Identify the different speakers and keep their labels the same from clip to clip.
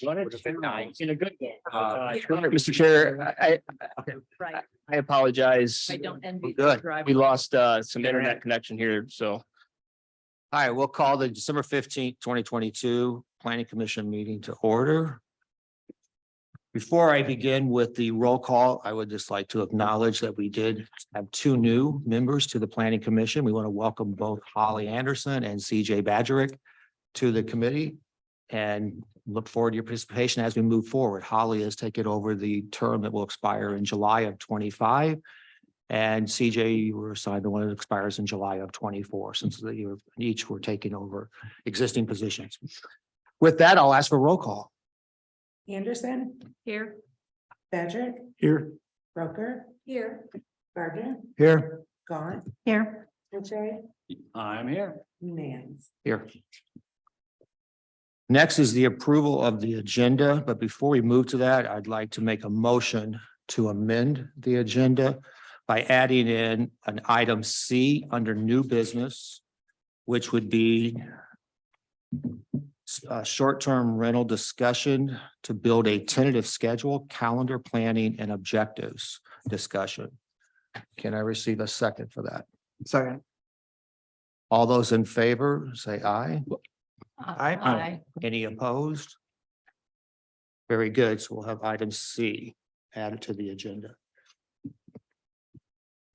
Speaker 1: In a good way. Mr. Chair, I apologize.
Speaker 2: I don't envy.
Speaker 3: Good.
Speaker 1: We lost some internet connection here, so.
Speaker 3: All right, we'll call the December 15th, 2022 Planning Commission meeting to order. Before I begin with the roll call, I would just like to acknowledge that we did have two new members to the Planning Commission. We want to welcome both Holly Anderson and CJ Badgerick to the committee and look forward to your participation as we move forward. Holly has taken over the term that will expire in July of 25. And CJ, you were assigned the one that expires in July of 24, since you each were taking over existing positions. With that, I'll ask for roll call.
Speaker 2: Anderson. Here.
Speaker 4: Badger,
Speaker 3: Here.
Speaker 4: Broker,
Speaker 2: Here.
Speaker 4: Gardner,
Speaker 3: Here.
Speaker 4: Gaunt,
Speaker 2: Here.
Speaker 4: Butcher,
Speaker 1: I'm here.
Speaker 4: Mans.
Speaker 3: Here. Next is the approval of the agenda, but before we move to that, I'd like to make a motion to amend the agenda by adding in an item C under new business, which would be short-term rental discussion to build a tentative schedule, calendar planning and objectives discussion. Can I receive a second for that?
Speaker 5: Second.
Speaker 3: All those in favor, say aye.
Speaker 2: Aye.
Speaker 3: Any opposed? Very good. So we'll have item C added to the agenda.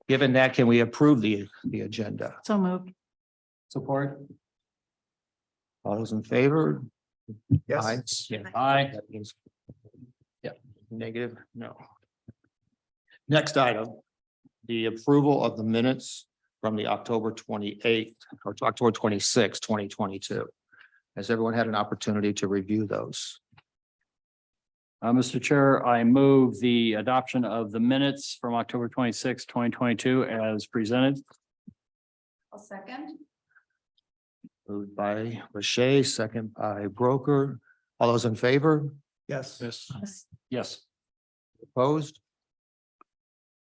Speaker 3: Given that, can we approve the agenda?
Speaker 2: So moved.
Speaker 3: Support. All those in favor? Aye. Yeah.
Speaker 1: Aye.
Speaker 3: That means- Yeah, negative, no. Next item, the approval of the minutes from the October 28th or October 26th, 2022. Has everyone had an opportunity to review those?
Speaker 6: Mr. Chair, I move the adoption of the minutes from October 26, 2022 as presented.
Speaker 2: I'll second.
Speaker 3: Moved by Rashay, second by Broker. All those in favor?
Speaker 5: Yes.
Speaker 6: Yes.
Speaker 3: Opposed?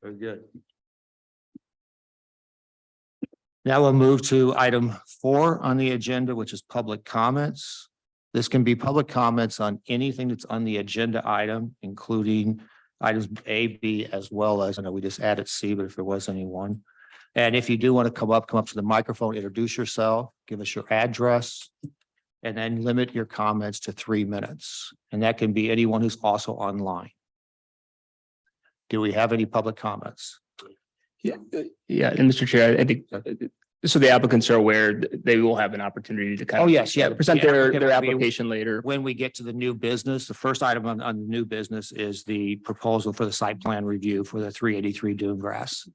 Speaker 3: Very good. Now we'll move to item 4 on the agenda, which is public comments. This can be public comments on anything that's on the agenda item, including items A, B, as well as, I know we just added C, but if there was anyone. And if you do want to come up to the microphone, introduce yourself, give us your address, and then limit your comments to 3 minutes. And that can be anyone who's also online. Do we have any public comments?
Speaker 1: Yeah, and Mr. Chair, I think, so the applicants are aware they will have an opportunity to kind
Speaker 3: Oh,
Speaker 1: of.
Speaker 3: yes, yeah.
Speaker 1: Present
Speaker 3: The
Speaker 1: their
Speaker 3: applicant will be-
Speaker 1: application later.
Speaker 3: When we get to the new business, the first item on the new business is the proposal for the site plan review for the 383 Dune Grass.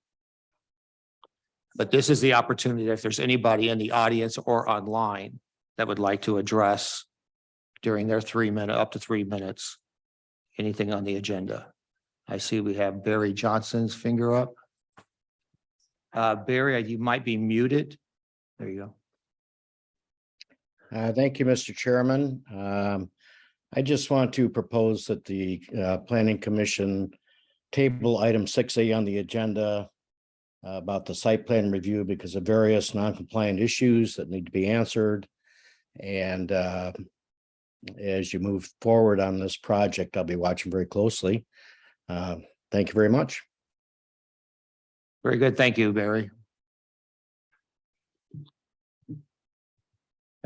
Speaker 3: But this is the opportunity, if there's anybody in the audience or online that would like to address during their 3 minute, up to 3 minutes, anything on the agenda. I see we have Barry Johnson's finger up. Barry, you might be muted. There you go.
Speaker 7: Thank you, Mr. Chairman. I just want to propose that the Planning Commission table item 6A on the agenda about the site plan review because of various non-compliant issues that need to be answered. And as you move forward on this project, I'll be watching very closely. Thank you very much.
Speaker 3: Very good. Thank you, Barry.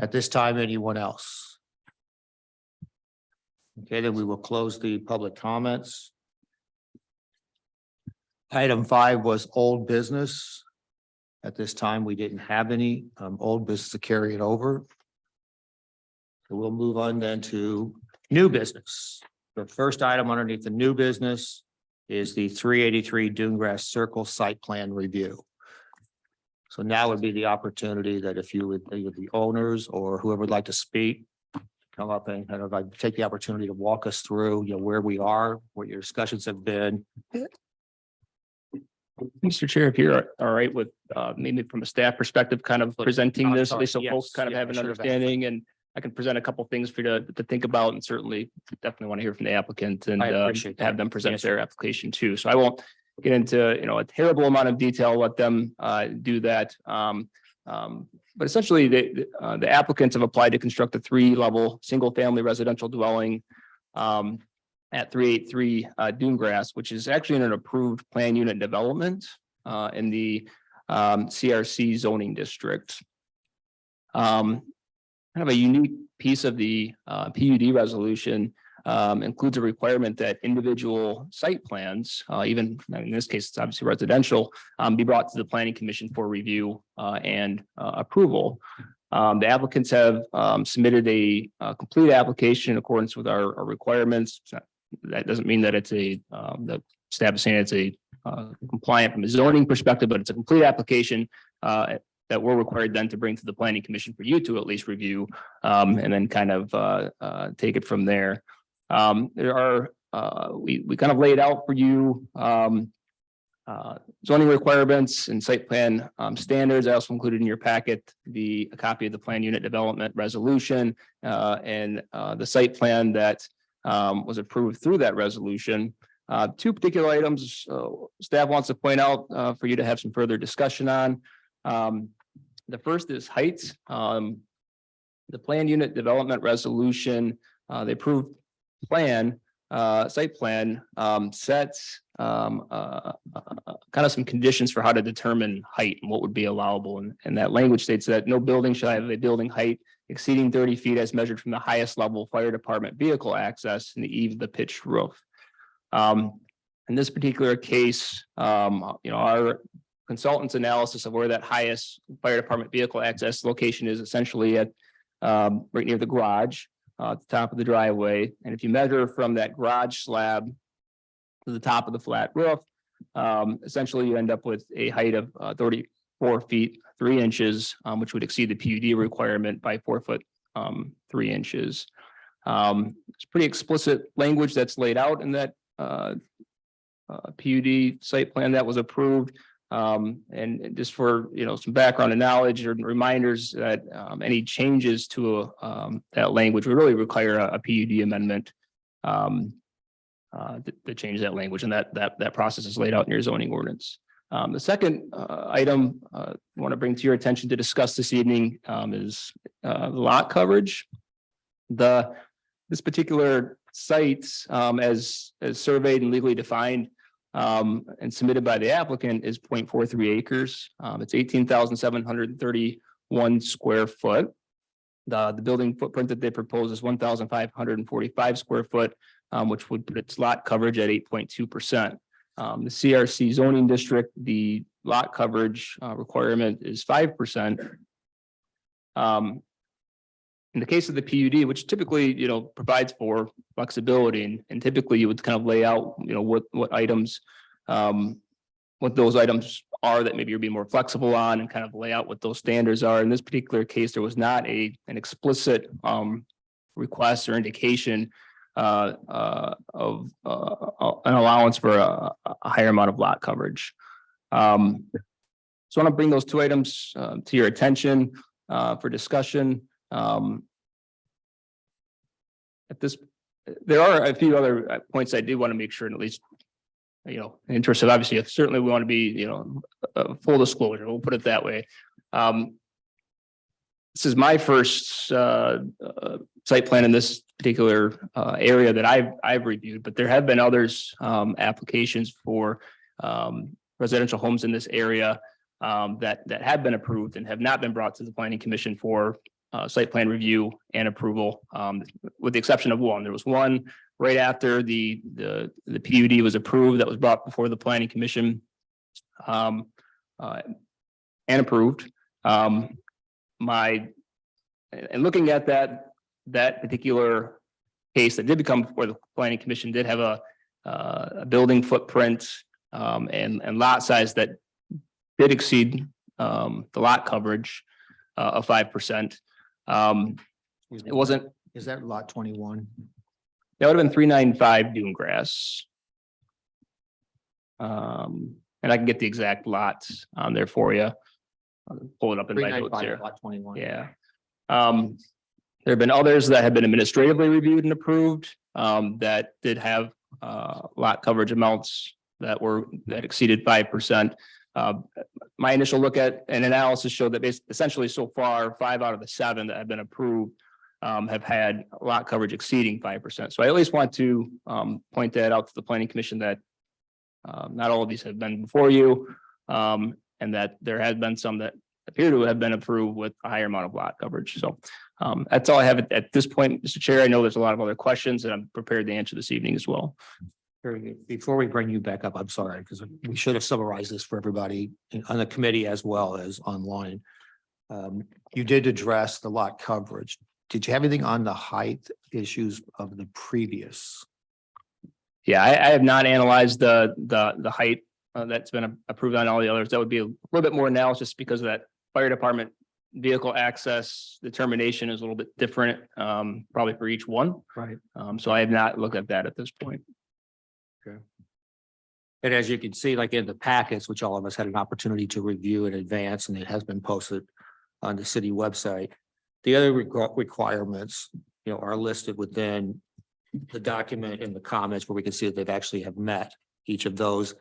Speaker 3: At this time, anyone else? Okay, then we will close the public comments. Item 5 was old business. At this time, we didn't have any old business to carry it over. So we'll move on then to new business. The first item underneath the new business is the 383 Dune Grass Circle site plan review. So now would be the opportunity that if you would, either the owners or whoever would like to speak, come up and kind of like take the opportunity to walk us through, where we are, what your discussions have been.
Speaker 1: Mr. Chair, if you're all right with maybe from a staff perspective, kind of presenting this,
Speaker 3: sorry,
Speaker 1: so folks
Speaker 3: yes,
Speaker 1: kind of
Speaker 3: yeah,
Speaker 1: have
Speaker 3: I
Speaker 1: an
Speaker 3: should have asked.
Speaker 1: understanding, and I can present a couple things for you to think about, and certainly definitely want to hear from the applicant and
Speaker 3: I appreciate that.
Speaker 1: have them present
Speaker 3: Yes,
Speaker 1: their application too. So I won't get into, a terrible amount of detail, let them do that. But essentially, the applicants have applied to construct a 3-level, single-family residential dwelling at 383 Dune Grass, which is actually in an approved plan unit development in the CRC zoning district. Kind of a unique piece of the PUD resolution includes a requirement that individual site plans, even in this case, it's obviously residential, be brought to the planning commission for review and approval. The applicants have submitted a complete application in accordance with our requirements. That doesn't mean that it's the staff is saying it's a compliant from a zoning perspective, but it's a complete application that we're required then to bring to the planning commission for you to at least review and then kind of take it from there. There are we kind of laid out for you zoning requirements and site plan standards. I also included in your packet a copy of the plan unit development resolution and the site plan that was approved through that resolution. Two particular items staff wants to point out for you to have some further discussion on. The first is heights. The plan unit development resolution, the approved plan, site plan sets kind of some conditions for how to determine height and what would be allowable. And that language states that no building shall have a building height exceeding 30 feet as measured from the highest level fire department vehicle access in the eave of the pitched roof. In this particular case, our consultant's analysis of where that highest fire department vehicle access location is essentially at right near the garage, at the top of the driveway. And if you measure from that garage slab to the top of the flat roof, essentially you end up with a height of 34 feet 3 inches, which would exceed the PUD requirement by 4 foot 3 inches. It's pretty explicit language that's laid out in that PUD site plan that was approved. And just for some background and knowledge or reminders that any changes to that language would really require a PUD amendment to change that language, and that process is laid out in your zoning ordinance. The second item I want to bring to your attention to discuss this evening is lot coverage. This particular site, as surveyed and legally defined and submitted by the applicant, is 0.43 acres. It's 18,731 square foot. The building footprint that they propose is 1,545 square foot, which would put its lot coverage at 8.2%. The CRC zoning district, the lot coverage requirement is 5%. In the case of the PUD, which typically, provides for flexibility, and typically you would kind of lay out, what items, what those items are that maybe you're being more flexible on, and kind of lay out what those standards are. In this particular case, there was not an explicit request or indication of an allowance for a higher amount of lot coverage. So I want to bring those two items to your attention for discussion. There are a few other points I do want to make sure, and at least, in interest of, obviously, certainly we want to be, full disclosure, we'll put it that way. This is my first site plan in this particular area that I've reviewed, but there have been others applications for residential homes in this area that have been approved and have not been brought to the planning commission for site plan review and approval, with the exception of one. There was one right after the PUD was approved that was brought before the planning commission and approved. And looking at that particular case that did become before the planning commission, did have a building footprint and lot size that did exceed the lot coverage of 5%. It wasn't.
Speaker 3: Is that lot 21?
Speaker 1: That would have been 395 Dune Grass. And I can get the exact lots on there for you. I'll pull it up in my notes here.
Speaker 3: Lot 21.
Speaker 1: Yeah. There have been others that have been administratively reviewed and approved that did have lot coverage amounts that exceeded 5%. My initial look at an analysis showed that essentially so far, 5 out of the 7 that have been approved have had lot coverage exceeding 5%. So I at least want to point that out to the planning commission that not all of these have been before you, and that there has been some that appear to have been approved with a higher amount of lot coverage. So that's all I have at this point, Mr. Chair. I know there's a lot of other questions that I'm prepared to answer this evening as well.
Speaker 3: Very good. Before we bring you back up, I'm sorry, because we should have summarized this for everybody on the committee as well as online. You did address the lot coverage. Did you have anything on the height issues of the previous?
Speaker 1: Yeah, I have not analyzed the height that's been approved on all the others. That would be a little bit more analysis because of that fire department vehicle access determination is a little bit different, probably for each one.
Speaker 3: Right.
Speaker 1: So I have not looked at that at this point.
Speaker 3: And as you can see, like in the packets, which all of us had an opportunity to review in advance, and it has been posted on the city website. The other requirements, are listed within the document in the comments where we can see that they've actually have met each of those.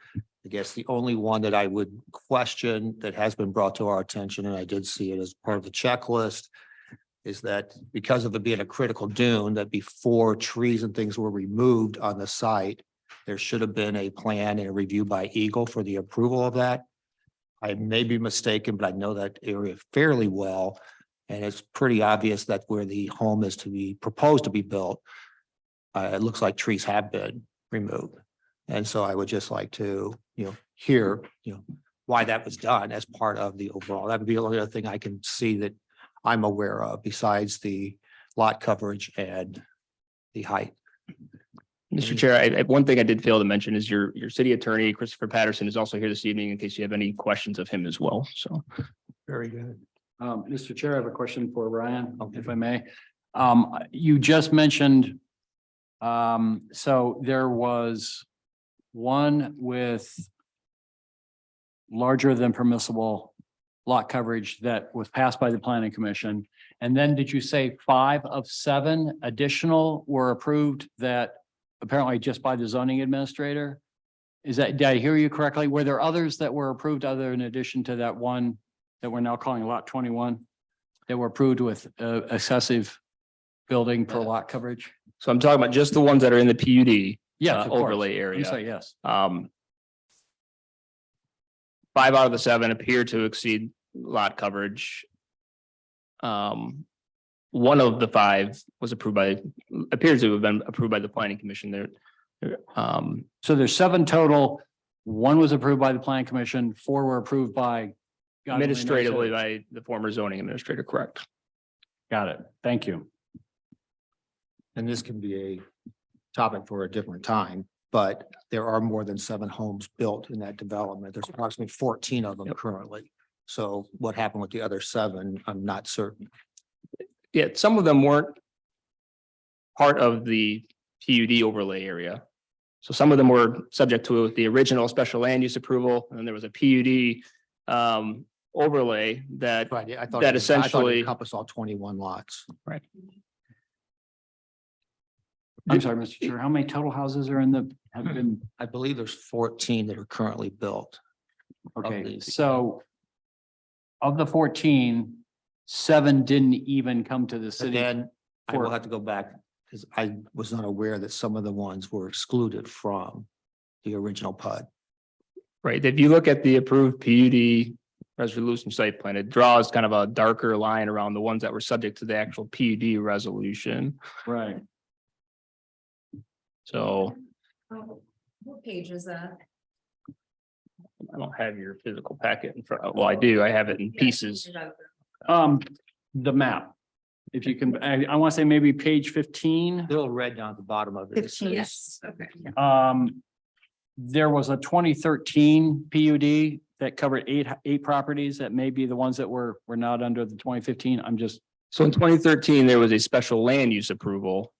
Speaker 3: I guess the only one that I would question that has been brought to our attention, and I did see it as part of the checklist, is that because of it being a critical dune, that before trees and things were removed on the site, there should have been a plan and a review by Eagle for the approval of that. I may be mistaken, but I know that area fairly well. And it's pretty obvious that where the home is to be proposed to be built, it looks like trees have been removed. And so I would just like to, hear, why that was done as part of the overall. That would be the only other thing I can see that I'm aware of besides the lot coverage and the height.
Speaker 1: Mr. Chair, one thing I did fail to mention is your city attorney, Christopher Patterson, is also here this evening in case you have any questions of him as well. So.
Speaker 3: Very good.
Speaker 6: Mr. Chair, I have a question for Ryan, if I may. You just mentioned, so there was one with larger than permissible lot coverage that was passed by the planning commission. And then did you say 5 of 7 additional were approved that apparently just by the zoning administrator? Did I hear you correctly? Were there others that were approved other in addition to that one that we're now calling lot 21 that were approved with excessive building per lot coverage?
Speaker 1: So I'm talking about just the ones that are in the PUD.
Speaker 6: Yes, of course.
Speaker 1: Overlay
Speaker 6: You
Speaker 1: area.
Speaker 6: say yes.
Speaker 1: 5 out of the 7 appear to exceed lot coverage. One of the 5 was appears to have been approved by the planning commission there.
Speaker 6: So there's 7 total. 1 was approved by the planning commission, 4 were approved by. God only knows who.
Speaker 1: Administratively by the former zoning administrator, correct?
Speaker 6: Got it. Thank you.
Speaker 3: And this can be a topic for a different time, but there are more than 7 homes built in that development. There's approximately 14 of them currently. So what happened with the other 7, I'm not certain.
Speaker 1: Yeah, some of them weren't part of the PUD overlay area. So some of them were subject to the original special land use approval, and then there was a PUD overlay that,
Speaker 3: Right, I thought
Speaker 1: that
Speaker 3: it
Speaker 1: essentially,
Speaker 3: encompassed all 21 lots.
Speaker 1: right.
Speaker 6: I'm sorry, Mr. Chair, how many total houses are have been,
Speaker 3: I believe there's 14 that are currently built.
Speaker 6: okay,
Speaker 3: these.
Speaker 6: so of the 14, 7 didn't even come to the
Speaker 3: And
Speaker 6: city.
Speaker 3: then I will
Speaker 6: for-
Speaker 3: have to go back because I was not aware that some of the ones were excluded from the original PUD.
Speaker 1: Right, if you look at the approved PUD resolution site plan, it draws kind of a darker line around the ones that were subject to the actual PUD resolution.
Speaker 6: Right.
Speaker 1: So
Speaker 2: What page is that?
Speaker 1: I don't have your physical packet in front. Well, I do. I have it in pieces.
Speaker 6: The map. If you can, I want to say maybe page 15.
Speaker 3: Little red down at the bottom of it. It says-
Speaker 2: Yes, okay.
Speaker 6: There was a 2013 PUD that covered eight properties that may be the ones that were not under the 2015. I'm just,
Speaker 1: So in 2013, there was a special land use approval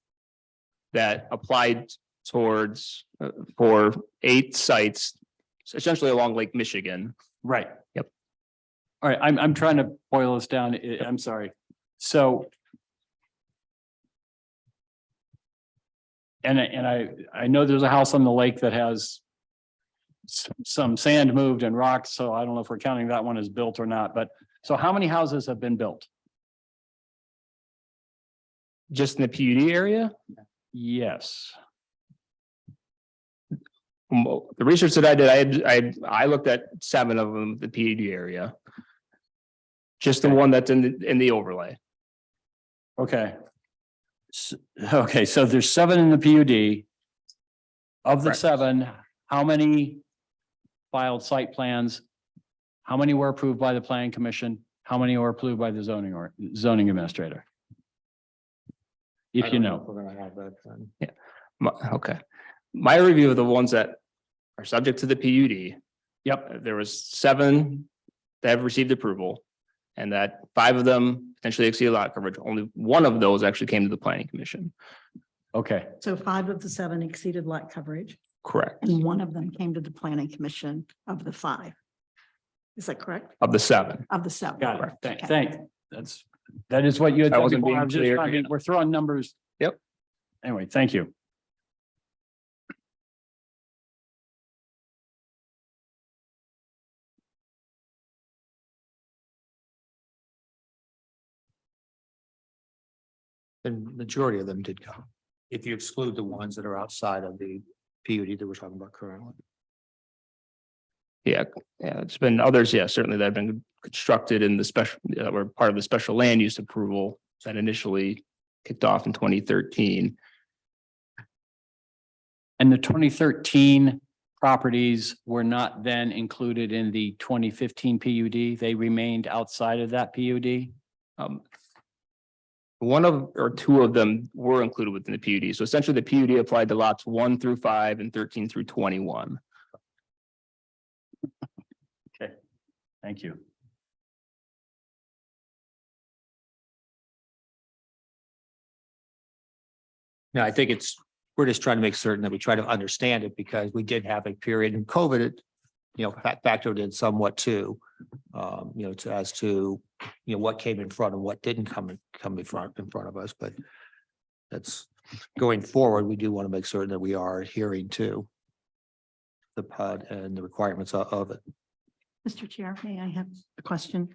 Speaker 1: that applied towards for 8 sites, essentially along Lake Michigan.
Speaker 6: right.
Speaker 1: Yep.
Speaker 6: All right, I'm trying to boil this down. I'm sorry. So. And I know there's a house on the lake that has some sand moved and rocks, so I don't know if we're counting that one as built or not, but so how many houses have been built?
Speaker 1: Just in the PUD area,
Speaker 6: Yes.
Speaker 1: the research that I did, I looked at 7 of them, the PUD area. Just the one that's in the overlay.
Speaker 6: Okay. Okay, so there's 7 in the PUD. Of the
Speaker 1: Correct.
Speaker 6: 7, how many filed site plans? How many were approved by the planning commission? How many were approved by the zoning administrator?
Speaker 3: I
Speaker 6: If you
Speaker 3: don't
Speaker 6: know.
Speaker 3: if we're gonna have that then.
Speaker 1: Okay. My review of the ones that are subject to the PUD.
Speaker 6: Yep,
Speaker 1: There was 7 that have received approval. And that 5 of them potentially exceed lot coverage. Only 1 of those actually came to the planning commission.
Speaker 6: okay,
Speaker 5: So 5 of the 7 exceeded lot coverage
Speaker 1: Correct.
Speaker 5: and 1 of them came to the planning commission of the 5. Is that correct?
Speaker 1: Of the 7.
Speaker 5: Of the 7?
Speaker 6: got it.
Speaker 5: Okay.
Speaker 6: That is what you had
Speaker 1: I
Speaker 6: said
Speaker 1: wasn't
Speaker 6: before.
Speaker 1: being
Speaker 6: I was just
Speaker 1: clear,
Speaker 6: trying to-
Speaker 1: yeah.
Speaker 6: We're throwing numbers.
Speaker 1: Yep.
Speaker 6: Anyway, thank you.
Speaker 3: The majority of them did come. If you exclude the ones that are outside of the PUD that we're talking about currently.
Speaker 1: Yeah, it's been others, yeah, certainly that have been constructed in the special, that were part of the special land use approval that initially kicked off in 2013.
Speaker 6: And the 2013 properties were not then included in the 2015 PUD? They remained outside of that PUD?
Speaker 1: One of, or 2 of them were included within the PUD. So essentially the PUD applied to lots 1 through 5 and 13 through 21.
Speaker 6: Thank you.
Speaker 3: No, I think we're just trying to make certain that we try to understand it because we did have a period in COVID, factored in somewhat too. As to, what came in front and what didn't come in front of us, but that's going forward, we do want to make certain that we are adhering to the PUD and the requirements of it.
Speaker 5: Mr. Chair, may I have a question?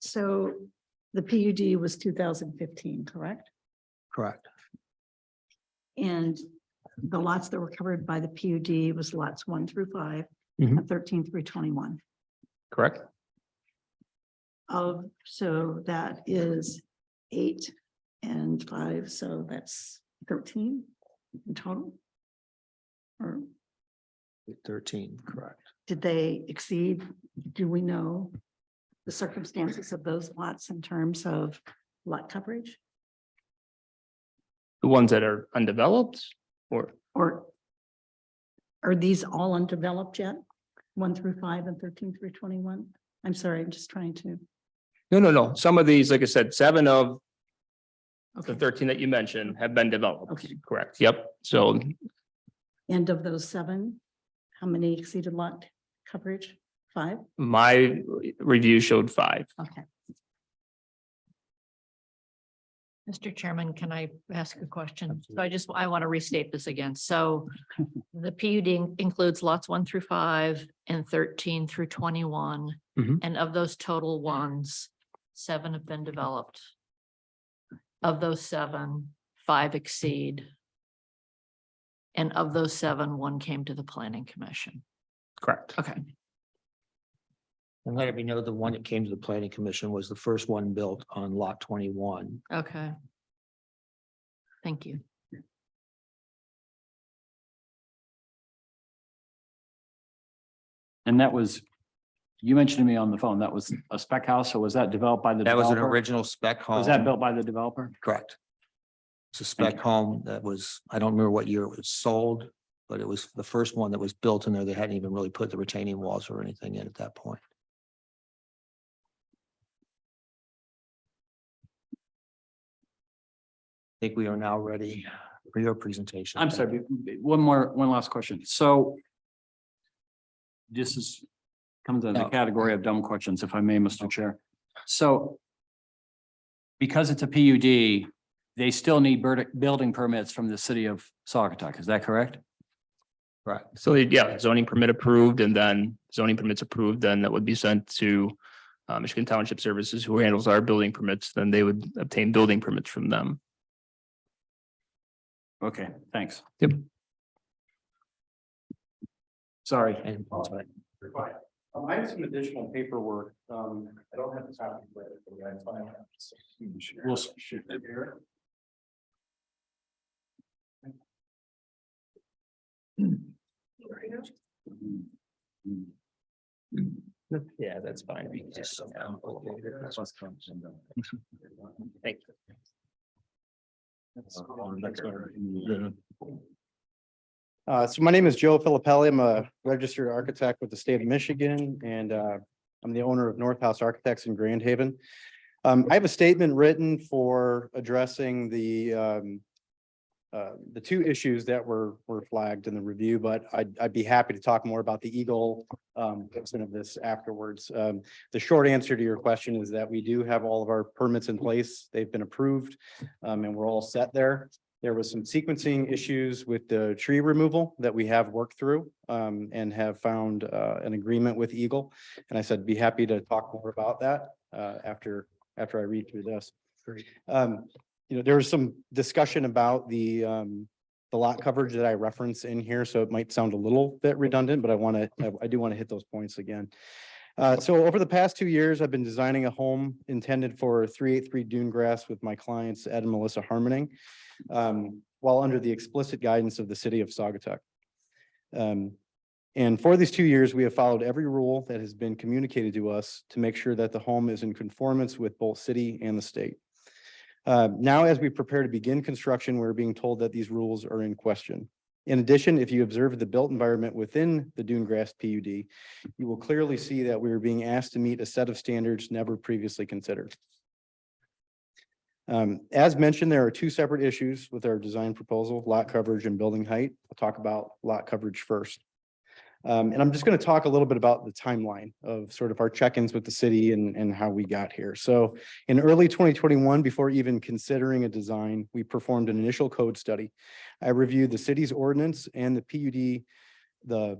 Speaker 5: So the PUD was 2015, correct?
Speaker 3: Correct.
Speaker 5: And the lots that were covered by the PUD was lots 1 through 5
Speaker 1: Mhm.
Speaker 5: and 13 through 21.
Speaker 1: Correct?
Speaker 5: So that is 8 and 5, so that's 13 in total? Or
Speaker 3: 13, correct.
Speaker 5: did they exceed, do we know the circumstances of those lots in terms of lot coverage?
Speaker 1: The ones that are undeveloped or
Speaker 5: Or are these all undeveloped yet? 1 through 5 and 13 through 21? I'm sorry, I'm just trying to.
Speaker 1: no. Some of these, like I said, 7 of the
Speaker 5: Okay,
Speaker 1: 13 that you mentioned have been developed.
Speaker 5: Okay.
Speaker 1: Correct. Yep. So
Speaker 5: and of those 7, how many exceeded lot coverage? 5?
Speaker 1: my review showed 5.
Speaker 5: Okay.
Speaker 2: Mr. Chairman, can I ask a question? So I want to restate this again. So the PUD includes lots 1 through 5 and 13 through 21.
Speaker 1: Mhm.
Speaker 2: And of those total ones, 7 have been developed. Of those 7, 5 exceed. And of those 7, 1 came to the planning commission.
Speaker 1: Correct.
Speaker 2: Okay.
Speaker 3: And let it be known, the one that came to the planning commission was the first one built on lot 21.
Speaker 2: Okay. Thank you.
Speaker 6: And that was, you mentioned to me on the phone, that was a spec house, or was that developed by the
Speaker 3: That was an
Speaker 6: developer?
Speaker 3: original spec home.
Speaker 6: Was that built by the developer?
Speaker 3: Correct. It's a
Speaker 6: Thank
Speaker 3: spec home that was, I don't remember what year it was sold, but it was the first one that was built in there. They hadn't even really put the retaining walls or anything in at that point. I think we are now ready for your presentation.
Speaker 6: I'm sorry, one last question. So this is, comes in the
Speaker 3: No.
Speaker 6: category of dumb questions, if I may, Mr. Chair. So because it's a PUD, they still need building permits from the city of Saugatuck, is that correct?
Speaker 3: Correct.
Speaker 1: So yeah, zoning permit approved and then zoning permits approved, then that would be sent to Michigan Township Services, who handles our building permits, then they would obtain building permits from them.
Speaker 6: Okay, thanks.
Speaker 1: Yep.
Speaker 6: Sorry.
Speaker 8: I have some additional paperwork. I don't have the copy.
Speaker 6: We'll
Speaker 1: Yeah, that's fine. Thank you.
Speaker 8: So my name is Joe Filippelli. I'm a registered architect with the state of Michigan, and I'm the owner of North House Architects in Grand Haven. I have a statement written for addressing the two issues that were flagged in the review, but I'd be happy to talk more about the Eagle portion of this afterwards. The short answer to your question is that we do have all of our permits in place. They've been approved, and we're all set there. There was some sequencing issues with the tree removal that we have worked through and have found an agreement with Eagle. And I said, be happy to talk more about that after I read through this. There was some discussion about the lot coverage that I reference in here, so it might sound a little bit redundant, but I do want to hit those points again. So over the past 2 years, I've been designing a home intended for 383 dune grass with my clients, Ed and Melissa Harmoning, while under the explicit guidance of the city of Saugatuck. And for these 2 years, we have followed every rule that has been communicated to us to make sure that the home is in conformance with both city and the state. Now, as we prepare to begin construction, we're being told that these rules are in question. In addition, if you observe the built environment within the dune grass PUD, you will clearly see that we are being asked to meet a set of standards never previously considered. As mentioned, there are two separate issues with our design proposal: lot coverage and building height. I'll talk about lot coverage first. And I'm just going to talk a little bit about the timeline of sort of our check-ins with the city and how we got here. So in early 2021, before even considering a design, we performed an initial code study. I reviewed the city's ordinance and the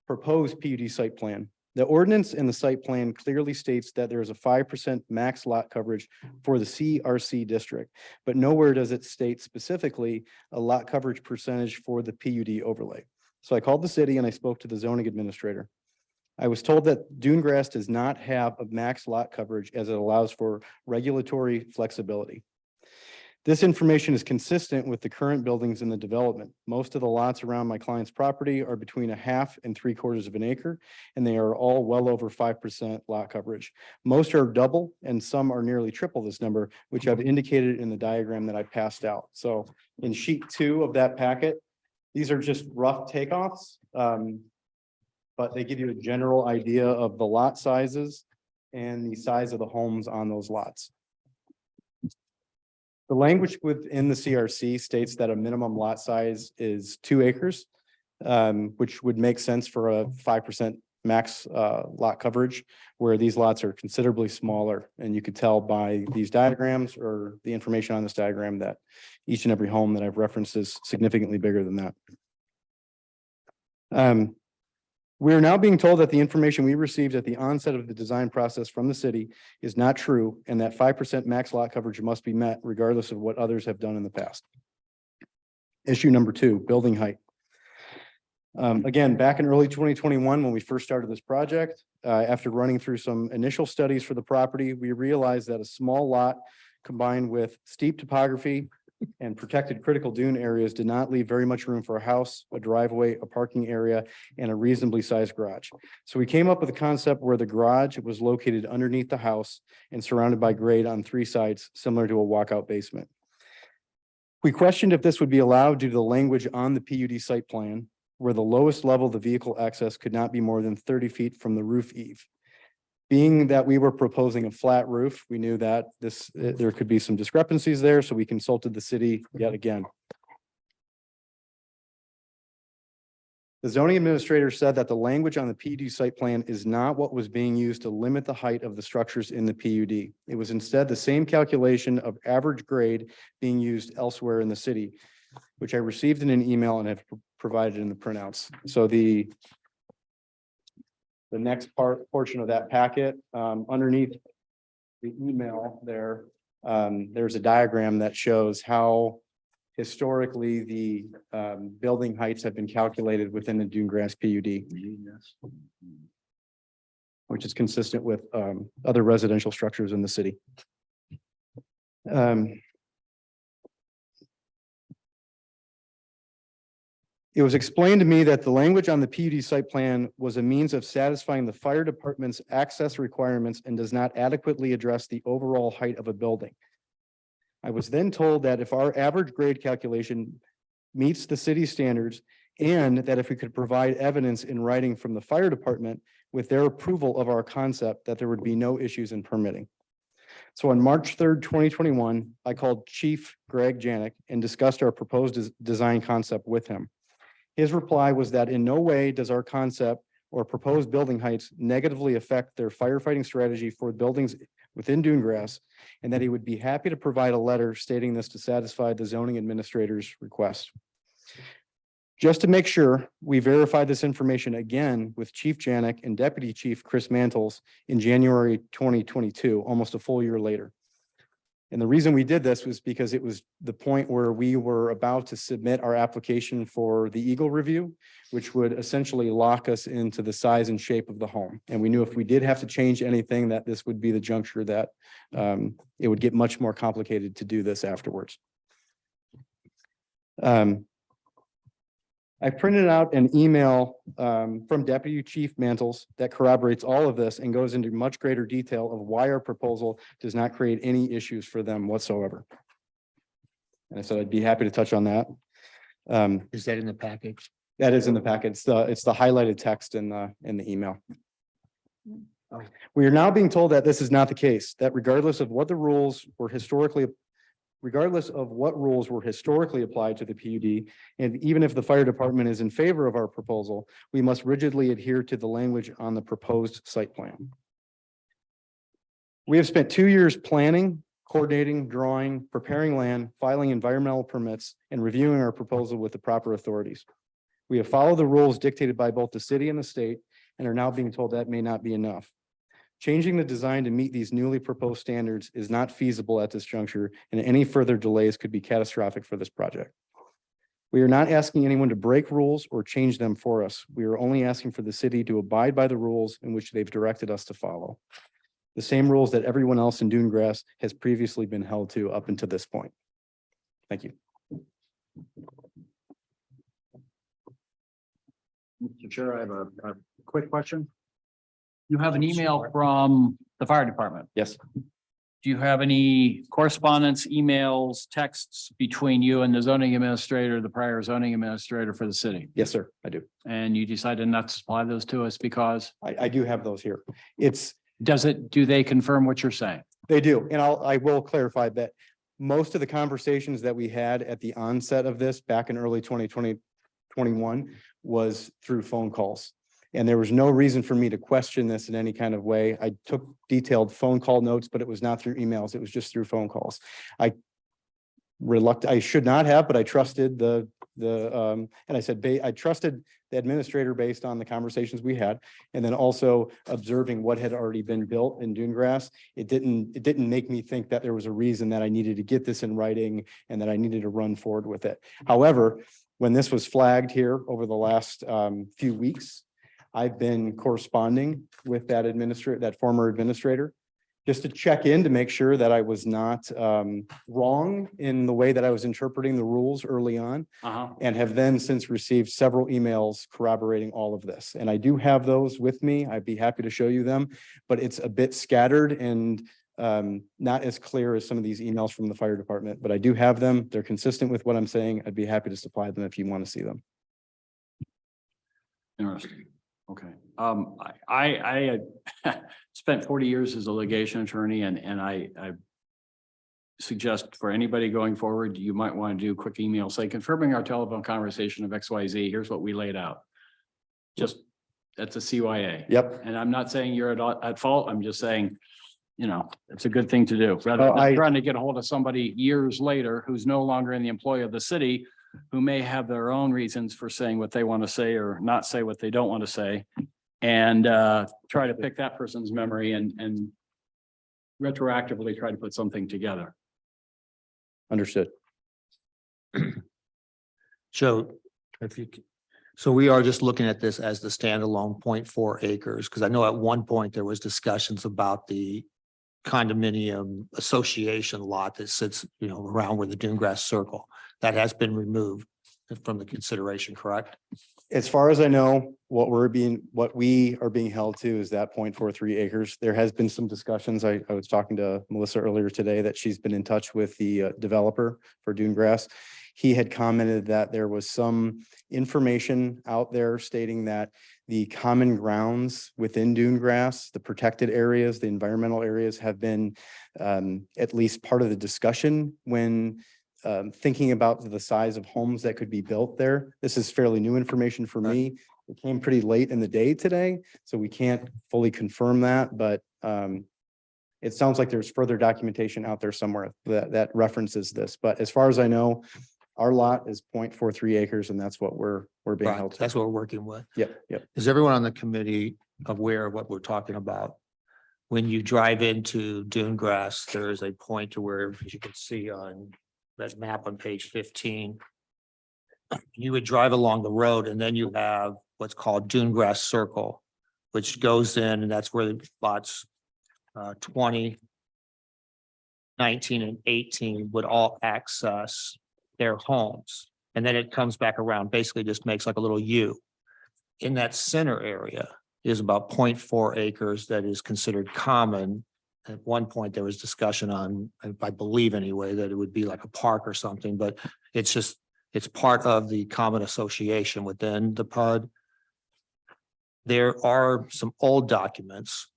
Speaker 8: proposed PUD site plan. The ordinance and the site plan clearly states that there is a 5% max lot coverage for the CRC district, but nowhere does it state specifically a lot coverage percentage for the PUD overlay. So I called the city and I spoke to the zoning administrator. I was told that dune grass does not have a max lot coverage as it allows for regulatory flexibility. This information is consistent with the current buildings in the development. Most of the lots around my client's property are between 1/2 and 3/4 of an acre, and they are all well over 5% lot coverage. Most are double and some are nearly triple this number, which I've indicated in the diagram that I passed out. So in sheet 2 of that packet, these are just rough takeoffs, but they give you a general idea of the lot sizes and the size of the homes on those lots. The language within the CRC states that a minimum lot size is 2 acres, which would make sense for a 5% max lot coverage, where these lots are considerably smaller. And you could tell by these diagrams or the information on this diagram that each and every home that I've referenced is significantly bigger than that. We are now being told that the information we received at the onset of the design process from the city is not true, and that 5% max lot coverage must be met regardless of what others have done in the past. Issue number 2, building height. Again, back in early 2021, when we first started this project, after running through some initial studies for the property, we realized that a small lot combined with steep topography and protected critical dune areas did not leave very much room for a house, a driveway, a parking area, and a reasonably sized garage. So we came up with a concept where the garage was located underneath the house and surrounded by grade on 3 sides, similar to a walkout basement. We questioned if this would be allowed due to the language on the PUD site plan, where the lowest level of the vehicle access could not be more than 30 feet from the roof eave. Being that we were proposing a flat roof, we knew that there could be some discrepancies there, so we consulted the city yet again. The zoning administrator said that the language on the PUD site plan is not what was being used to limit the height of the structures in the PUD. It was instead the same calculation of average grade being used elsewhere in the city. which I received in an email and have provided in the printouts. So the next portion of that packet, underneath the email there, there's a diagram that shows how historically the building heights have been calculated within the Dune Grass PUD, which is consistent with other residential structures in the city. It was explained to me that the language on the PUD site plan was a means of satisfying the fire department's access requirements and does not adequately address the overall height of a building. I was then told that if our average grade calculation meets the city standards, and that if we could provide evidence in writing from the fire department with their approval of our concept, that there would be no issues in permitting. So on March 3rd, 2021, I called Chief Greg Janik and discussed our proposed design concept with him. His reply was that in no way does our concept or proposed building heights negatively affect their firefighting strategy for buildings within Dune Grass, and that he would be happy to provide a letter stating this to satisfy the zoning administrator's request. Just to make sure, we verified this information again with Chief Janik and Deputy Chief Chris Mantles in January 2022, almost a full year later. And the reason we did this was because it was the point where we were about to submit our application for the Eagle review, which would essentially lock us into the size and shape of the home. And we knew if we did have to change anything, that this would be the juncture that it would get much more complicated to do this afterwards. I printed out an email from Deputy Chief Mantles that corroborates all of this and goes into much greater detail of why our proposal does not create any issues for them whatsoever. And I said I'd be happy to touch on that.
Speaker 3: Is that in the package?
Speaker 8: That is in the packet. It's the highlighted text in the email. We are now being told that this is not the case, that regardless of what rules were historically applied to the PUD, and even if the fire department is in favor of our proposal, we must rigidly adhere to the language on the proposed site plan. We have spent 2 years planning, coordinating, drawing, preparing land, filing environmental permits, and reviewing our proposal with the proper authorities. We have followed the rules dictated by both the city and the state, and are now being told that may not be enough. Changing the design to meet these newly proposed standards is not feasible at this juncture, and any further delays could be catastrophic for this project. We are not asking anyone to break rules or change them for us. We are only asking for the city to abide by the rules in which they've directed us to follow. The same rules that everyone else in Dune Grass has previously been held to up until this point. Thank you.
Speaker 6: Mr. Chair, I have a quick question. You have an email from the fire department.
Speaker 8: Yes.
Speaker 6: Do you have any correspondence, emails, texts between you and the zoning administrator, the prior zoning administrator for the city?
Speaker 8: Yes, sir, I do.
Speaker 6: And you decided not to supply those to us because
Speaker 8: I do have those here.
Speaker 6: do they confirm what you're saying?
Speaker 8: They do, and I will clarify that most of the conversations that we had at the onset of this back in early 2021 was through phone calls. And there was no reason for me to question this in any kind of way. I took detailed phone call notes, but it was not through emails. It was just through phone calls. I should not have, but I trusted and I said, I trusted the administrator based on the conversations we had. And then also observing what had already been built in Dune Grass. It didn't make me think that there was a reason that I needed to get this in writing and that I needed to run forward with it. However, when this was flagged here over the last few weeks, I've been corresponding with that former administrator, just to check in to make sure that I was not wrong in the way that I was interpreting the rules early on, and have then since received several emails corroborating all of this. And I do have those with me. I'd be happy to show you them, but it's a bit scattered and not as clear as some of these emails from the fire department, but I do have them. They're consistent with what I'm saying. I'd be happy to supply them if you want to see them.
Speaker 6: Interesting. Okay. I spent 40 years as a litigation attorney and I suggest for anybody going forward, you might want to do a quick email, say confirming our telephone conversation of XYZ. Here's what we laid out. Just that's a CYA.
Speaker 8: Yep.
Speaker 6: And I'm not saying you're at fault. I'm just saying, it's a good thing to do rather
Speaker 8: Oh,
Speaker 6: than trying to get a hold of somebody years later who's no longer in the employ of the city who may have their own reasons for saying what they want to say or not say what they don't want to say. And try to pick that person's memory and retroactively try to put something together.
Speaker 8: Understood.
Speaker 3: Joe, if you, so we are just looking at this as the standalone 0.4 acres, because I know at one point there was discussions about the condominium association lot that sits, around where the Dune Grass Circle. That has been removed from the consideration, correct?
Speaker 8: As far as I know, what we are being held to is that 0.43 acres. There has been some discussions. I was talking to Melissa earlier today that she's been in touch with the developer for Dune Grass. He had commented that there was some information out there stating that the common grounds within Dune Grass, the protected areas, the environmental areas have been at least part of the discussion when thinking about the size of homes that could be built there. This is fairly new information for me. It came pretty late in the day today, so we can't fully confirm that, but it sounds like there's further documentation out there somewhere that references this. But as far as I know, our lot is 0.43 acres, and that's what we're being
Speaker 3: Right,
Speaker 8: held to.
Speaker 3: that's what we're working with.
Speaker 8: Yep.
Speaker 3: Is everyone on the committee aware of what we're talking about? When you drive into Dune Grass, there is a point to where, as you can see on that map on page 15, you would drive along the road and then you have what's called Dune Grass Circle, which goes in, and that's where the lots 20, 19, and 18 would all access their homes. And then it comes back around, basically just makes like a little U. In that center area is about 0.4 acres that is considered common. At one point, there was discussion on, I believe anyway, that it would be like a park or something, but it's part of the common association within the PUD. There are some old documents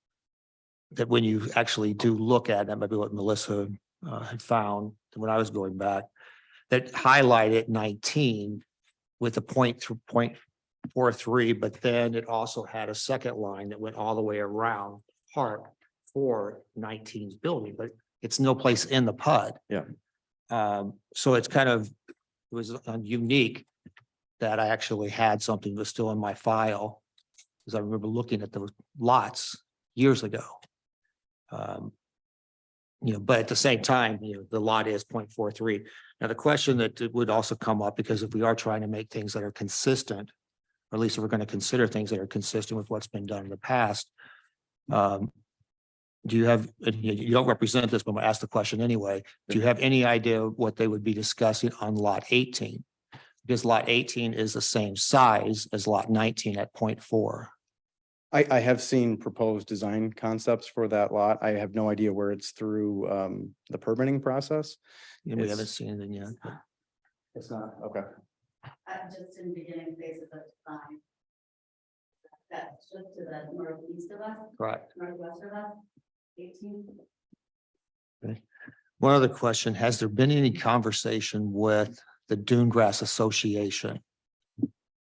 Speaker 3: that when you actually do look at, that might be what Melissa had found when I was going back, that highlighted 19 with a 0.43, but then it also had a second line that went all the way around park for 19's building, but it's no place in the PUD.
Speaker 8: Yeah.
Speaker 3: So it's kind of, it was unique that I actually had something that was still in my file, because I remember looking at those lots years ago. But at the same time, the lot is 0.43. Now, the question that would also come up, because if we are trying to make things that are consistent, or at least if we're going to consider things that are consistent with what's been done in the past, do you have, you don't represent this, but I'm gonna ask the question anyway. Do you have any idea what they would be discussing on lot 18? Because lot 18 is the same size as lot 19 at 0.4.
Speaker 8: I have seen proposed design concepts for that lot. I have no idea where it's through the permitting process.
Speaker 3: And we
Speaker 8: It's-
Speaker 3: haven't seen anything yet. but-
Speaker 8: It's not, okay.
Speaker 9: Just in beginning phases of design. That's just to the northeast of us,
Speaker 3: Correct.
Speaker 9: northwest of us, 18.
Speaker 3: One other question, has there been any conversation with the Dune Grass Association?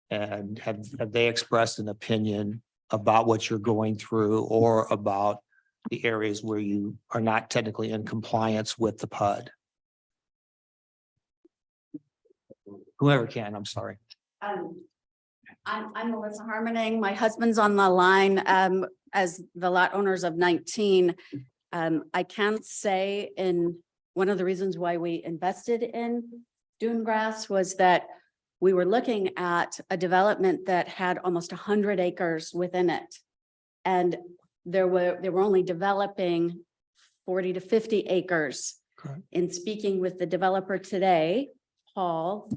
Speaker 3: And have they expressed an opinion about what you're going through or about the areas where you are not technically in compliance with the PUD? Whoever can, I'm sorry.
Speaker 9: I'm Melissa Harmoning. My husband's on the line as the lot owners of 19. I can say one of the reasons why we invested in Dune Grass was that we were looking at a development that had almost 100 acres within it. And they were only developing 40 to 50 acres.
Speaker 3: Correct.
Speaker 9: In speaking with the developer today, Paul,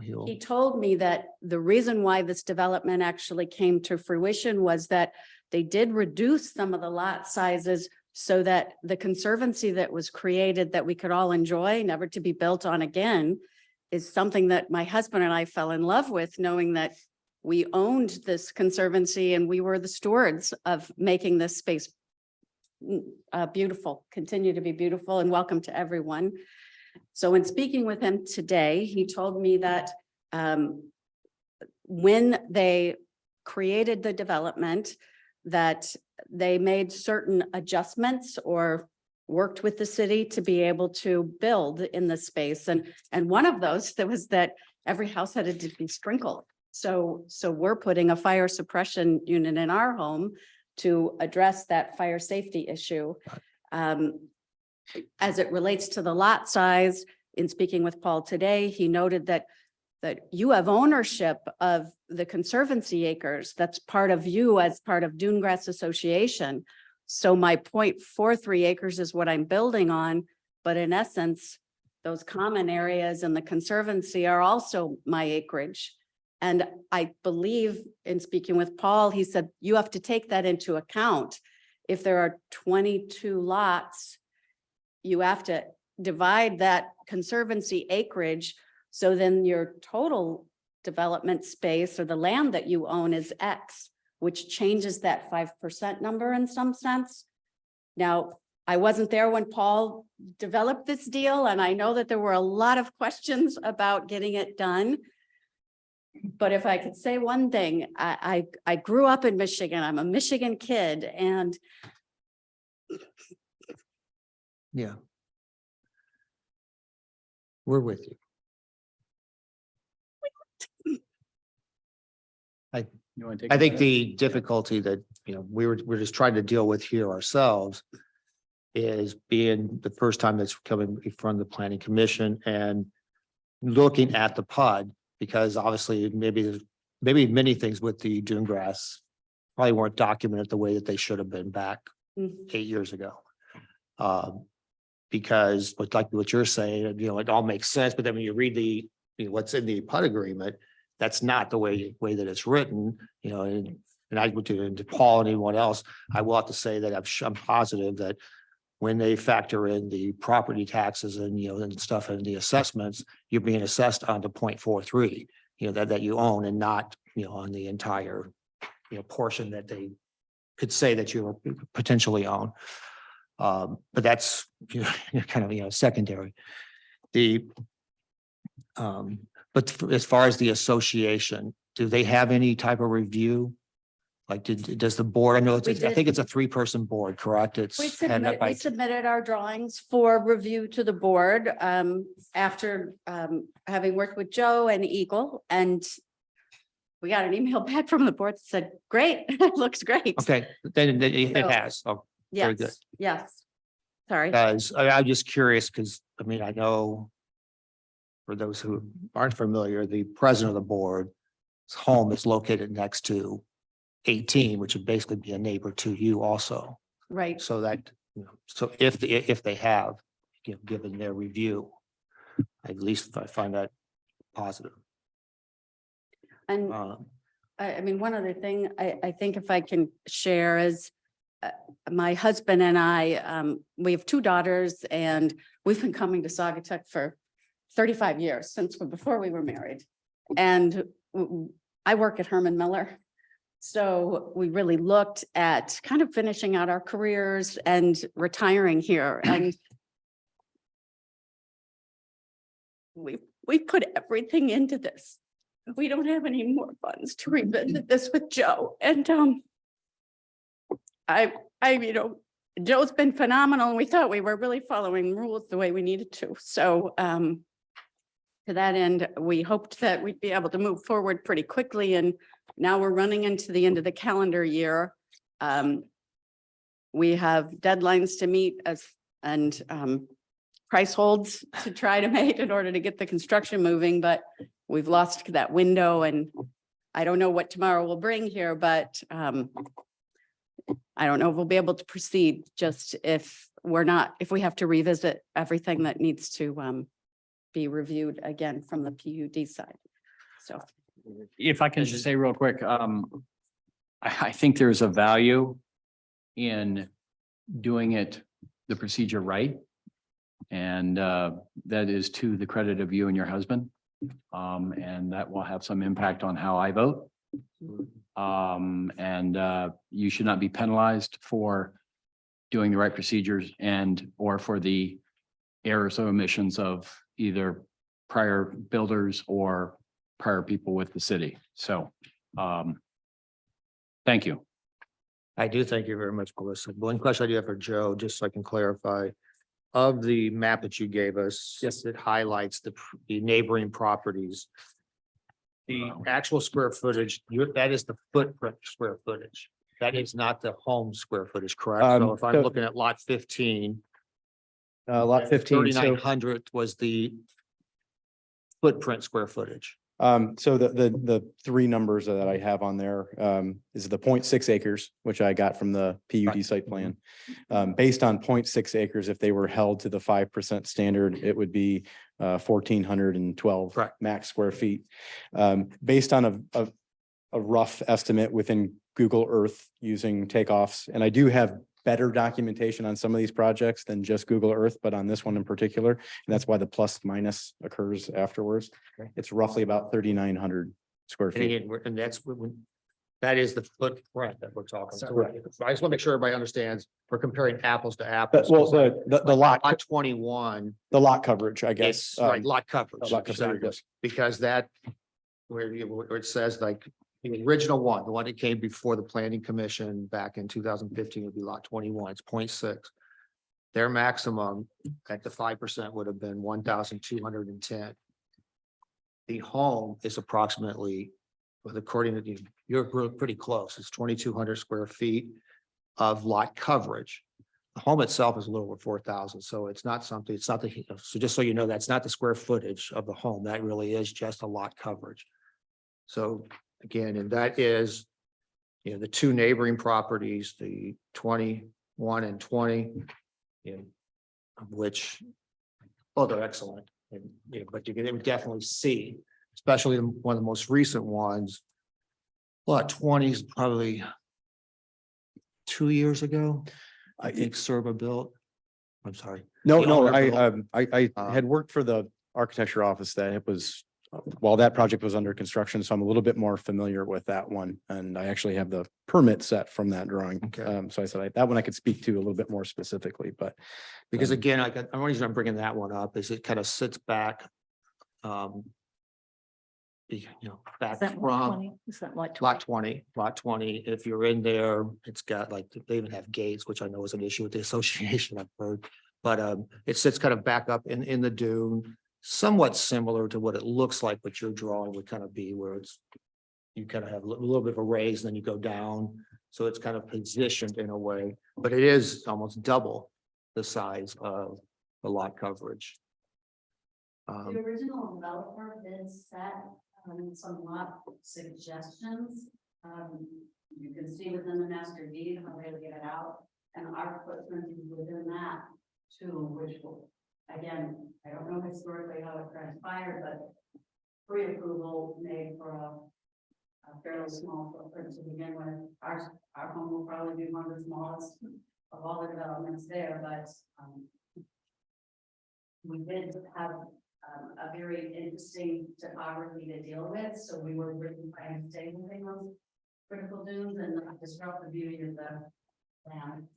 Speaker 9: he told me that the reason why this development actually came to fruition was that they did reduce some of the lot sizes so that the conservancy that was created that we could all enjoy, never to be built on again, is something that my husband and I fell in love with, knowing that we owned this conservancy and we were the stewards of making this space beautiful, continue to be beautiful, and welcome to everyone. So in speaking with him today, he told me that when they created the development, that they made certain adjustments or worked with the city to be able to build in the space. And one of those that was that every house had to be sprinkled. So we're putting a fire suppression unit in our home to address that fire safety issue. As it relates to the lot size, in speaking with Paul today, he noted that you have ownership of the Conservancy acres. That's part of you as part of Dune Grass Association. So my 0.43 acres is what I'm building on, but in essence, those common areas and the Conservancy are also my acreage. And I believe in speaking with Paul, he said, you have to take that into account. If there are 22 lots, you have to divide that Conservancy acreage. So then your total development space or the land that you own is X, which changes that 5% number in some sense. Now, I wasn't there when Paul developed this deal, and I know that there were a lot of questions about getting it done. But if I could say one thing, I grew up in Michigan. I'm a Michigan kid, and
Speaker 3: Yeah. We're with you.
Speaker 6: You want to take?
Speaker 3: I
Speaker 6: a
Speaker 3: think
Speaker 6: minute?
Speaker 3: the difficulty that, we're just trying to deal with here ourselves is being the first time that's coming from the planning commission and looking at the PUD, because obviously maybe many things with the dune grass probably weren't documented the way that they should have been back
Speaker 9: Mhm.
Speaker 3: 8 years ago. Because what you're saying, it all makes sense, but then when you read what's in the PUD agreement, that's not the way that it's written, and I would do to Paul and anyone else, I will have to say that I'm positive that when they factor in the property taxes and, and stuff and the assessments, you're being assessed on the 0.43, that you own and not, on the entire, portion that they could say that you potentially own. But that's, kind of, secondary. But as far as the association, do they have any type of review? Like, does the board, I know
Speaker 9: We
Speaker 3: I
Speaker 9: did.
Speaker 3: think it's a 3-person board, correct? It's
Speaker 9: We
Speaker 3: headed up by
Speaker 9: submitted our drawings for review to the board after having worked with Joe and Eagle, and we got an email back from the board that said, great, it looks great.
Speaker 3: Okay, then it
Speaker 9: So-
Speaker 3: has. Oh, very good.
Speaker 9: Yes. Sorry.
Speaker 3: guys, I'm just curious because, I know for those who aren't familiar, the president of the board's home is located next to 18, which would basically be a neighbor to you also.
Speaker 9: Right.
Speaker 3: So that, so if they have, given their review, at least I find that positive.
Speaker 9: And I mean, one other thing I think if I can share is my husband and I, we have 2 daughters, and we've been coming to Saugatuck for 35 years, since before we were married. And I work at Herman Miller. So we really looked at kind of finishing out our careers and retiring here. And we put everything into this. We don't have any more funds to revisit this with Joe. And Joe's been phenomenal, and we thought we were really following rules the way we needed to. So to that end, we hoped that we'd be able to move forward pretty quickly, and now we're running into the end of the calendar year. We have deadlines to meet and price holds to try to make in order to get the construction moving, but we've lost that window, and I don't know what tomorrow will bring here, but I don't know if we'll be able to proceed just if we have to revisit everything that needs to be reviewed again from the PUD side. So.
Speaker 6: If I can just say real quick, I think there's a value in doing the procedure right. And that is to the credit of you and your husband. And that will have some impact on how I vote. And you should not be penalized for doing the right procedures or for the errors or omissions of either prior builders or prior people with the city. So, thank you.
Speaker 3: I do thank you very much, Melissa. One question I do have for Joe, just so I can clarify. Of the map that you gave us.
Speaker 8: Yes.
Speaker 3: It highlights the neighboring properties. The actual square footage, that is the footprint square footage. That is not the home square footage, correct? So if I'm
Speaker 8: so-
Speaker 3: looking at lot 15.
Speaker 8: Lot 15, so.
Speaker 3: 3,900 was the footprint square footage.
Speaker 8: So the three numbers that I have on there, is the 0.6 acres, which I got from the PUD
Speaker 3: Right.
Speaker 8: site plan. Based on 0.6 acres, if they were held to the 5% standard, it would be 1,412
Speaker 3: Correct.
Speaker 8: max square feet. Based on a rough estimate within Google Earth using takeoffs, and I do have better documentation on some of these projects than just Google Earth, but on this one in particular, and that's why the plus minus occurs afterwards.
Speaker 3: Okay.
Speaker 8: It's roughly about 3,900 square
Speaker 3: And
Speaker 8: feet.
Speaker 3: again, and that's that is the footprint that we're talking. So
Speaker 8: Correct.
Speaker 3: I just want to make sure everybody understands, we're comparing apples to
Speaker 8: But,
Speaker 3: apples.
Speaker 8: well, the lot,
Speaker 3: Lot 21,
Speaker 8: the lot coverage, I guess.
Speaker 3: it's right, lot coverage.
Speaker 8: lot coverage,
Speaker 3: exactly.
Speaker 8: yes.
Speaker 3: Because that, where it says like, the original one, the one that came before the planning commission back in 2015 would be lot 21, it's 0.6. Their maximum at the 5% would have been 1,210. The home is approximately, well, according to you, you're pretty close, it's 2,200 square feet of lot coverage. The home itself is a little over 4,000, so it's not something, it's not the, so just so you know, that's not the square footage of the home, that really is just a lot coverage. So again, and that is, you know, the two neighboring properties, the 21 and 20, you know, of which, oh, they're excellent. And, you know, but you can definitely see, especially one of the most recent ones. Lot 20 is probably 2 years ago, I think Serba built. I'm sorry.
Speaker 8: No,
Speaker 3: the
Speaker 8: no,
Speaker 3: owner built,
Speaker 8: I had worked for the architecture office that it was, while that project was under construction, so I'm a little bit more familiar with that one. And I actually have the permit set from that drawing.
Speaker 3: Okay.
Speaker 8: So I said that one I could speak to a little bit more specifically, but.
Speaker 3: Because
Speaker 8: um,
Speaker 3: again, the only reason I'm bringing that one up is it kind of sits back. You know, back
Speaker 5: Is that lot
Speaker 3: from
Speaker 5: 20? Is that lot 20?
Speaker 3: lot 20, if you're in there, it's got like, they even have gates, which I know is an issue with the association, I've heard. But it sits kind of back up in the dune, somewhat similar to what it looks like, what your drawing would kind of be, where it's. You kind of have a little bit of a raise, then you go down, so it's kind of positioned in a way, but it is almost double the size of the lot coverage.
Speaker 9: The original developer did set some lot suggestions. You can see within the master deed how they get it out, and our footprint is within that too, which will, again, I don't know historically how it transpired, but pre-approval made for a fairly small footprint to begin with. Our home will probably be one of the smallest of all the developments there, but we did have a very interesting topography to deal with, so we were really trying to stay within those critical dunes and not disrupt the beauty of the land.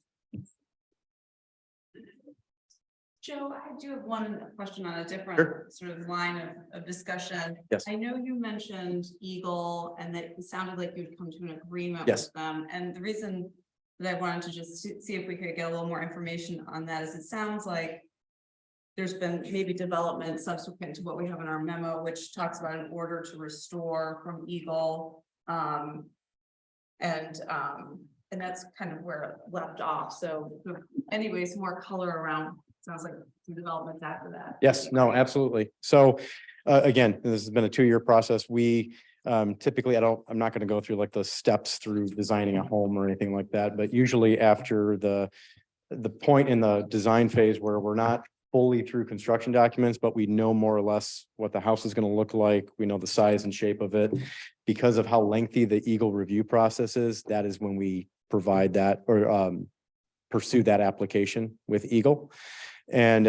Speaker 10: Joe, I do have one question on a different
Speaker 8: Sure.
Speaker 10: sort of line of discussion.
Speaker 8: Yes.
Speaker 10: I know you mentioned Eagle and that it sounded like you'd come to an agreement
Speaker 8: Yes.
Speaker 10: with them. And the reason that I wanted to just see if we could get a little more information on that is it sounds like there's been maybe development subsequent to what we have in our memo, which talks about an order to restore from Eagle. And that's kind of where it left off. So anyways, more color around, sounds like some developments after that.
Speaker 8: Yes, no, absolutely. So again, this has been a 2-year process. We typically, I'm not going to go through like the steps through designing a home or anything like that, but usually after the point in the design phase where we're not fully through construction documents, but we know more or less what the house is going to look like. We know the size and shape of it. Because of how lengthy the Eagle review process is, that is when we provide that or pursue that application with Eagle. And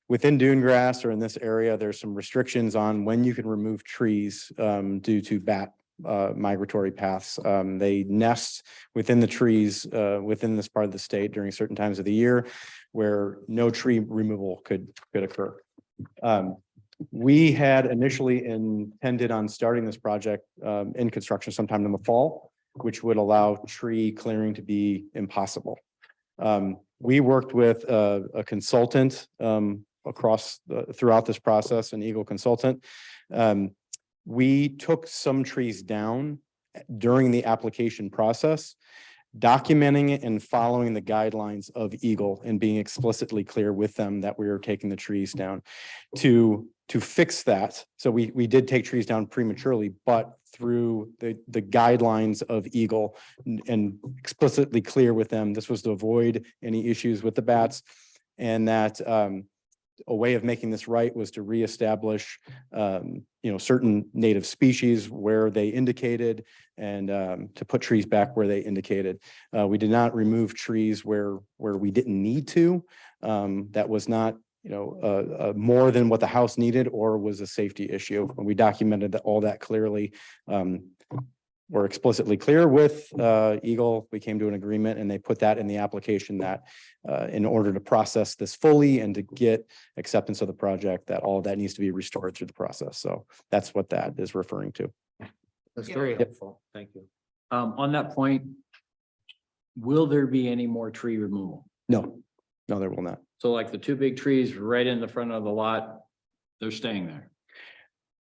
Speaker 8: within dune grass or in this area, there's some restrictions on when you can remove trees due to bat migratory paths. They nest within the trees within this part of the state during certain times of the year where no tree removal could occur. We had initially intended on starting this project in construction sometime in the fall. which would allow tree clearing to be impossible. We worked with a consultant throughout this process, an Eagle consultant. We took some trees down during the application process, documenting it and following the guidelines of Eagle and being explicitly clear with them that we were taking the trees down to fix that. So we did take trees down prematurely, but through the guidelines of Eagle and explicitly clear with them, this was to avoid any issues with the bats. And that a way of making this right was to reestablish certain native species where they indicated, and to put trees back where they indicated. We did not remove trees where we didn't need to. That was not more than what the house needed or was a safety issue. When we documented all that clearly, we're explicitly clear with Eagle. We came to an agreement and they put that in the application that in order to process this fully and to get acceptance of the project, that all of that needs to be restored through the process. So that's what that is referring to.
Speaker 3: That's very helpful. Thank you.
Speaker 6: On that point, will there be any more tree removal?
Speaker 8: No, there will not.
Speaker 6: So like the two big trees right in the front of the lot, they're staying there.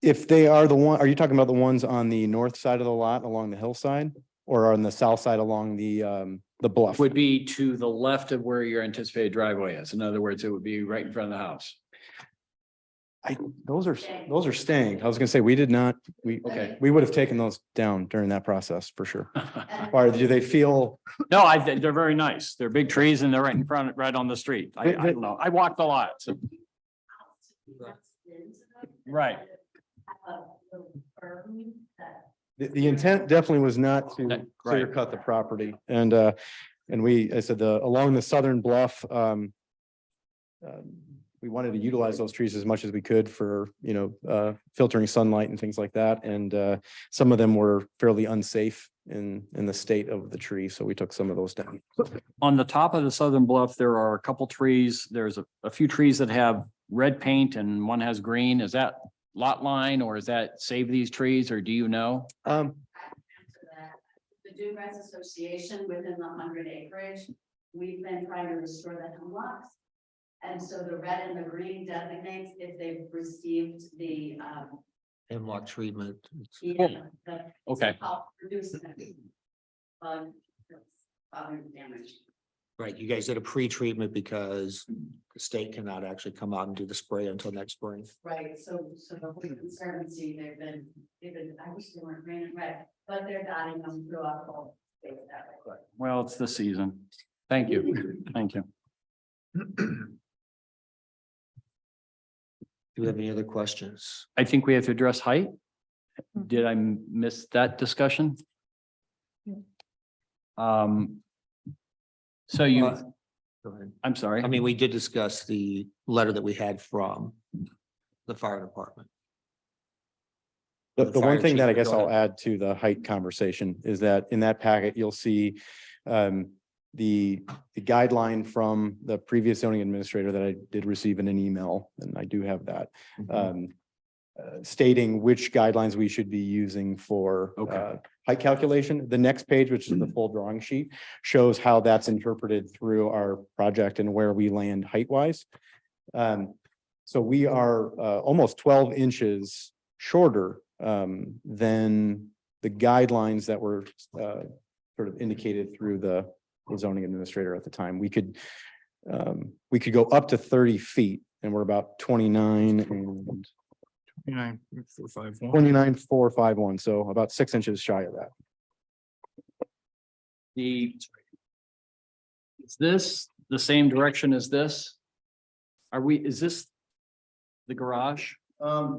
Speaker 8: If they are are you talking about the ones on the north side of the lot along the hillside or on the south side along the bluff?
Speaker 6: Would be to the left of where your anticipated driveway is. In other words, it would be right in front of the house.
Speaker 8: Those are staying. I was gonna say, we would have taken those down during that process for sure. Or do they feel?
Speaker 6: No, they're very nice. They're big trees and they're right in front, right on the street. I don't know. I walked a lot, so. Right.
Speaker 8: The intent definitely was not to
Speaker 6: Right.
Speaker 8: clear cut the property and I said, along the southern bluff, we wanted to utilize those trees as much as we could for, filtering sunlight and things like that. And some of them were fairly unsafe in the state of the tree. So we took some of those down.
Speaker 6: On the top of the southern bluff, there are a couple trees. There's a few trees that have red paint and one has green. Is that lot line or is that save these trees or do you know?
Speaker 9: The Dewgrass Association within the 100 acreage, we've been trying to restore the hemlocks. And so the red and the green designates if they've received the
Speaker 3: Hemlock treatment.
Speaker 6: Okay.
Speaker 9: Damage.
Speaker 3: Right, you guys did a pre-treatment because the state cannot actually come out and do the spray until next spring.
Speaker 9: Right, so the whole conservancy, they've been, I wish they weren't green and red, but they're dotting them throughout the whole state that way.
Speaker 6: Well, it's the season. Thank you. Thank you.
Speaker 3: Do we have any other questions?
Speaker 6: I think we have to address height. Did I miss that discussion? So you,
Speaker 3: Go ahead.
Speaker 6: I'm sorry.
Speaker 3: I mean, we did discuss the letter that we had from the fire department.
Speaker 8: The
Speaker 3: Fire
Speaker 8: one thing
Speaker 3: chief,
Speaker 8: that I
Speaker 3: go
Speaker 8: guess I'll
Speaker 3: ahead.
Speaker 8: add to the height conversation is that in that packet, you'll see the guideline from the previous zoning administrator that I did receive in an email, and I do have that. Stating which guidelines we should be using for
Speaker 6: Okay.
Speaker 8: height calculation. The next page, which is the full drawing sheet, shows how that's interpreted through our project and where we land height wise. So we are almost 12 inches shorter than the guidelines that were sort of indicated through the zoning administrator at the time. We could go up to 30 feet and we're about 29,451, so about 6 inches shy of that.
Speaker 6: Is this the same direction as this? Is this the garage?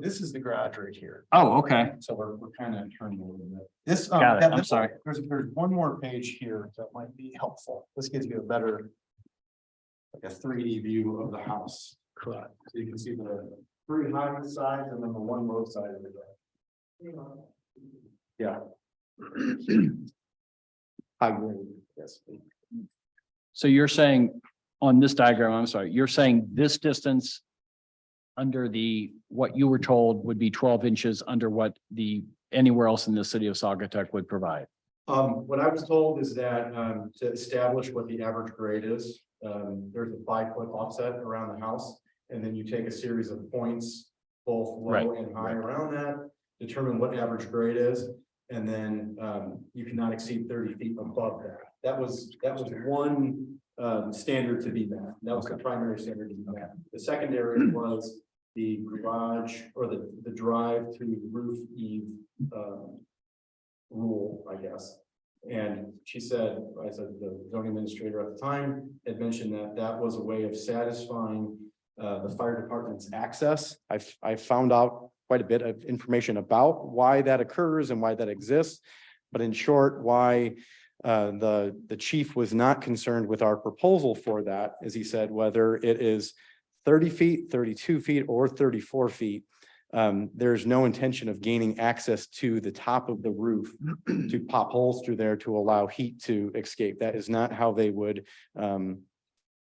Speaker 8: This is the garage right here.
Speaker 6: Oh, okay.
Speaker 8: So we're kind of turning a little bit. This,
Speaker 6: Got it. I'm sorry.
Speaker 8: There's one more page here that might be helpful. This gives you a better, like a 3D view of the house. Correct. So you can see the 3 high sides and then the 1 low side of the garage. Yeah. High grade, yes.
Speaker 6: So you're saying on this diagram, I'm sorry, you're saying this distance under what you were told would be 12 inches under what anywhere else in the city of Saugatuck would provide?
Speaker 8: What I was told is that, to establish what the average grade is, there's a 5-foot offset around the house. And then you take a series of points, both
Speaker 1: Right,
Speaker 8: low and high around that, determine what average grade is. And then, you cannot exceed 30 feet above that. That was one, standard to be met. That was the primary standard to be met. The secondary was the garage or the drive to roof eave, rule, I guess. And I said the zoning administrator at the time had mentioned that that was a way of satisfying the fire department's access. I found out quite a bit of information about why that occurs and why that exists. But in short, why the chief was not concerned with our proposal for that, as he said, whether it is 30 feet, 32 feet, or 34 feet. There's no intention of gaining access to the top of the roof to pop holes through there to allow heat to escape. That is not how they would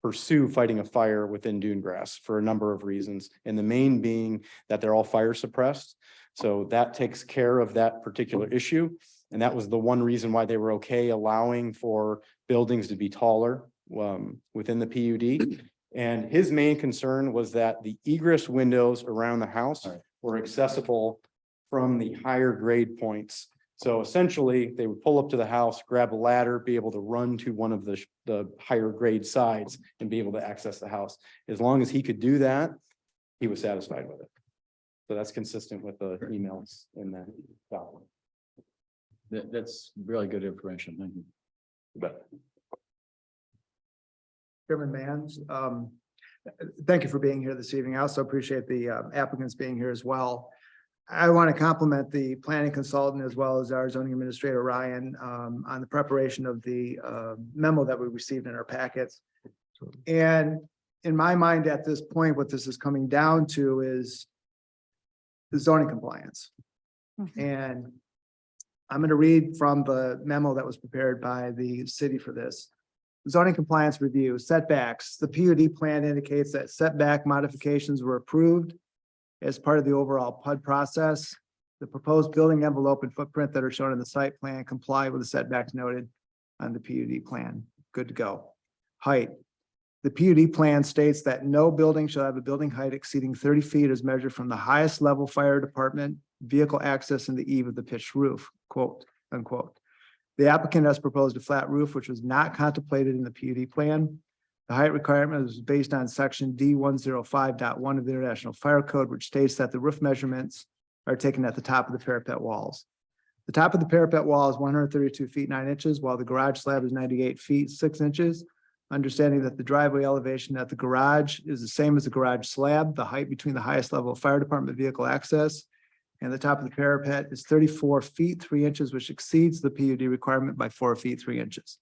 Speaker 8: pursue fighting a fire within dune grass for a number of reasons. And the main being that they're all fire suppressed. So that takes care of that particular issue. And that was the one reason why they were okay allowing for buildings to be taller within the PUD. And his main concern was that the egress windows around the house were accessible from the higher grade points. So essentially, they would pull up to the house, grab a ladder, be able to run to one of the higher grade sides and be able to access the house. As long as he could do that, he was satisfied with it. So that's consistent with the emails in that document.
Speaker 6: That's really good information. Thank you.
Speaker 8: But
Speaker 11: Chairman Mans, thank you for being here this evening. I also appreciate the applicants being here as well. I want to compliment the planning consultant as well as our zoning administrator, Ryan, on the preparation of the memo that we received in our packets. And in my mind, at this point, what this is coming down to is the zoning compliance. And I'm going to read from the memo that was prepared by the city for this. Zoning compliance review, setbacks. The PUD plan indicates that setback modifications were approved as part of the overall PUD process. The proposed building envelope and footprint that are shown in the site plan comply with the setbacks noted on the PUD plan. Good to go. Height. The PUD plan states that no building shall have a building height exceeding 30 feet as measured from the highest level fire department vehicle access in the eave of the pitched roof, quote, unquote. The applicant has proposed a flat roof, which was not contemplated in the PUD plan. The height requirement was based on section D105.1 of the International Fire Code, which states that the roof measurements are taken at the top of the parapet walls. The top of the parapet wall is 132 feet 9 inches, while the garage slab is 98 feet 6 inches. Understanding that the driveway elevation at the garage is the same as the garage slab, the height between the highest level of fire department vehicle access and the top of the parapet is 34 feet 3 inches, which exceeds the PUD requirement by 4 feet 3 inches.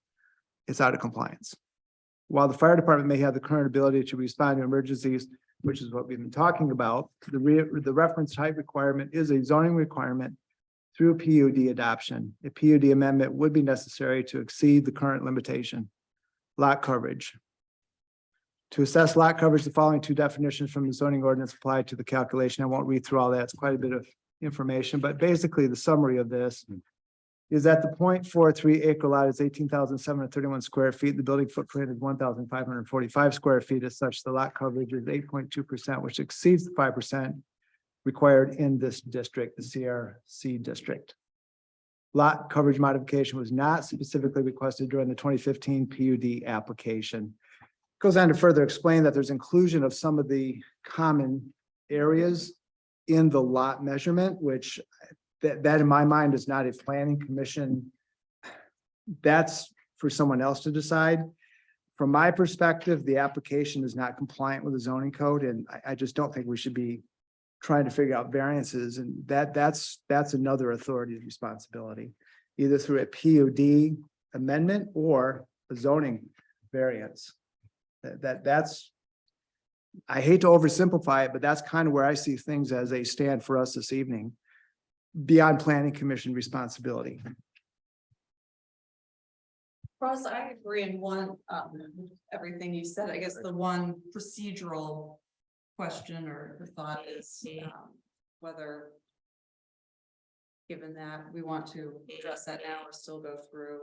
Speaker 11: It's out of compliance. While the fire department may have the current ability to respond to emergencies, which is what we've been talking about, the reference height requirement is a zoning requirement through PUD adoption. A PUD amendment would be necessary to exceed the current limitation. Lot coverage. To assess lot coverage, the following two definitions from the zoning ordinance apply to the calculation. I won't read through all that. It's quite a bit of information, but basically the summary of this is that the 0.43 acre lot is 18,731 square feet. The building footprint is 1,545 square feet. As such, the lot coverage is 8.2%, which exceeds the 5% required in this district, the CRC district. Lot coverage modification was not specifically requested during the 2015 PUD application. Goes on to further explain that there's inclusion of some of the common areas in the lot measurement, which that in my mind is not a planning commission. That's for someone else to decide. From my perspective, the application is not compliant with the zoning code, and I just don't think we should be trying to figure out variances, and that's another authority's responsibility, either through a PUD amendment or a zoning variance. That's, I hate to oversimplify it, but that's kind of where I see things as they stand for us this evening, beyond planning commission responsibility.
Speaker 10: Ross, I agree in one, everything you said. I guess the one procedural question or thought is whether given that we want to address that now or still go through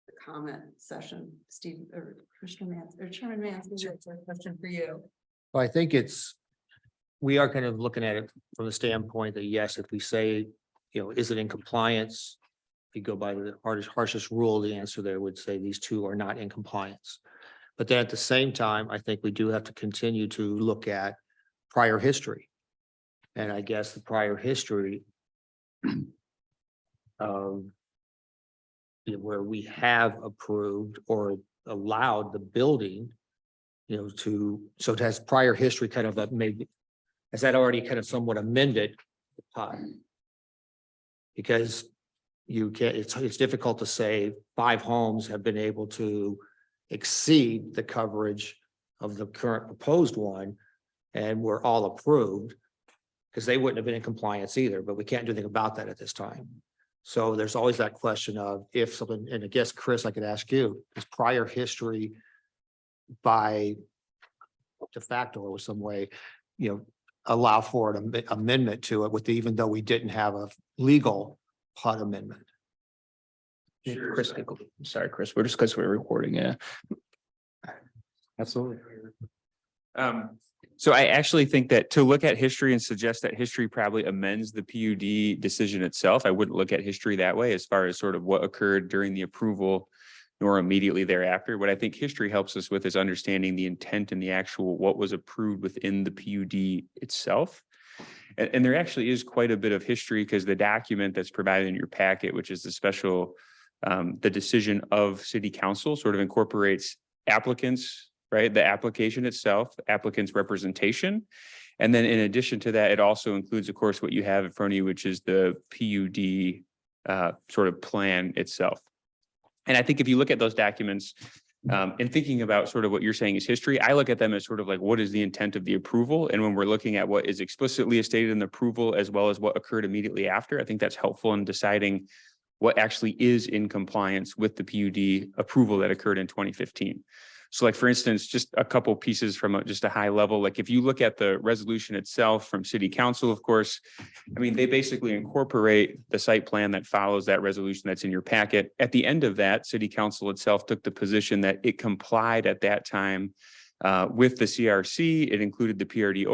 Speaker 10: the comment session? Steve or Commissioner Mance or Chairman Mance, maybe that's a question for you.
Speaker 3: Well, I think we are kind of looking at it from the standpoint that, yes, if we say, is it in compliance? If you go by the harshest rule, the answer there would say these two are not in compliance. But then at the same time, I think we do have to continue to look at prior history. And I guess the prior history where we have approved or allowed the building, so it has prior history kind of maybe, has that already kind of somewhat amended the pot? Because you can't, it's difficult to say 5 homes have been able to exceed the coverage of the current proposed one and were all approved, because they wouldn't have been in compliance either, but we can't do anything about that at this time. So there's always that question of if something, and I guess, Chris, I could ask you, is prior history by de facto or some way, allow for an amendment to it even though we didn't have a legal PUD amendment?
Speaker 1: Chris, sorry, Chris, we're just because we're recording, yeah.
Speaker 8: Absolutely.
Speaker 12: So I actually think that to look at history and suggest that history probably amends the PUD decision itself, I wouldn't look at history that way as far as sort of what occurred during the approval nor immediately thereafter. What I think history helps us with is understanding the intent and the actual what was approved within the PUD itself. And there actually is quite a bit of history, because the document that's provided in your packet, which is the special, the decision of City Council, sort of incorporates applicants, right? The application itself, applicant's representation. And then in addition to that, it also includes, of course, what you have in front of you, which is the PUD sort of plan itself. And I think if you look at those documents and thinking about sort of what you're saying is history, I look at them as sort of like, what is the intent of the approval? And when we're looking at what is explicitly stated in the approval, as well as what occurred immediately after, I think that's helpful in deciding what actually is in compliance with the PUD approval that occurred in 2015. So like, for instance, just a couple pieces from just a high level, like if you look at the resolution itself from City Council, of course, I mean, they basically incorporate the site plan that follows that resolution that's in your packet. At the end of that, City Council itself took the position that it complied at that time with the CRC. It included the PRD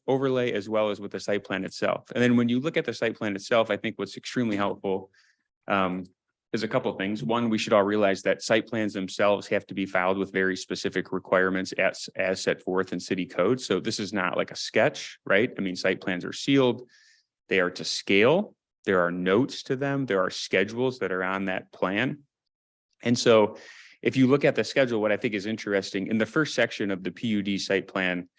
Speaker 12: overlay as well as with the site plan itself. And then when you look at the site plan itself, I think what's extremely helpful is a couple of things. One, we should all realize that site plans themselves have to be filed with very specific requirements as set forth in city code. So this is not like a sketch, right? I mean, site plans are sealed. They are to scale. There are notes to them. There are schedules that are on that plan. And so if you look at the schedule, what I think is interesting, in the first section of the PUD site plan,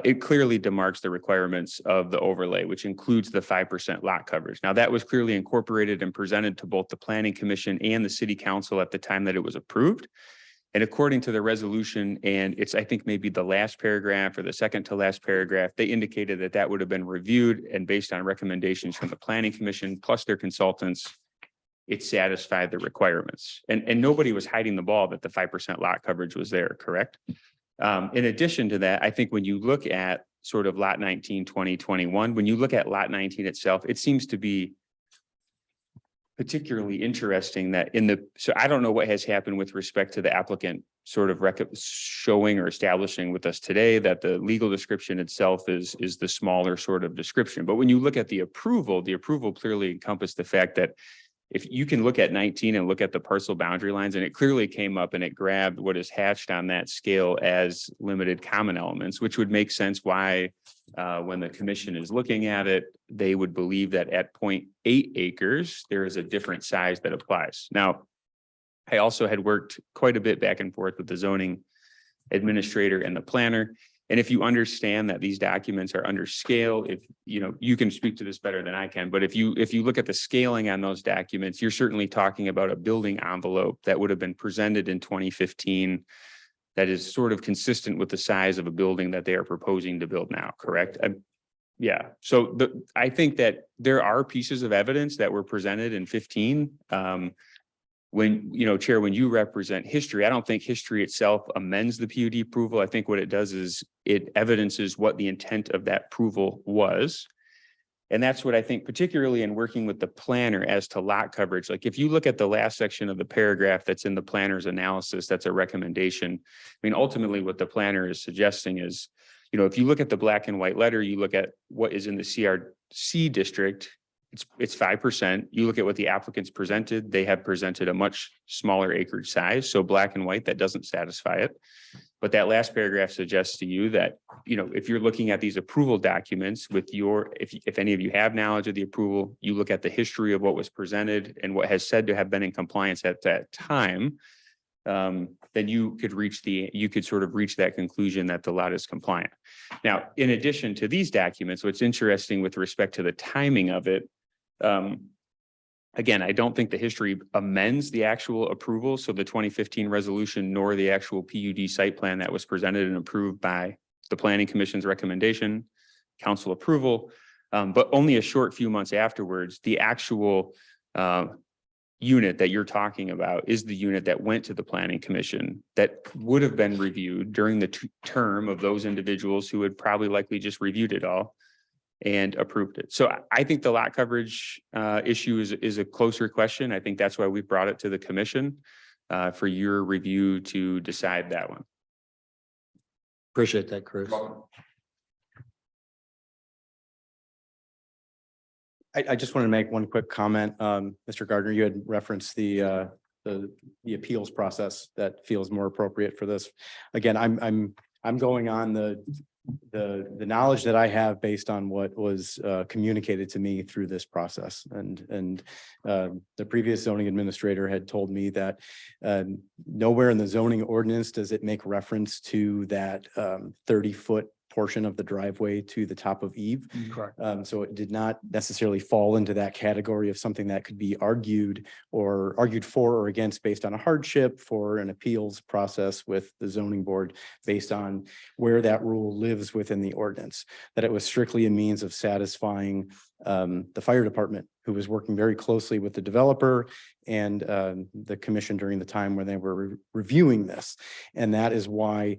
Speaker 12: it clearly demarks the requirements of the overlay, which includes the 5% lot coverage. Now, that was clearly incorporated and presented to both the Planning Commission and the City Council at the time that it was approved. And according to the resolution, and it's, I think, maybe the last paragraph or the second to last paragraph, they indicated that that would have been reviewed, and based on recommendations from the Planning Commission plus their consultants, it satisfied the requirements. And nobody was hiding the ball that the 5% lot coverage was there, correct? In addition to that, I think when you look at sort of lot 19, 2021, when you look at lot 19 itself, it seems to be particularly interesting that so I don't know what has happened with respect to the applicant sort of showing or establishing with us today that the legal description itself is the smaller sort of description. But when you look at the approval clearly encompassed the fact that if you can look at 19 and look at the parcel boundary lines, and it clearly came up and it grabbed what is hatched on that scale as limited common elements, which would make sense why when the commission is looking at it, they would believe that at 0.8 acres, there is a different size that applies. Now, I also had worked quite a bit back and forth with the zoning administrator and the planner. And if you understand that these documents are under scale, if you can speak to this better than I can, but if you look at the scaling on those documents, you're certainly talking about a building envelope that would have been presented in 2015 that is sort of consistent with the size of a building that they are proposing to build now, correct? Yeah. So I think that there are pieces of evidence that were presented in 15. When, Chair, when you represent history, I don't think history itself amends the PUD approval. I think what it does is it evidences what the intent of that approval was. And that's what I think, particularly in working with the planner as to lot coverage. Like if you look at the last section of the paragraph that's in the planner's analysis, that's a recommendation. I mean, ultimately what the planner is suggesting is, if you look at the black and white letter, you look at what is in the CRC district, it's 5%. You look at what the applicants presented, they have presented a much smaller acreage size. So black and white, that doesn't satisfy it. But that last paragraph suggests to you that, if you're looking at these approval documents with if any of you have knowledge of the approval, you look at the history of what was presented and what has said to have been in compliance at that time, then you could sort of reach that conclusion that the lot is compliant. Now, in addition to these documents, what's interesting with respect to the timing of it, again, I don't think the history amends the actual approval. So the 2015 resolution nor the actual PUD site plan that was presented and approved by the Planning Commission's recommendation, council approval, but only a short few months afterwards, the actual unit that you're talking about is the unit that went to the Planning Commission that would have been reviewed during the term of those individuals who had probably likely just reviewed it all and approved it. So I think the lot coverage issue is a closer question. I think that's why we brought it to the commission for your review to decide that one.
Speaker 3: Appreciate that, Chris.
Speaker 8: I just want to make one quick comment. Mr. Gardner, you had referenced the appeals process that feels more appropriate for this. Again, I'm going on the knowledge that I have based on what was communicated to me through this process. And the previous zoning administrator had told me that nowhere in the zoning ordinance does it make reference to that 30-foot portion of the driveway to the top of Eve.
Speaker 3: Correct.
Speaker 8: So it did not necessarily fall into that category of something that could be argued for or against based on a hardship for an appeals process with the zoning board based on where that rule lives within the ordinance. That it was strictly a means of satisfying the fire department, who was working very closely with the developer and the commission during the time when they were reviewing this. And that is why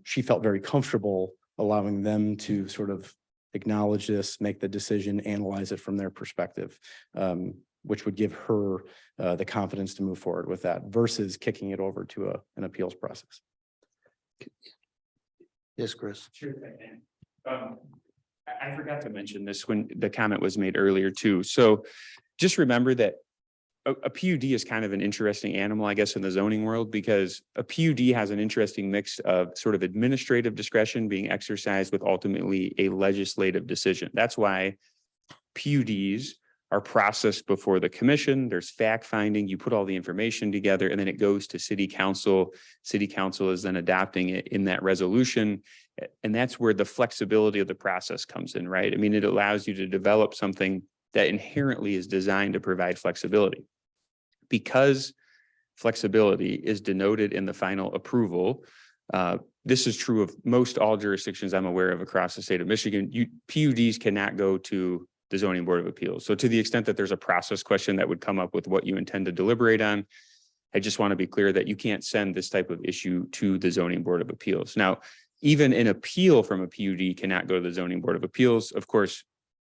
Speaker 8: she felt very comfortable allowing them to sort of acknowledge this, make the decision, analyze it from their perspective, which would give her the confidence to move forward with that versus kicking it over to an appeals process.
Speaker 3: Yes, Chris.
Speaker 12: Sure. I forgot to mention this when the comment was made earlier too. So just remember that a PUD is kind of an interesting animal, I guess, in the zoning world, because a PUD has an interesting mix of sort of administrative discretion being exercised with ultimately a legislative decision. That's why PUDs are processed before the commission. There's fact finding, you put all the information together, and then it goes to city council. City council is then adopting it in that resolution. And that's where the flexibility of the process comes in, right? I mean, it allows you to develop something that inherently is designed to provide flexibility. Because flexibility is denoted in the final approval, this is true of most all jurisdictions I'm aware of across the state of Michigan. PUDs cannot go to the Zoning Board of Appeals. So to the extent that there's a process question that would come up with what you intend to deliberate on, I just want to be clear that you can't send this type of issue to the Zoning Board of Appeals. Now, even an appeal from a PUD cannot go to the Zoning Board of Appeals. Of course,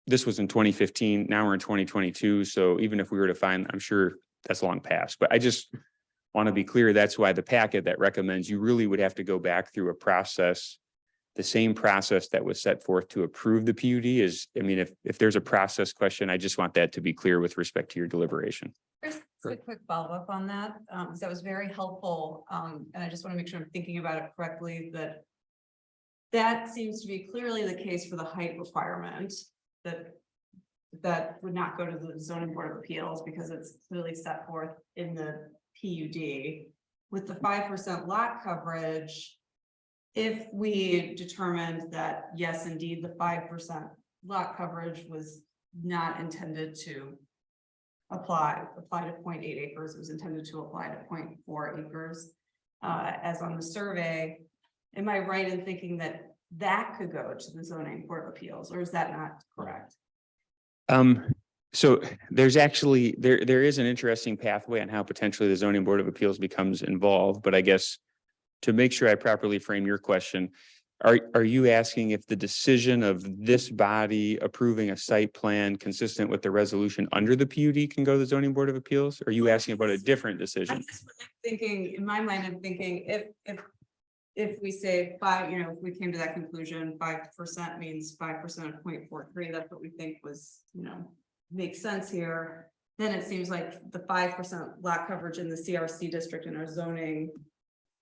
Speaker 12: this was in 2015. Now we're in 2022. So even if we were to find, I'm sure that's long past, but I just want to be clear. That's why the packet that recommends you really would have to go back through a process, the same process that was set forth to approve the PUD is, I mean, if there's a process question, I just want that to be clear with respect to your deliberation.
Speaker 10: Just a quick follow-up on that, because that was very helpful. And I just want to make sure I'm thinking about it correctly, that seems to be clearly the case for the height requirement that would not go to the Zoning Board of Appeals because it's clearly set forth in the PUD. With the 5% lot coverage, if we determined that, yes, indeed, the 5% lot coverage was not intended to apply to 0.8 acres, it was intended to apply to 0.4 acres, as on the survey, am I right in thinking that that could go to the Zoning Board of Appeals, or is that not correct?
Speaker 12: So there's actually, there is an interesting pathway on how potentially the Zoning Board of Appeals becomes involved, but I guess to make sure I properly frame your question, Are you asking if the decision of this body approving a site plan consistent with the resolution under the PUD can go to the zoning board of appeals? Or are you asking about a different
Speaker 10: I
Speaker 12: decision?
Speaker 10: guess what I'm thinking, in my mind, I'm thinking if we say five, you know, if we came to that conclusion, 5% means 5% of 0.43, that's what we think was, you know, makes sense here. Then it seems like the 5% lot coverage in the CRC district in our zoning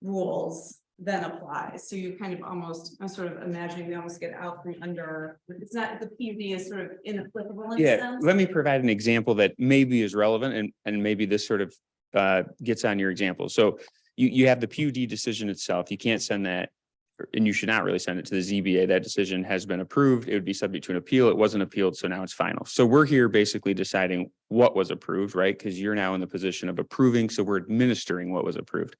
Speaker 10: rules then applies. So you kind of almost, I'm sort of imagining we almost get out from under, it's not, the PUD is sort of inapplicable in a
Speaker 12: Yeah,
Speaker 10: sense.
Speaker 12: let me provide an example that maybe is relevant and maybe this sort of gets on your example. So you have the PUD decision itself. You can't send that, and you should not really send it to the ZBA. That decision has been approved. It would be subject to an appeal. It wasn't appealed, so now it's final. So we're here basically deciding what was approved, right? Because you're now in the position of approving, so we're administering what was approved.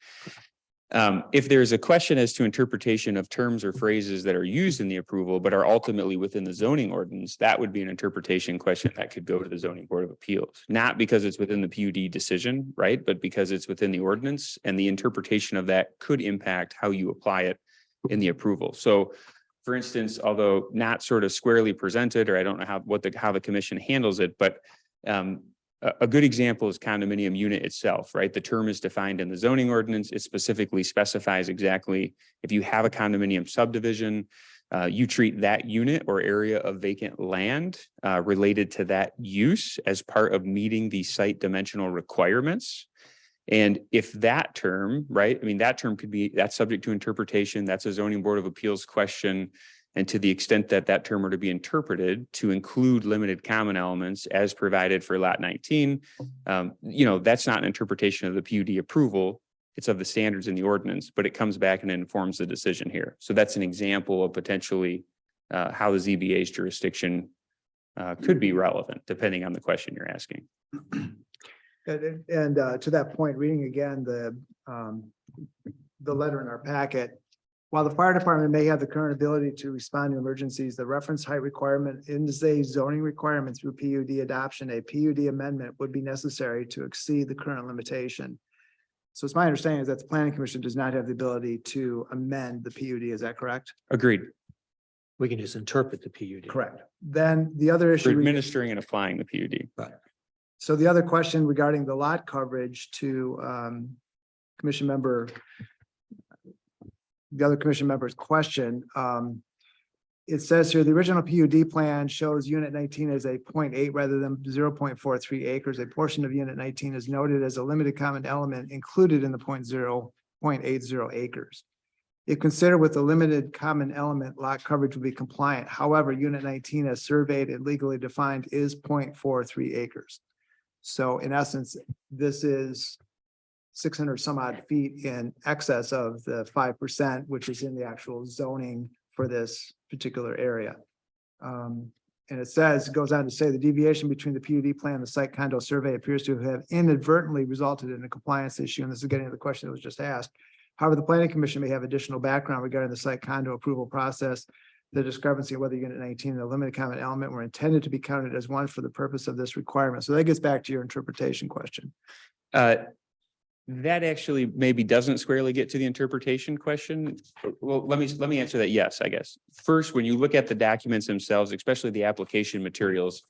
Speaker 12: If there's a question as to interpretation of terms or phrases that are used in the approval, but are ultimately within the zoning ordinance, that would be an interpretation question that could go to the zoning board of appeals, not because it's within the PUD decision, right? But because it's within the ordinance, and the interpretation of that could impact how you apply it in the approval. So for instance, although not sort of squarely presented, or I don't know how the commission handles it, but a good example is condominium unit itself, right? The term is defined in the zoning ordinance. It specifically specifies exactly if you have a condominium subdivision, you treat that unit or area of vacant land related to that use as part of meeting the site dimensional requirements. And if that term, right, I mean, that term could be, that's subject to interpretation. That's a zoning board of appeals question. And to the extent that that term were to be interpreted to include limited common elements as provided for lot 19, you know, that's not an interpretation of the PUD approval. It's of the standards in the ordinance, but it comes back and informs the decision here. So that's an example of potentially how the ZBA's jurisdiction could be relevant, depending on the question you're asking.
Speaker 11: And to that point, reading again the letter in our packet, while the fire department may have the current ability to respond to emergencies, the reference height requirement in the zoning requirement through PUD adoption, a PUD amendment would be necessary to exceed the current limitation. So it's my understanding is that the planning commission does not have the ability to amend the PUD. Is that correct?
Speaker 12: Agreed.
Speaker 3: We can just interpret the PUD.
Speaker 11: Correct. Then the other
Speaker 12: For
Speaker 11: issue.
Speaker 12: administering and applying the PUD.
Speaker 11: So the other question regarding the lot coverage to commission member, the other commission member's question, it says here, the original PUD plan shows unit 19 as a 0.8 rather than 0.43 acres. A portion of unit 19 is noted as a limited common element included in the 0.80 acres. If considered with the limited common element, lot coverage would be compliant. However, unit 19 as surveyed and legally defined is 0.43 acres. So in essence, this is 600 some odd feet in excess of the 5%, which is in the actual zoning for this particular area. And it says, it goes on to say the deviation between the PUD plan and the site condo survey appears to have inadvertently resulted in a compliance issue. And this is getting to the question that was just asked. However, the planning commission may have additional background regarding the site condo approval process. The discrepancy of whether unit 19 and the limited common element were intended to be counted as one for the purpose of this requirement. So that gets back to your interpretation question.
Speaker 12: That actually maybe doesn't squarely get to the interpretation question. Well, let me answer that. Yes, I guess. First, when you look at the documents themselves, especially the application materials,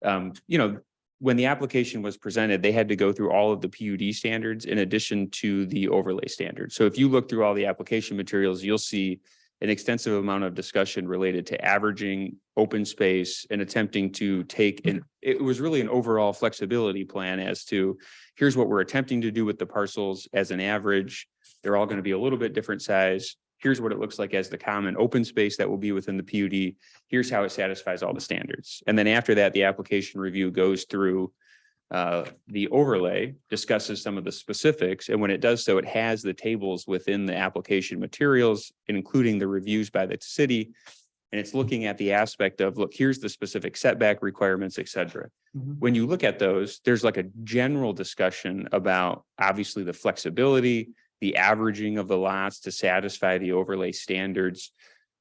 Speaker 12: you know, when the application was presented, they had to go through all of the PUD standards in addition to the overlay standards. So if you look through all the application materials, you'll see an extensive amount of discussion related to averaging open space and attempting to take, and it was really an overall flexibility plan as to here's what we're attempting to do with the parcels as an average. They're all going to be a little bit different size. Here's what it looks like as the common open space that will be within the PUD. Here's how it satisfies all the standards. And then after that, the application review goes through the overlay, discusses some of the specifics. And when it does so, it has the tables within the application materials, including the reviews by the city. And it's looking at the aspect of, look, here's the specific setback requirements, et cetera. When you look at those, there's like a general discussion about obviously the flexibility, the averaging of the lots to satisfy the overlay standards.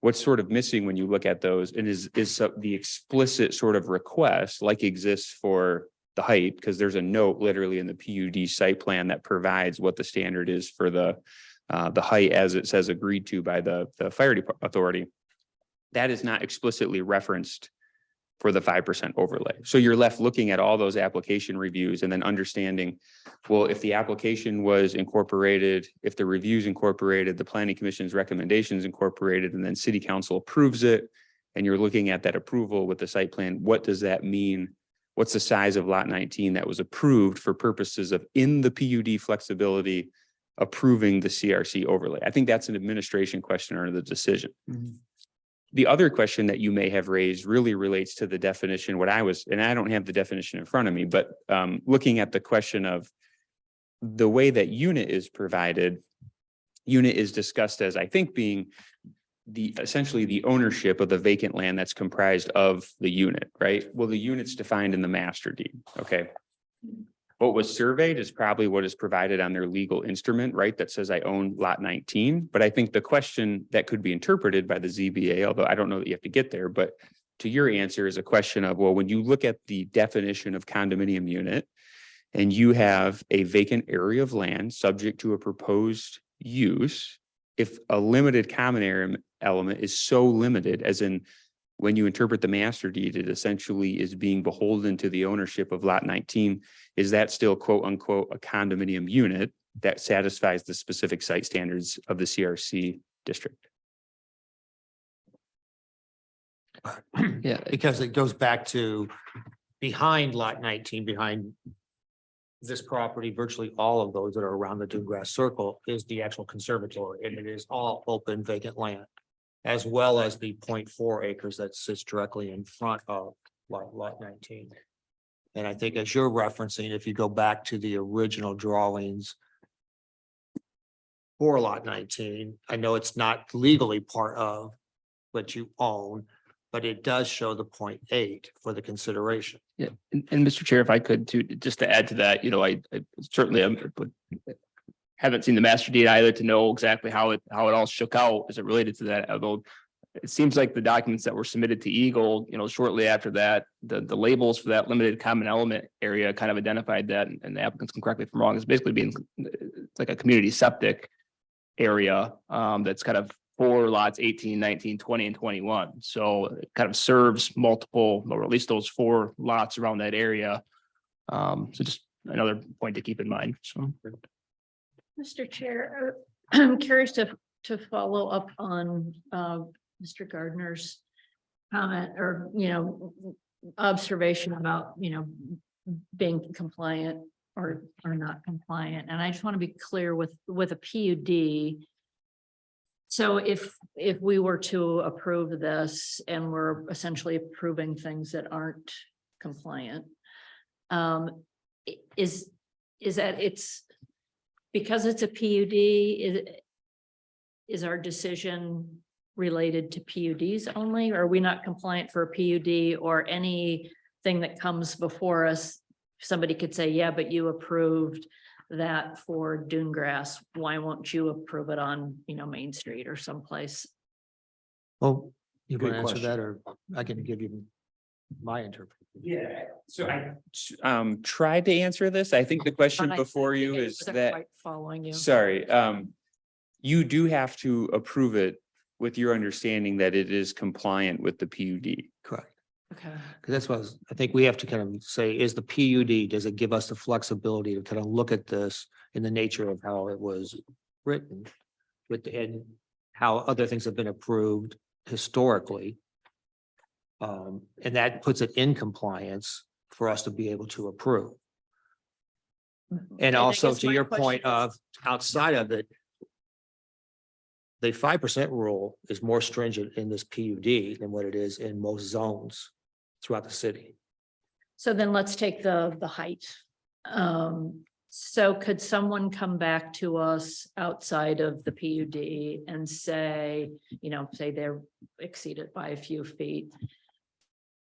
Speaker 12: What's sort of missing when you look at those and is the explicit sort of request like exists for the height, because there's a note literally in the PUD site plan that provides what the standard is for the the height as it says agreed to by the fire authority. That is not explicitly referenced for the 5% overlay. So you're left looking at all those application reviews and then understanding, well, if the application was incorporated, if the review's incorporated, the planning commission's recommendations incorporated, and then city council approves it, and you're looking at that approval with the site plan, what does that mean? What's the size of lot 19 that was approved for purposes of in the PUD flexibility approving the CRC overlay? I think that's an administration question under the decision. The other question that you may have raised really relates to the definition, and I don't have the definition in front of me, but looking at the question of the way that unit is provided, unit is discussed as, I think, being essentially the ownership of the vacant land that's comprised of the unit, right? Well, the unit's defined in the master deed, okay? What was surveyed is probably what is provided on their legal instrument, right? That says I own lot 19. But I think the question that could be interpreted by the ZBA, although I don't know that you have to get there, but to your answer is a question of, well, when you look at the definition of condominium unit and you have a vacant area of land subject to a proposed use, if a limited common area element is so limited, as in when you interpret the master deed, it essentially is being beholden to the ownership of lot 19. Is that still quote unquote a condominium unit that satisfies the specific site standards of the CRC district?
Speaker 1: Yeah,
Speaker 3: Because it goes back to behind lot 19, behind this property, virtually all of those that are around the Dunegrass Circle is the actual conservatory, and it is all open vacant land, as well as the 0.4 acres that sits directly in front of lot 19. And I think as you're referencing, if you go back to the original drawings for lot 19, I know it's not legally part of what you own, but it does show the 0.8 for the consideration.
Speaker 1: yeah. And Mr. Chair, if I could too, just to add to that, I certainly haven't seen the master deed either to know exactly how it all shook out as it related to that. Although it seems like the documents that were submitted to Eagle, shortly after that, the labels for that limited common element area kind of identified that, and the applicants can correct me if I'm wrong, it's basically being it's like a community septic area that's kind of for lots 18, 19, 20, and 21. So it kind of serves multiple, or at least those 4 lots around that area. So just another point to keep in mind. So.
Speaker 2: Mr. Chair, I'm curious to follow up on Mr. Gardner's comment or, observation about, being compliant or not compliant. And I just want to be clear with a PUD. So if we were to approve this and we're essentially approving things that aren't compliant, is that it's because it's a PUD, is our decision related to PUDs only? Or are we not compliant for a PUD or anything that comes before us? Somebody could say, yeah, but you approved that for Dunegrass. Why won't you approve it on, Main Street or someplace?
Speaker 3: Well, you
Speaker 7: Good
Speaker 3: want to answer
Speaker 7: question.
Speaker 3: that, or I can give you my interpretation.
Speaker 12: Yeah, so I tried to answer this. I think the question
Speaker 2: But I
Speaker 12: before
Speaker 2: think
Speaker 12: you
Speaker 2: I
Speaker 12: is
Speaker 2: wasn't
Speaker 12: that,
Speaker 2: quite following you.
Speaker 12: sorry, you do have to approve it with your understanding that it is compliant with the PUD.
Speaker 3: Correct.
Speaker 2: Okay.
Speaker 3: Because that's what I think we have to kind of say, is the PUD, does it give us the flexibility to kind of look at this in the nature of how it was written and how other things have been approved historically. And that puts it in compliance for us to be able to approve. And
Speaker 2: I
Speaker 3: also
Speaker 2: guess
Speaker 3: to
Speaker 2: my
Speaker 3: your
Speaker 2: question
Speaker 3: point
Speaker 2: is-
Speaker 3: of outside of it, the 5% rule is more stringent in this PUD than what it is in most zones throughout the city.
Speaker 2: So then let's take the height. So could someone come back to us outside of the PUD and say, say they're exceeded by a few feet?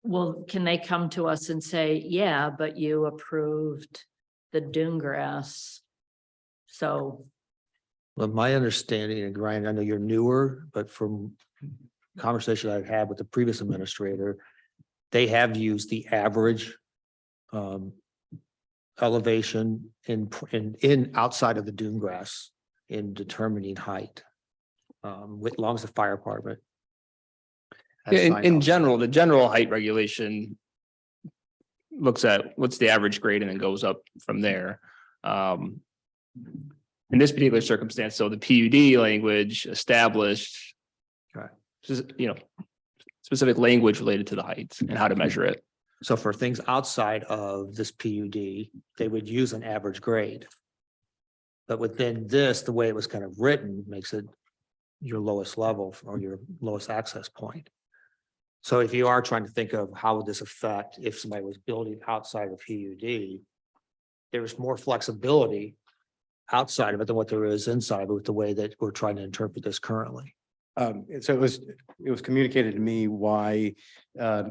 Speaker 2: Well, can they come to us and say, yeah, but you approved the Dunegrass? So,
Speaker 3: Well, my understanding, and Ryan, I know you're newer, but from conversation I've had with the previous administrator, they have used the average elevation in outside of the Dunegrass in determining height. With long as the fire department. has
Speaker 1: Yeah,
Speaker 3: signed
Speaker 1: in
Speaker 3: off.
Speaker 1: general, the general height regulation looks at what's the average grade and then goes up from there. In this particular circumstance, so the PUD language established,
Speaker 3: Okay.
Speaker 1: specific language related to the heights and how to measure it.
Speaker 3: So for things outside of this PUD, they would use an average grade. But within this, the way it was kind of written makes it your lowest level or your lowest access point. So if you are trying to think of how would this affect if somebody was building outside of PUD, there's more flexibility outside of it than what there is inside with the way that we're trying to interpret this currently.
Speaker 8: So it was communicated to me why,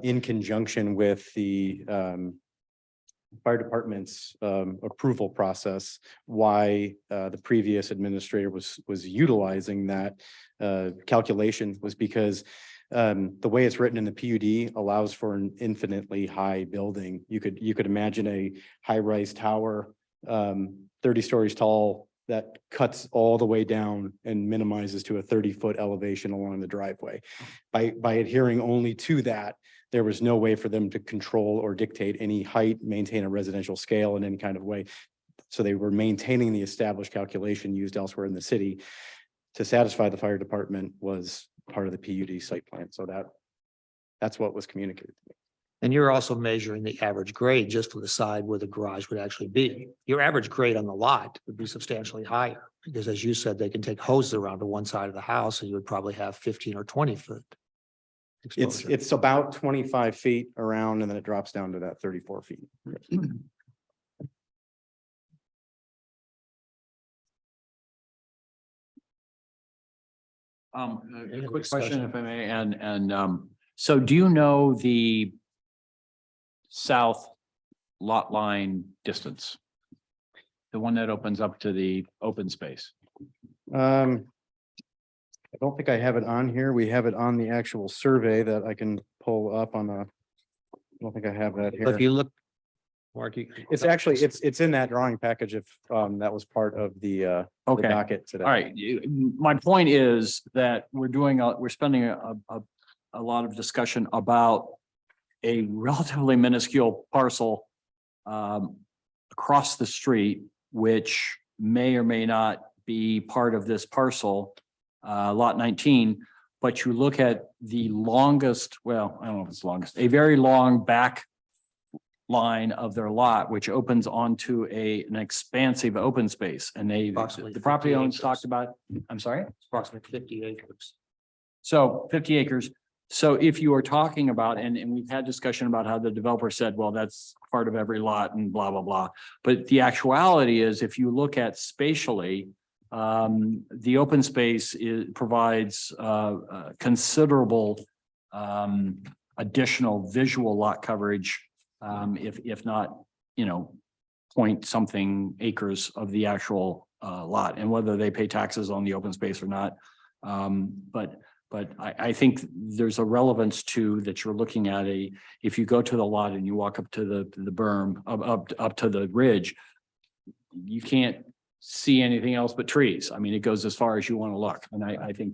Speaker 8: in conjunction with the, fire department's, approval process, why, the previous administrator was utilizing that, calculation was because, the way it's written in the PUD allows for an infinitely high building. You could imagine a high-rise tower, 30 stories tall that cuts all the way down and minimizes to a 30-foot elevation along the driveway. By adhering only to that, there was no way for them to control or dictate any height, maintain a residential scale in any kind of way. So they were maintaining the established calculation used elsewhere in the city to satisfy the fire department was part of the PUD site plan. So that's what was communicated to me.
Speaker 3: And you're also measuring the average grade just for the side where the garage would actually be. Your average grade on the lot would be substantially higher. Because as you said, they can take hoses around to one side of the house and you would probably have 15 or 20 foot. exposure.
Speaker 8: It's about 25 feet around and then it drops down to that 34 feet.
Speaker 3: Any
Speaker 6: A
Speaker 3: other
Speaker 6: quick question,
Speaker 3: discussion?
Speaker 6: if I may, and so do you know the south lot line distance? The one that opens up to the open space?
Speaker 8: I don't think I have it on here. We have it on the actual survey that I can pull up on the. I don't think I have that
Speaker 3: But if
Speaker 8: here.
Speaker 3: you look. Mark,
Speaker 8: It's actually, it's in that drawing package if that was part of the
Speaker 6: Okay, all
Speaker 8: docket today.
Speaker 6: right. My point is that we're spending a lot of discussion about a relatively minuscule parcel across the street, which may or may not be part of this parcel, lot 19. But you look at the longest, well, I don't know if it's longest, a very long back line of their lot, which opens onto an expansive open space. And
Speaker 3: Approximately
Speaker 6: the property
Speaker 3: 50
Speaker 6: owners
Speaker 3: acres.
Speaker 6: talked about, I'm sorry?
Speaker 3: approximately 50 acres.
Speaker 6: So 50 acres. So if you are talking about, and we've had discussion about how the developer said, well, that's part of every lot and blah, blah, blah. But the actuality is, if you look at spatially, the open space provides considerable additional visual lot coverage, if not, point something acres of the actual lot, and whether they pay taxes on the open space or not. But I think there's a relevance to that you're looking at if you go to the lot and you walk up to the berm, up to the ridge, you can't see anything else but trees. I mean, it goes as far as you want to look. And I think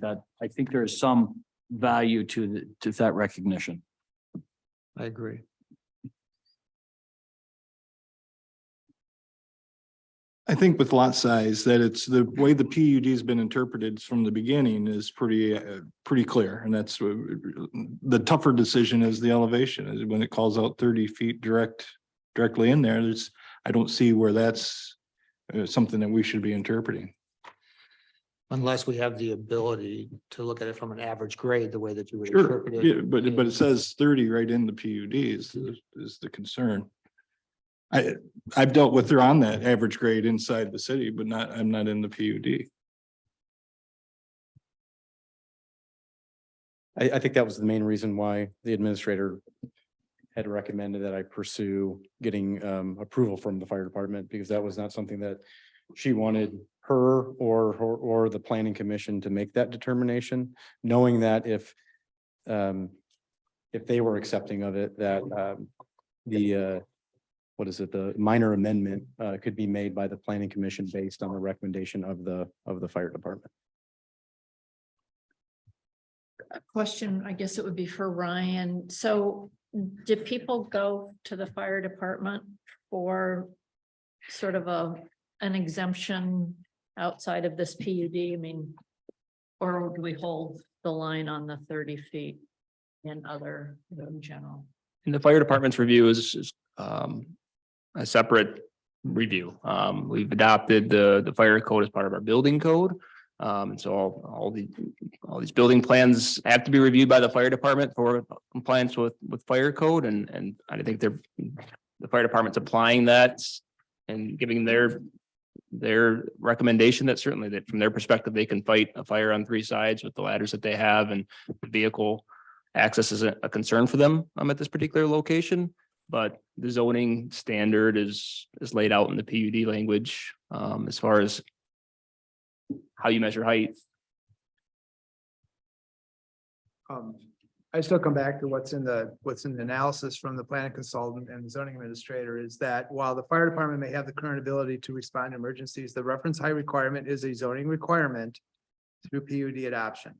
Speaker 6: there is some value to that recognition.
Speaker 3: I agree.
Speaker 13: I think with lot size, that it's the way the PUD has been interpreted from the beginning is pretty clear. And that's the tougher decision is the elevation is when it calls out 30 feet directly in there. I don't see where that's something that we should be interpreting.
Speaker 3: Unless we have the ability to look at it from an average grade, the way that you would
Speaker 13: Sure,
Speaker 3: interpret it.
Speaker 13: yeah, but it says 30 right in the PUD is the concern. I've dealt with her on that average grade inside the city, but I'm not in the PUD.
Speaker 8: I think that was the main reason why the administrator had recommended that I pursue getting approval from the fire department, because that was not something that she wanted her or the planning commission to make that determination, knowing that if they were accepting of it, that what is it, the minor amendment could be made by the planning commission based on the recommendation of the fire department.
Speaker 2: A question, I guess it would be for Ryan. So do people go to the fire department for sort of an exemption outside of this PUD? I mean, or do we hold the line on the 30 feet in other, in general?
Speaker 1: And the fire department's review is a separate review. We've adopted the fire code as part of our building code. And so all these building plans have to be reviewed by the fire department for compliance with fire code, and I think the fire department's applying that and giving their recommendation that certainly that from their perspective, they can fight a fire on 3 sides with the ladders that they have, and the vehicle access isn't a concern for them at this particular location. But the zoning standard is laid out in the PUD language as far as how you measure height.
Speaker 11: I still come back to what's in the analysis from the planning consultant and the zoning administrator is that while the fire department may have the current ability to respond to emergencies, the reference height requirement is a zoning requirement through PUD adoption.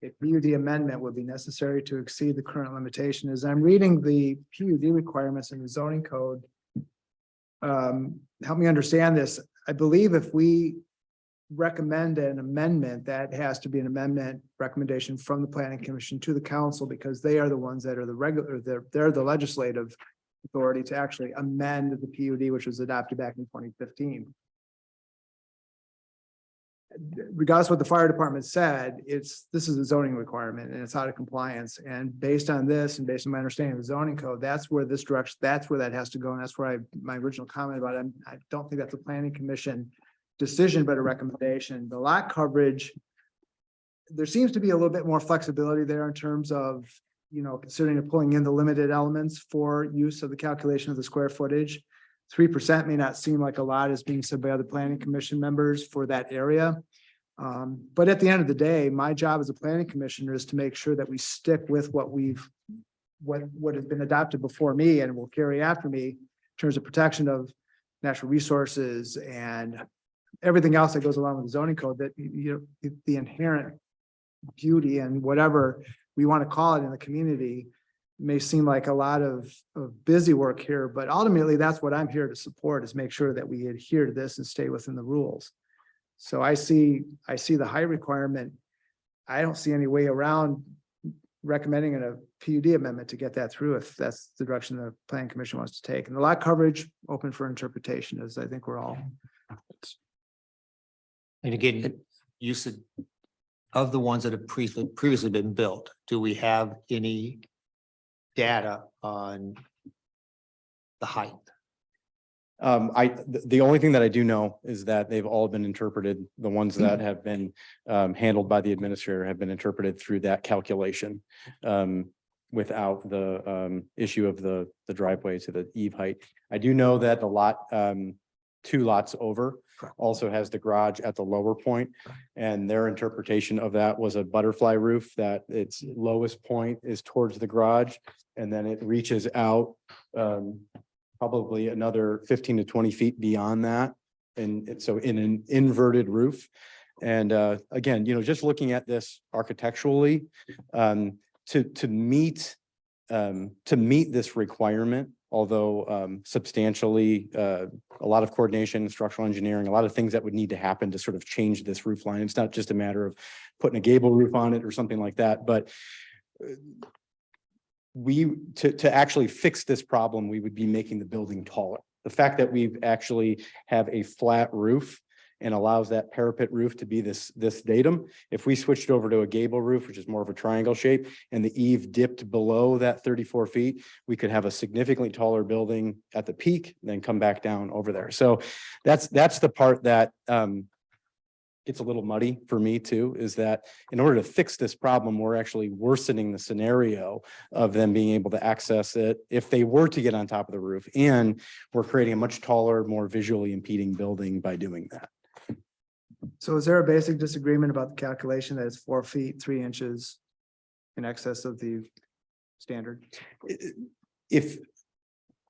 Speaker 11: A PUD amendment would be necessary to exceed the current limitation. As I'm reading the PUD requirements in the zoning code, help me understand this. I believe if we recommend an amendment, that has to be an amendment recommendation from the planning commission to the council, because they are the ones that are they're the legislative authority to actually amend the PUD, which was adopted back in 2015. Regardless of what the fire department said, this is a zoning requirement and it's out of compliance. And based on this and based on my understanding of the zoning code, that's where this direction, that's where that has to go. And that's where my original comment about it, I don't think that's a planning commission decision, but a recommendation. The lot coverage, there seems to be a little bit more flexibility there in terms of, considering pulling in the limited elements for use of the calculation of the square footage. 3% may not seem like a lot as being said by other planning commission members for that area. But at the end of the day, my job as a planning commissioner is to make sure that we stick with what has been adopted before me and will carry after me in terms of protection of natural resources and everything else that goes along with the zoning code, that the inherent beauty and whatever we want to call it in the community may seem like a lot of busy work here, but ultimately that's what I'm here to support, is make sure that we adhere to this and stay within the rules. So I see the height requirement. I don't see any way around recommending a PUD amendment to get that through if that's the direction the planning commission wants to take. And the lot coverage open for interpretation, as I think we're all.
Speaker 3: And again, you said of the ones that have previously been built, do we have any data on the height?
Speaker 8: The only thing that I do know is that they've all been interpreted. The ones that have been handled by the administrator have been interpreted through that calculation without the issue of the driveway to the eave height. I do know that the lot 2 lots over also has the garage at the lower point, and their interpretation of that was a butterfly roof, that its lowest point is towards the garage and then it reaches out probably another 15 to 20 feet beyond that. And so in an inverted roof. And again, just looking at this architecturally, to meet this requirement, although substantially a lot of coordination, structural engineering, a lot of things that would need to happen to sort of change this roof line. It's not just a matter of putting a gable roof on it or something like that, but to actually fix this problem, we would be making the building taller. The fact that we've actually have a flat roof and allows that parapet roof to be this datum. If we switched over to a gable roof, which is more of a triangle shape, and the eave dipped below that 34 feet, we could have a significantly taller building at the peak, then come back down over there. So that's the part that it's a little muddy for me too, is that in order to fix this problem, we're actually worsening the scenario of them being able to access it if they were to get on top of the roof. And we're creating a much taller, more visually impeding building by doing that.
Speaker 11: So is there a basic disagreement about the calculation that it's 4 feet, 3 inches in excess of the standard?
Speaker 8: If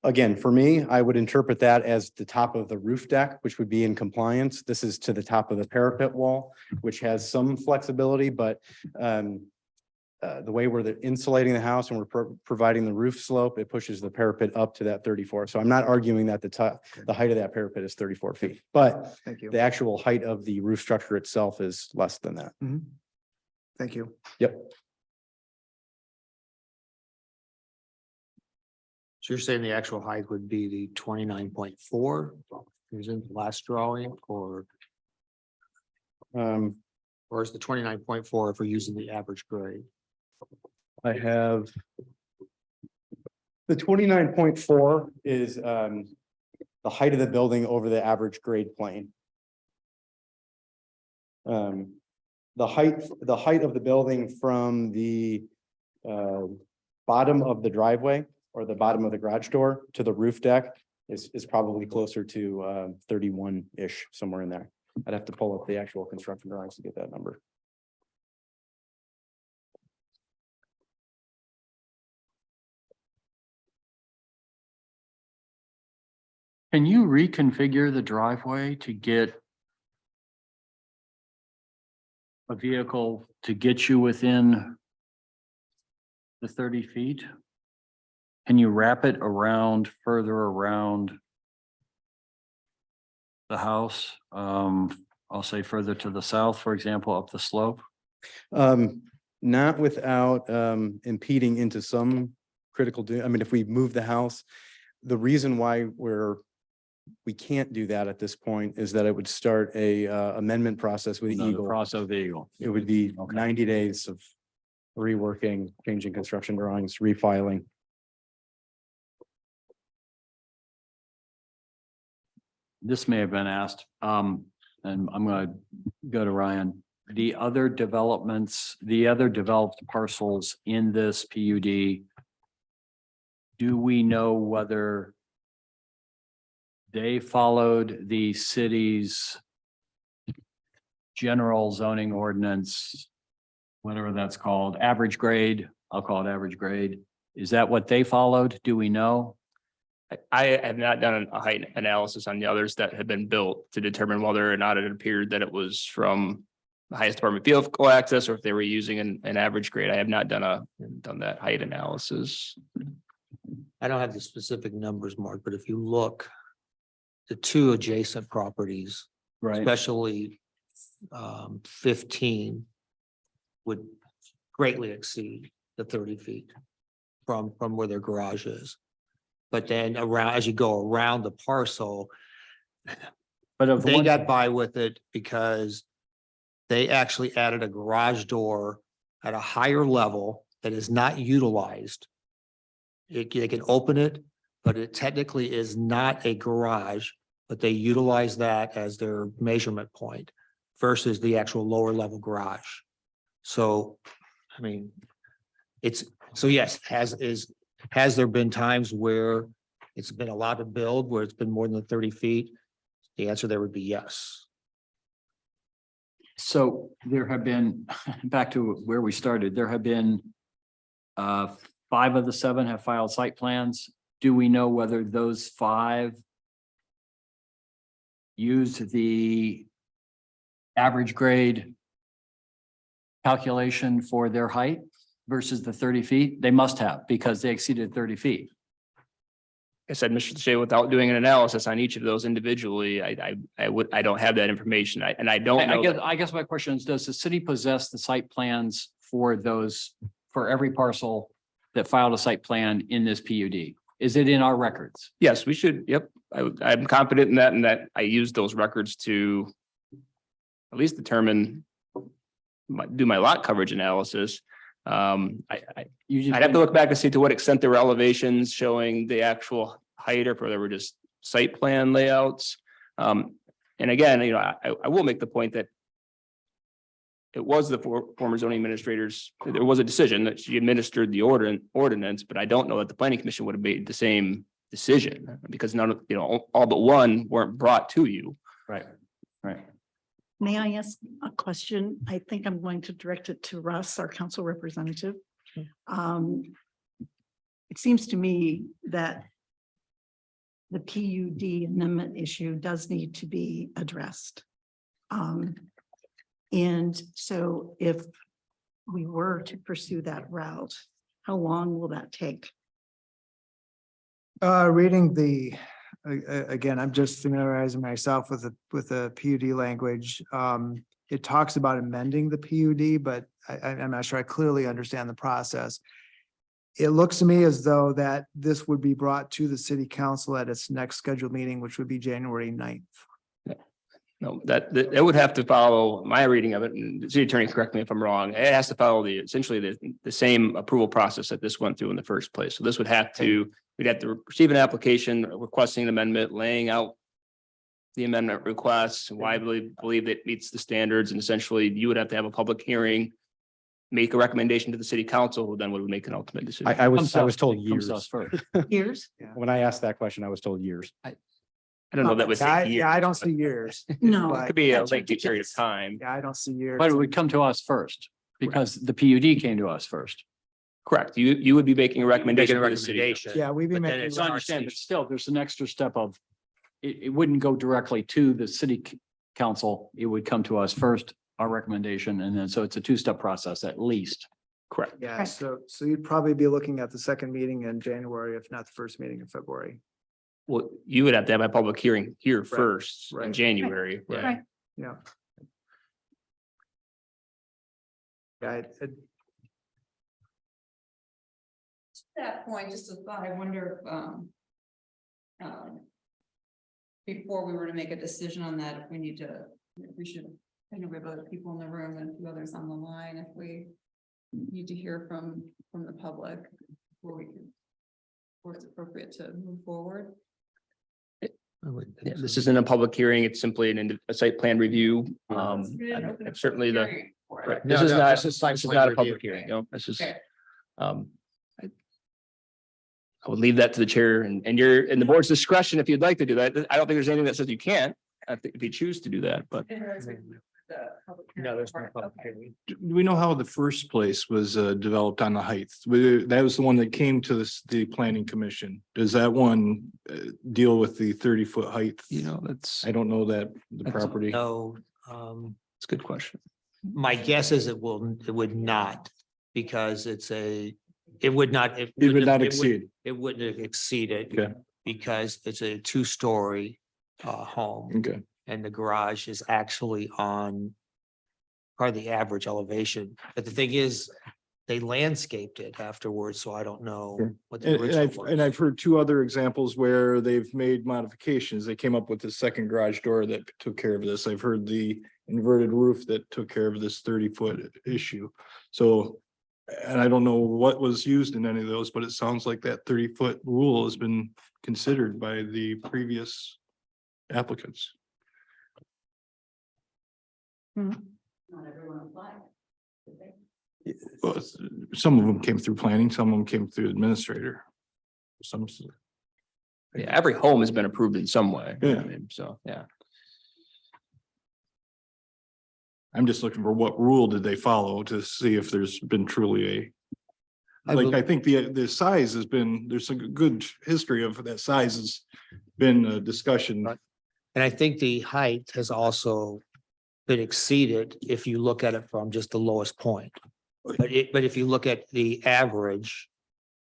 Speaker 8: Again, for me, I would interpret that as the top of the roof deck, which would be in compliance. This is to the top of the parapet wall, which has some flexibility, but the way we're insulating the house and we're providing the roof slope, it pushes the parapet up to that 34. So I'm not arguing that the height of that parapet is 34 feet, but
Speaker 11: Thank you.
Speaker 8: the actual height of the roof structure itself is less than that.
Speaker 11: Thank you.
Speaker 8: Yep.
Speaker 3: So you're saying the actual height would be the 29.4? Is in the last drawing or is the 29.4 if we're using the average grade?
Speaker 8: I have the 29.4 is the height of the building over the average grade plane. The height of the building from the bottom of the driveway or the bottom of the garage door to the roof deck is probably closer to 31-ish, somewhere in there. I'd have to pull up the actual construction drawings to get that number.
Speaker 6: Can you reconfigure the driveway to get a vehicle to get you within the 30 feet? Can you wrap it around, further around the house? I'll say further to the south, for example, up the slope?
Speaker 8: Not without impeding into some critical, I mean, if we move the house, the reason why we can't do that at this point is that it would start a amendment process with
Speaker 6: No, the
Speaker 8: Eagle.
Speaker 6: process of the Eagle.
Speaker 8: It would be
Speaker 6: Okay.
Speaker 8: 90 days of reworking, changing construction drawings, refiling.
Speaker 6: This may have been asked, and I'm gonna go to Ryan. The other developments, the other developed parcels in this PUD, do we know whether they followed the city's general zoning ordinance, whatever that's called, average grade? I'll call it average grade. Is that what they followed? Do we know?
Speaker 1: I have not done a height analysis on the others that have been built to determine whether or not it appeared that it was from the highest department vehicle access or if they were using an average grade. I have not done that height analysis.
Speaker 3: I don't have the specific numbers, Mark, but if you look, the two adjacent properties,
Speaker 6: Right.
Speaker 3: especially 15 would greatly exceed the 30 feet from where their garage is. But then around, as you go around the parcel,
Speaker 6: But of the
Speaker 3: they
Speaker 6: one,
Speaker 3: got by with it because they actually added a garage door at a higher level that is not utilized. They can open it, but it technically is not a garage, but they utilize that as their measurement point versus the actual lower level garage. So, I mean, yes, has there been times where it's been allowed to build where it's been more than 30 feet? The answer there would be yes.
Speaker 6: so there have been, back to where we started, there have been 5 of the 7 have filed site plans. Do we know whether those 5 used the average grade calculation for their height versus the 30 feet? They must have, because they exceeded 30 feet.
Speaker 1: I said, Mr. Shea, without doing an analysis on each of those individually, I don't have that information. I don't know.
Speaker 6: I guess my question is, does the city possess the site plans for those, for every parcel that filed a site plan in this PUD? Is it in our records?
Speaker 1: Yes, we should. Yep. I'm confident in that and that I use those records to at least determine, do my lot coverage analysis. I'd have to look back and see to what extent there were elevations showing the actual height or if there were just site plan layouts. And again, I will make the point that it was the former zoning administrators, there was a decision that she administered the ordinance, but I don't know that the planning commission would have made the same decision because none of, all but one weren't brought to you.
Speaker 6: Right, right.
Speaker 5: May I ask a question? I think I'm going to direct it to Russ, our council representative. It seems to me that the PUD amendment issue does need to be addressed. And so if we were to pursue that route, how long will that take?
Speaker 11: Reading again, I'm just familiarizing myself with the PUD language. It talks about amending the PUD, but I'm not sure I clearly understand the process. It looks to me as though that this would be brought to the city council at its next scheduled meeting, which would be January 9th.
Speaker 1: No, that would have to follow my reading of it, and the city attorney, correct me if I'm wrong. It has to follow essentially the same approval process that this went through in the first place. So this would have to, we'd have to receive an application requesting an amendment, laying out the amendment requests, why we believe it meets the standards, and essentially you would have to have a public hearing, make a recommendation to the city council, who then would make an ultimate decision.
Speaker 7: I was
Speaker 6: Comes us-
Speaker 7: told
Speaker 6: comes
Speaker 7: years.
Speaker 6: us first.
Speaker 5: Years?
Speaker 7: When I asked that question, I was told years.
Speaker 1: I don't know that would take years.
Speaker 11: Yeah, I don't see years.
Speaker 5: No.
Speaker 1: It could be a
Speaker 5: That's
Speaker 1: lengthy period of
Speaker 5: ridiculous.
Speaker 1: time.
Speaker 11: Yeah, I don't see years.
Speaker 6: But it would come to us first because the PUD came to us first.
Speaker 1: Correct. You would be making a recommendation
Speaker 3: Making a
Speaker 1: to the city.
Speaker 3: recommendation.
Speaker 11: Yeah, we've been
Speaker 3: But then
Speaker 11: making.
Speaker 3: it's
Speaker 6: So I understand, but still, there's an extra step of, it wouldn't go directly to the city council. It would come to us first, our recommendation, and then, so it's a two-step process at least.
Speaker 1: Correct.
Speaker 11: Yeah,
Speaker 5: Right.
Speaker 11: so you'd probably be looking at the second meeting in January, if not the first meeting in February.
Speaker 1: Well, you would have to have a public hearing here first in
Speaker 11: right.
Speaker 1: January.
Speaker 11: Right. Yeah. Yeah,
Speaker 10: That point, just a thought, I wonder if, before we were to make a decision on that, if we need to, if we should, I know we have other people in the room and a few others on the line, if we need to hear from the public before we can, before it's appropriate to move forward.
Speaker 1: Yeah, this isn't a public hearing. It's simply a site plan review. Certainly right.
Speaker 3: No,
Speaker 1: This is
Speaker 3: no,
Speaker 1: not,
Speaker 3: this is
Speaker 1: this
Speaker 3: site
Speaker 1: is
Speaker 3: plan
Speaker 1: not a
Speaker 3: review.
Speaker 1: public hearing. No, this is,
Speaker 10: Okay.
Speaker 1: I would leave that to the chair and your, and the board's discretion if you'd like to do that. I don't think there's anything that says you can't. I think if you choose to do that, but
Speaker 3: No, there's no public hearing.
Speaker 13: Do we know how the first place was developed on the height? That was the one that came to the planning commission. Does that one deal with the 30-foot height?
Speaker 1: that's,
Speaker 13: I don't know that the
Speaker 1: That's-
Speaker 13: property.
Speaker 3: No,
Speaker 1: it's a good question.
Speaker 3: my guess is it would not, because it would not.
Speaker 13: It would not exceed.
Speaker 3: It wouldn't exceed it.
Speaker 13: Okay.
Speaker 3: Because it's a two-story home.
Speaker 13: Okay.
Speaker 3: And the garage is actually on part of the average elevation. But the thing is, they landscaped it afterwards, so I don't know
Speaker 13: Sure.
Speaker 3: what the original
Speaker 13: And I've
Speaker 3: was.
Speaker 13: heard two other examples where they've made modifications. They came up with the second garage door that took care of this. I've heard the inverted roof that took care of this 30-foot issue. So, and I don't know what was used in any of those, but it sounds like that 30-foot rule has been considered by the previous applicants.
Speaker 2: Not everyone applied. did they?
Speaker 13: Well, some of them came through planning, some of them came through administrator. Some,
Speaker 1: Yeah, every home has been approved in some way.
Speaker 13: Yeah.
Speaker 1: I mean, so, yeah.
Speaker 13: I'm just looking for what rule did they follow to see if there's been truly I think the size has been, there's a good history of that size has been a discussion.
Speaker 3: And I think the height has also been exceeded if you look at it from just the lowest point. But if you look at the average,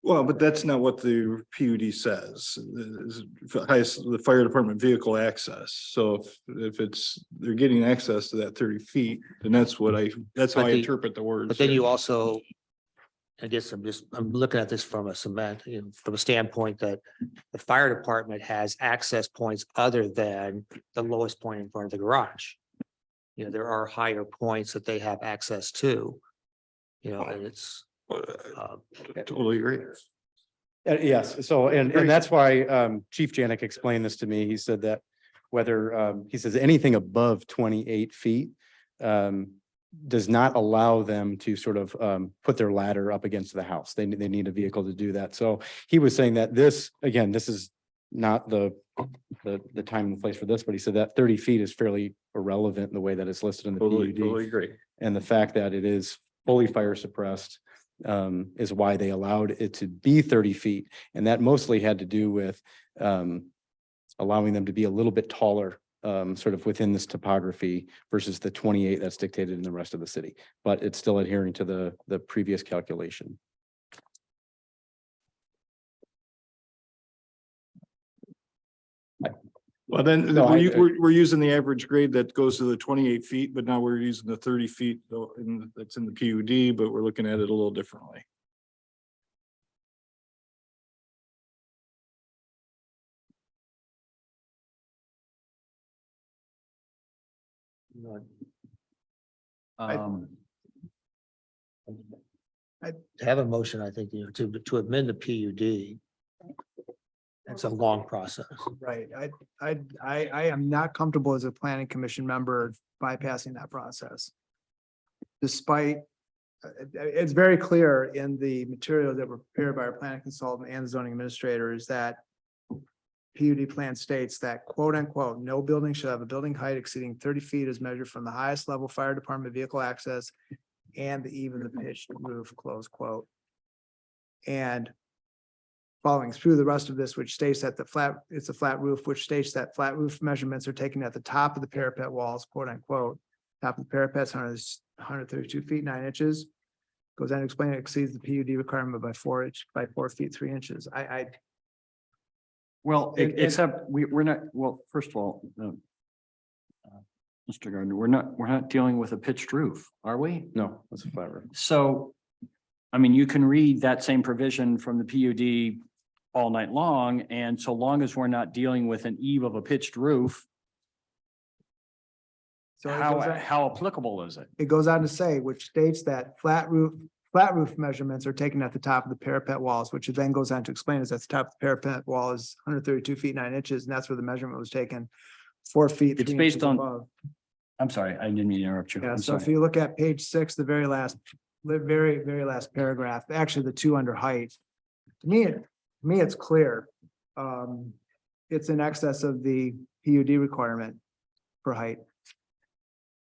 Speaker 13: Well, but that's not what the PUD says. The fire department vehicle access. So if it's, they're getting access to that 30 feet, then that's how
Speaker 3: But
Speaker 13: I
Speaker 3: the-
Speaker 13: interpret the words.
Speaker 3: but then you also, I guess I'm looking at this from a from a standpoint that the fire department has access points other than the lowest point in front of the garage. You know, there are higher points that they have access to. You know, and it's,
Speaker 13: Totally agree.
Speaker 7: Yes, so, and that's why Chief Janik explained this to me. He said that whether, he says anything above 28 feet does not allow them to sort of put their ladder up against the house. They need a vehicle to do that. So he was saying that this, again, this is not the time and place for this, but he said that 30 feet is fairly irrelevant in the way that it's listed in the
Speaker 13: Totally
Speaker 7: PUD.
Speaker 13: agree.
Speaker 7: And the fact that it is fully fire suppressed is why they allowed it to be 30 feet. And that mostly had to do with
Speaker 8: allowing them to be a little bit taller, sort of within this topography versus the 28 that's dictated in the rest of the city, but it's still adhering to the previous calculation.
Speaker 13: Well, then
Speaker 8: No,
Speaker 13: we're using the average grade that goes to the 28 feet, but now we're using the 30 feet though, that's in the PUD, but we're looking at it a little differently.
Speaker 6: Um,
Speaker 3: To have a motion, I think, to amend the PUD. It's a long process.
Speaker 11: Right. I am not comfortable as a planning commission member bypassing that process. Despite, it's very clear in the material that were prepared by our planning consultant and the zoning administrator is that PUD plan states that quote unquote, no building shall have a building height exceeding 30 feet as measured from the highest level fire department vehicle access and the eve of the pitched roof, close quote. And following through the rest of this, which states that it's a flat roof, which states that flat roof measurements are taken at the top of the parapet walls, quote unquote. Top of the parapet's 132 feet, 9 inches. Goes on to explain it exceeds the PUD requirement by 4 feet, 3 inches.
Speaker 6: Well,
Speaker 11: And-
Speaker 6: except we're not, well, first of all, Mr. Gardner, we're not dealing with a pitched roof, are we?
Speaker 8: No, that's a flat roof.
Speaker 6: So, I mean, you can read that same provision from the PUD all night long, and so long as we're not dealing with an eve of a pitched roof,
Speaker 11: So it goes on-
Speaker 6: how applicable is it?
Speaker 11: it goes on to say, which states that flat roof measurements are taken at the top of the parapet walls, which it then goes on to explain is that the top of the parapet wall is 132 feet, 9 inches, and that's where the measurement was taken. 4 feet.
Speaker 6: It's
Speaker 11: 3
Speaker 6: based
Speaker 11: inches
Speaker 6: on-
Speaker 11: above.
Speaker 6: I'm sorry, I didn't mean to interrupt you.
Speaker 11: Yeah,
Speaker 6: I'm
Speaker 11: so if
Speaker 6: sorry.
Speaker 11: you look at page 6, the very last paragraph, actually the 2 under height. To me, it's clear. It's in excess of the PUD requirement for height.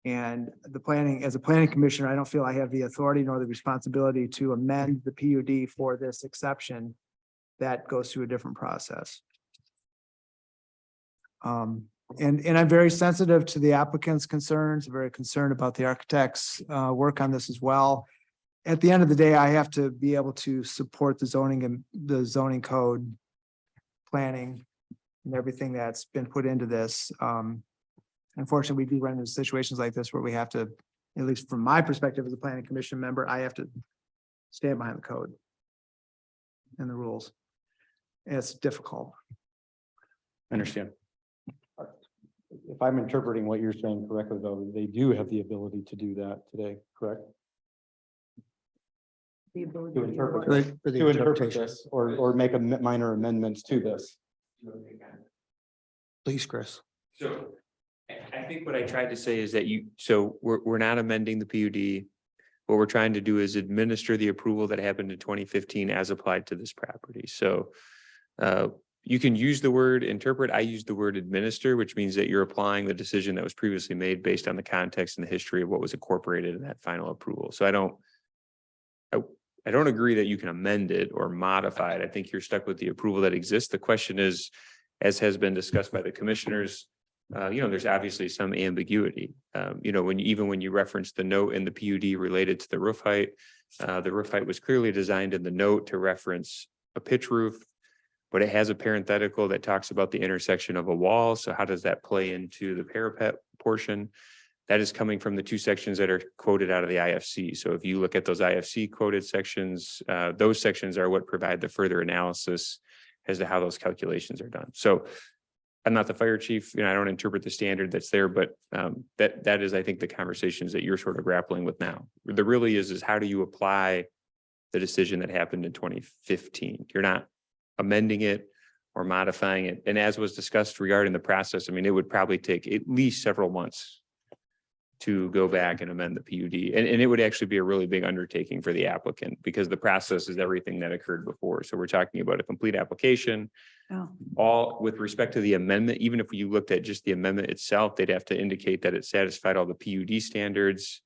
Speaker 11: And as a planning commissioner, I don't feel I have the authority nor the responsibility to amend the PUD for this exception. That goes through a different process. And I'm very sensitive to the applicant's concerns, very concerned about the architect's work on this as well. At the end of the day, I have to be able to support the zoning and the zoning code planning and everything that's been put into this. Unfortunately, we do run into situations like this where we have to, at least from my perspective as a planning commission member, I have to stand behind the code and the rules. And it's difficult.
Speaker 8: I understand. If I'm interpreting what you're saying correctly, though, they do have the ability to do that today, correct?
Speaker 5: The ability
Speaker 8: To
Speaker 5: to do
Speaker 8: interpret,
Speaker 5: what?
Speaker 8: to interpret this or make minor amendments to this.
Speaker 3: Please, Chris.
Speaker 12: So I think what I tried to say is that so we're not amending the PUD. What we're trying to do is administer the approval that happened in 2015 as applied to this property. So you can use the word interpret. I use the word administer, which means that you're applying the decision that was previously made based on the context and the history of what was incorporated in that final approval. So I don't agree that you can amend it or modify it. I think you're stuck with the approval that exists. The question is, as has been discussed by the commissioners, there's obviously some ambiguity. Even when you reference the note in the PUD related to the roof height was clearly designed in the note to reference a pitch roof, but it has a parenthetical that talks about the intersection of a wall. So how does that play into the parapet portion? That is coming from the 2 sections that are quoted out of the IFC. So if you look at those IFC quoted sections, those sections are what provide the further analysis as to how those calculations are done. So I'm not the fire chief, I don't interpret the standard that's there, but that is, I think, the conversations that you're sort of grappling with now. The really is how do you apply the decision that happened in 2015? You're not amending it or modifying it. And as was discussed regarding the process, it would probably take at least several months to go back and amend the PUD. And it would actually be a really big undertaking for the applicant because the process is everything that occurred before. So we're talking about a complete application.
Speaker 5: Oh.
Speaker 12: All with respect to the amendment, even if you looked at just the amendment itself, they'd have to indicate that it satisfied all the PUD standards.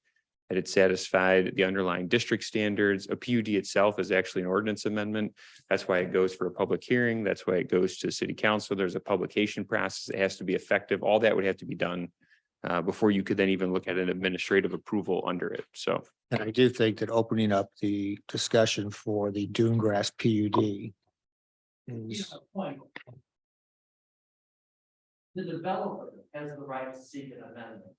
Speaker 12: that it satisfied the underlying district standards. A PUD itself is actually an ordinance amendment. That's why it goes for a public hearing. That's why it goes to city council. There's a publication process. It has to be effective. All that would have to be done before you could then even look at an administrative approval under it. So
Speaker 3: And I do think that opening up the discussion for the Dune Grass PUD is,
Speaker 6: The developer has the right to seek an amendment,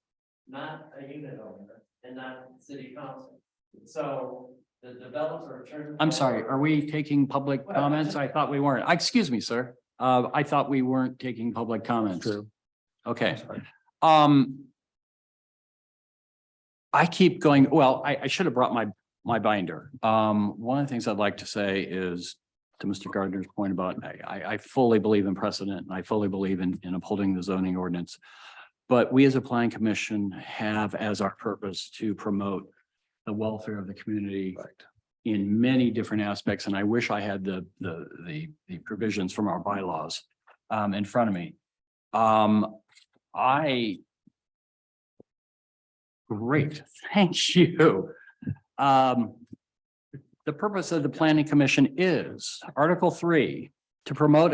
Speaker 6: not a unit owner and not city council. So the developer. I'm sorry, are we taking public comments? I thought we weren't. Excuse me, sir. I thought we weren't taking public comments.
Speaker 3: True.
Speaker 6: Okay. I keep going, well, I should have brought my binder. One of the things I'd like to say is to Mr. Gardner's point about, I fully believe in precedent and I fully believe in upholding the zoning ordinance. But we as a planning commission have as our purpose to promote the welfare of the community in many different aspects. And I wish I had the provisions from our bylaws in front of me. Great, thank you. The purpose of the planning commission is Article 3, to protect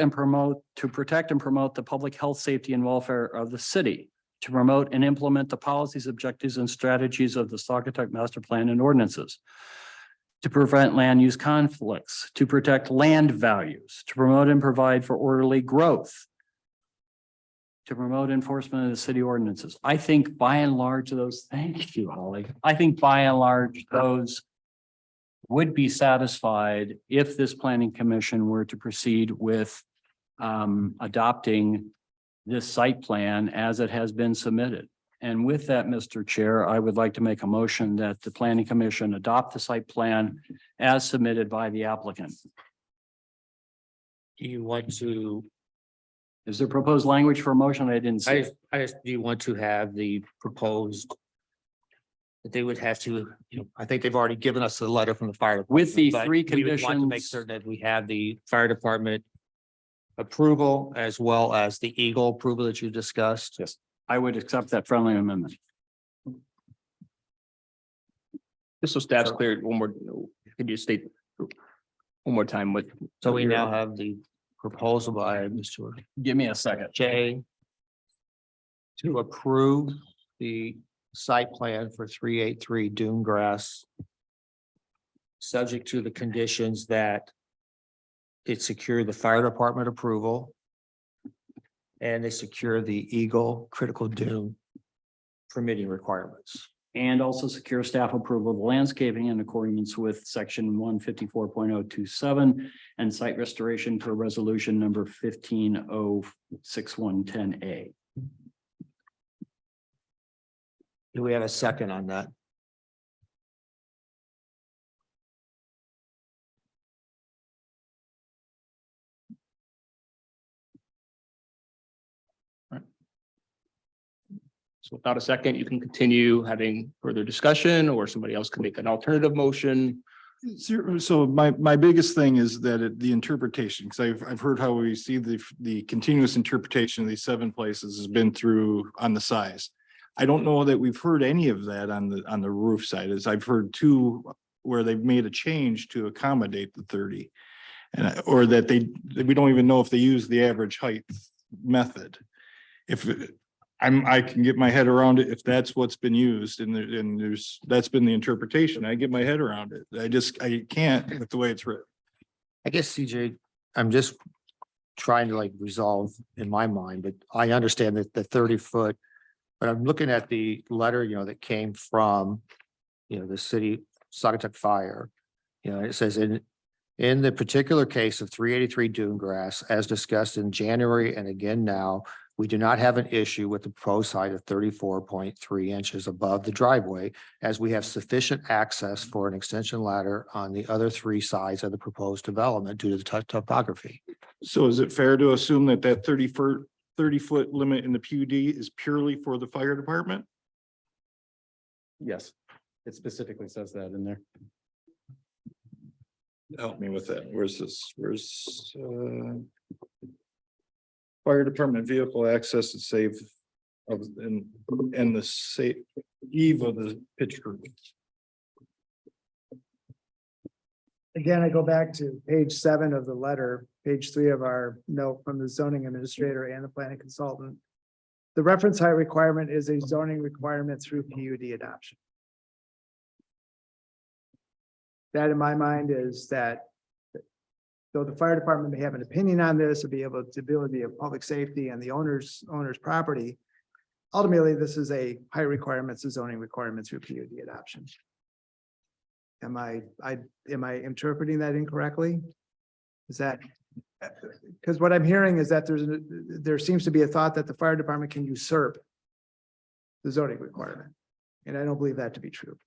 Speaker 6: and promote the public health, safety and welfare of the city, to promote and implement the policies, objectives and strategies of the Saugatuck Master Plan and ordinances, to prevent land use conflicts, to protect land values, to promote and provide for orderly growth, to promote enforcement of the city ordinances. I think by and large those, thank you, Holly. I think by and large those would be satisfied if this planning commission were to proceed with adopting this site plan as it has been submitted. And with that, Mr. Chair, I would like to make a motion that the planning commission adopt the site plan as submitted by the applicant.
Speaker 3: do you want to,
Speaker 6: Is there proposed language for a motion? I didn't see.
Speaker 3: do you want to have the proposed that they would have to, I think they've already given us the letter from the fire department.
Speaker 6: With the
Speaker 3: but
Speaker 6: three
Speaker 3: we would want to make
Speaker 6: conditions.
Speaker 3: certain that we have the fire department approval as well as the Eagle approval that you discussed.
Speaker 6: Yes, I would accept that friendly amendment.
Speaker 1: Just so staff's clear, one more, could you state one more time what?
Speaker 3: So we now have the proposal by Mr.
Speaker 6: Give me a second.
Speaker 3: Jay to approve the site plan for 383 Dune Grass, subject to the conditions that it secure the fire department approval and they secure the Eagle critical dune permitting requirements.
Speaker 6: And also secure staff approval of the landscaping in accordance with section 154.027 and site restoration per resolution number 15-06110A.
Speaker 3: Do we have a second on that?
Speaker 1: So without a second, you can continue having further discussion or somebody else can make an alternative motion.
Speaker 13: So my biggest thing is that the interpretation, because I've heard how we see the continuous interpretation of these 7 places has been through on the size. I don't know that we've heard any of that on the roof side, as I've heard 2 where they've made a change to accommodate the 30. And or that we don't even know if they use the average height method. If I can get my head around it if that's what's been used and that's been the interpretation. I get my head around it. I can't with the way it's written.
Speaker 3: I guess CJ, I'm just trying to like resolve in my mind, but I understand that the 30-foot, but I'm looking at the letter, that came from, the city Saugatuck Fire. It says in the particular case of 383 Dune Grass, as discussed in January and again now, we do not have an issue with the proposed height of 34.3 inches above the driveway, as we have sufficient access for an extension ladder on the other 3 sides of the proposed development due to the topography.
Speaker 13: So is it fair to assume that 30-foot limit in the PUD is purely for the fire department?
Speaker 6: Yes, it specifically says that in there.
Speaker 13: Help me with that. Where's fire department vehicle access is safe and the eve of the pitch group.
Speaker 11: Again, I go back to page 7 of the letter, page 3 of our note from the zoning administrator and the planning consultant. The reference height requirement is a zoning requirement through PUD adoption. That in my mind is that though the fire department may have an opinion on this or be able to ability of public safety and the owner's property, ultimately, this is a height requirements, a zoning requirement through PUD adoption. Am I interpreting that incorrectly? Is that, because what I'm hearing is that there seems to be a thought that the fire department can usurp the zoning requirement. And I don't believe that to be true.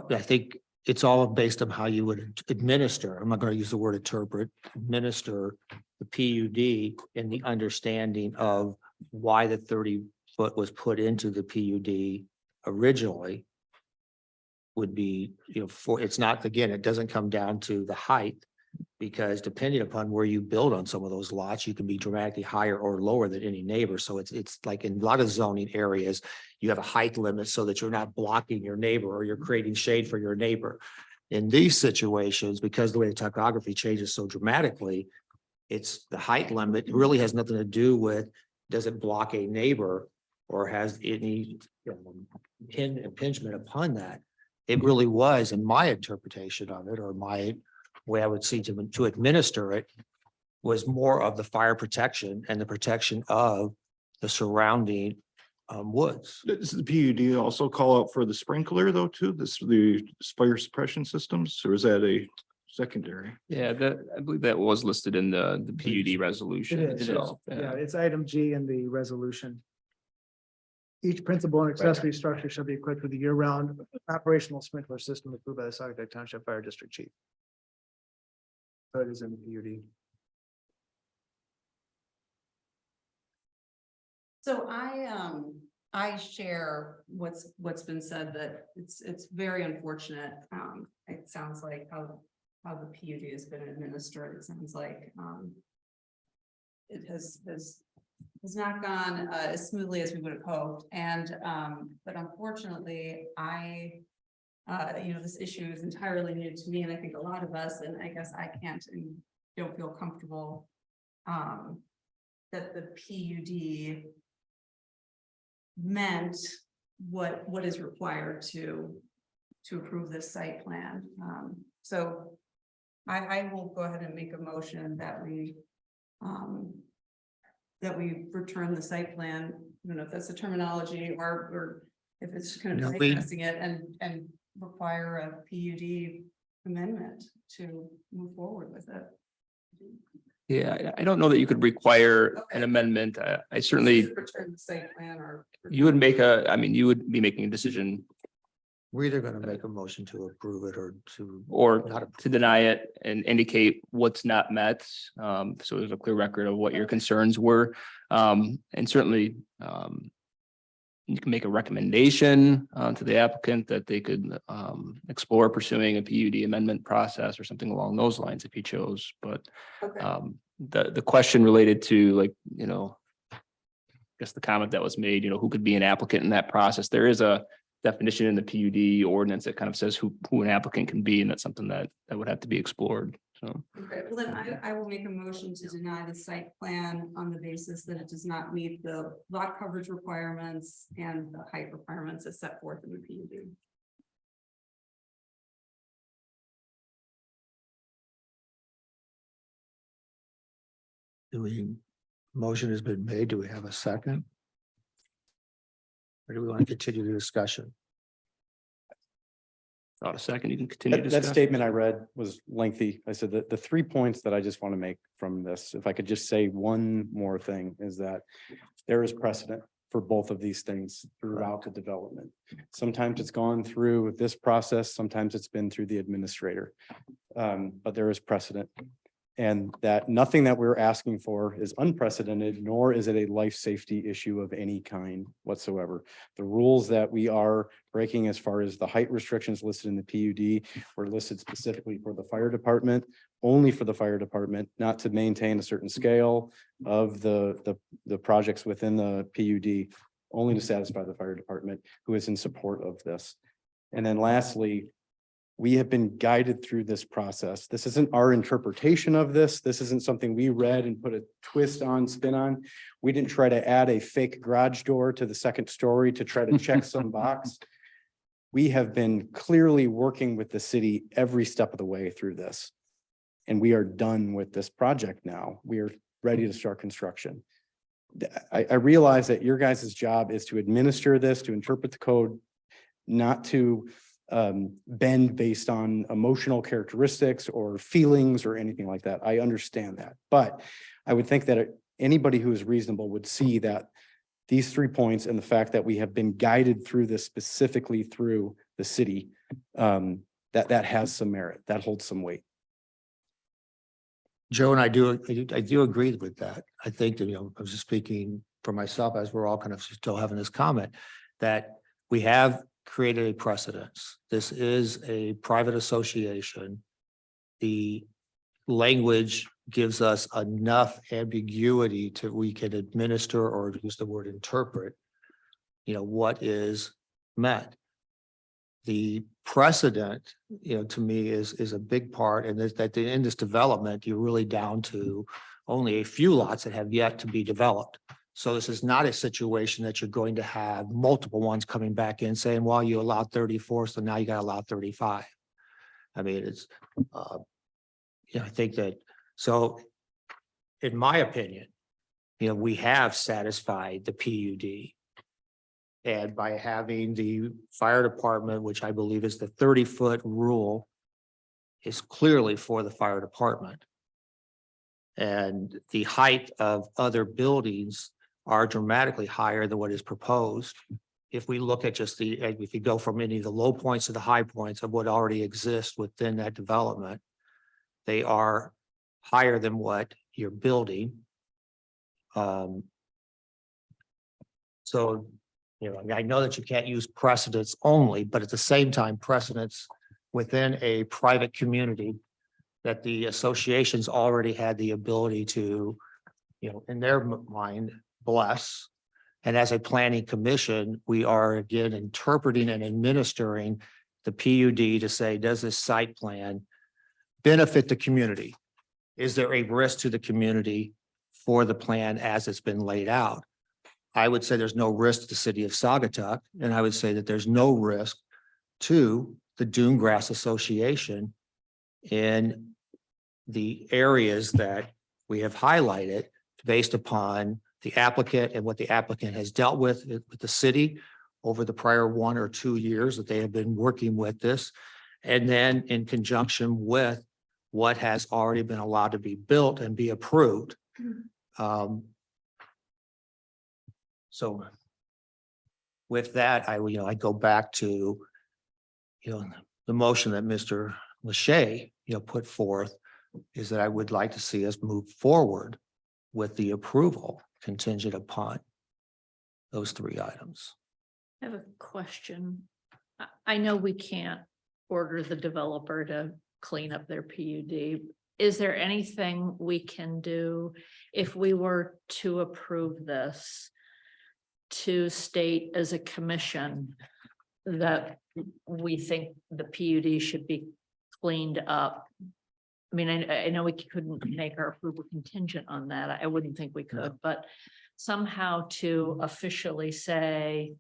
Speaker 3: I think it's all based on how you would administer, I'm not going to use the word interpret, administer the PUD in the understanding of why the 30-foot was put into the PUD originally would be, it's not, again, it doesn't come down to the height, because depending upon where you build on some of those lots, you can be dramatically higher or lower than any neighbor. So it's like in a lot of zoning areas, you have a height limit so that you're not blocking your neighbor or you're creating shade for your neighbor. In these situations, because the way the topography changes so dramatically, it's the height limit. It really has nothing to do with, does it block a neighbor or has any impingement upon that? It really was, in my interpretation of it, or my way I would see to administer it, was more of the fire protection and the protection of the surrounding woods.
Speaker 13: Does the PUD also call out for the sprinkler though, too? The fire suppression systems, or is that a secondary?
Speaker 1: Yeah, I believe that was listed in the PUD resolution.
Speaker 11: It is.
Speaker 1: itself.
Speaker 11: Yeah, it's item G in the resolution. Each principal and accessory structure shall be equipped with a year-round operational sprinkler system approved by the Sagatuck Township Fire District Chief. So it is in the PUD.
Speaker 10: So I share what's been said, that it's very unfortunate. It sounds like how the PUD has been administered. It sounds like it has not gone as smoothly as we would have hoped. And but unfortunately, this issue is entirely new to me, and I think a lot of us, and I guess I can't and don't feel comfortable that the PUD meant what is required to approve this site plan. So I will go ahead and make a motion that we return the site plan. I don't know if that's the terminology or if it's kind of bypassing it and require a PUD amendment to move forward with it.
Speaker 1: Yeah, I don't know that you could require an amendment. I certainly,
Speaker 10: Return the site plan or.
Speaker 1: you would you would be making a decision
Speaker 3: We're either going to make a motion to approve it or to.
Speaker 1: or
Speaker 3: Not
Speaker 1: to deny it and indicate what's not met. So there's a clear record of what your concerns were. And certainly, you can make a recommendation to the applicant that they could explore pursuing a PUD amendment process or something along those lines if you chose. But
Speaker 10: Okay.
Speaker 1: the question related to I guess the comment that was made, who could be an applicant in that process? There is a definition in the PUD ordinance that kind of says who an applicant can be, and that's something that would have to be explored. So.
Speaker 10: Okay, well then I will make a motion to deny the site plan on the basis that it does not meet the lot coverage requirements and the height requirements as set forth in the PUD.
Speaker 3: Motion has been made. Do we have a second? Or do we want to continue the discussion?
Speaker 1: Without a second, you can continue.
Speaker 8: That
Speaker 1: discussing.
Speaker 8: statement I read was lengthy. I said that the 3 points that I just want to make from this, if I could just say one more thing, is that there is precedent for both of these things throughout the development. Sometimes it's gone through this process, sometimes it's been through the administrator. But there is precedent. And that nothing that we're asking for is unprecedented, nor is it a life safety issue of any kind whatsoever. The rules that we are breaking as far as the height restrictions listed in the PUD were listed specifically for the fire department, only for the fire department, not to maintain a certain scale of the projects within the PUD. only to satisfy the fire department, who is in support of this. And then lastly, we have been guided through this process. This isn't our interpretation of this. This isn't something we read and put a twist on, spin on. We didn't try to add a fake garage door to the second story to try to check some box. We have been clearly working with the city every step of the way through this. And we are done with this project now. We are ready to start construction. I realize that your guys' job is to administer this, to interpret the code, not to bend based on emotional characteristics or feelings or anything like that. I understand that, but I would think that anybody who is reasonable would see that these 3 points and the fact that we have been guided through this specifically through the city, that has some merit, that holds some weight.
Speaker 3: Joe, and I do agree with that. I think that, I was just speaking for myself as we're all kind of still having this comment, that we have created a precedence. This is a private association. The language gives us enough ambiguity to, we can administer or use the word interpret, what is meant. The precedent, to me is a big part, and that in this development, you're really down to only a few lots that have yet to be developed. So this is not a situation that you're going to have multiple ones coming back in saying, well, you allowed 34, so now you got to allow 35. I mean, it's, I think that, so in my opinion, we have satisfied the PUD. And by having the fire department, which I believe is the 30-foot rule, is clearly for the fire department. And the height of other buildings are dramatically higher than what is proposed. If we look at just if you go from any of the low points to the high points of what already exists within that development, they are higher than what you're building. So, I know that you can't use precedents only, but at the same time, precedents within a private community that the associations already had the ability to, in their mind, bless. And as a planning commission, we are again interpreting and administering the PUD to say, does this site plan benefit the community? Is there a risk to the community for the plan as it's been laid out? I would say there's no risk to the city of Saugatuck, and I would say that there's no risk to the Dune Grass Association in the areas that we have highlighted based upon the applicant and what the applicant has dealt with the city over the prior 1 or 2 years that they have been working with this. And then in conjunction with what has already been allowed to be built and be approved. So with that, I go back to, the motion that Mr. Lachey, put forth is that I would like to see us move forward with the approval contingent upon those 3 items.
Speaker 2: I have a question. I know we can't order the developer to clean up their PUD. Is there anything we can do if we were to approve this to state as a commission that we think the PUD should be cleaned up? I mean, I know we couldn't make our approval contingent on that. I wouldn't think we could, but somehow to officially say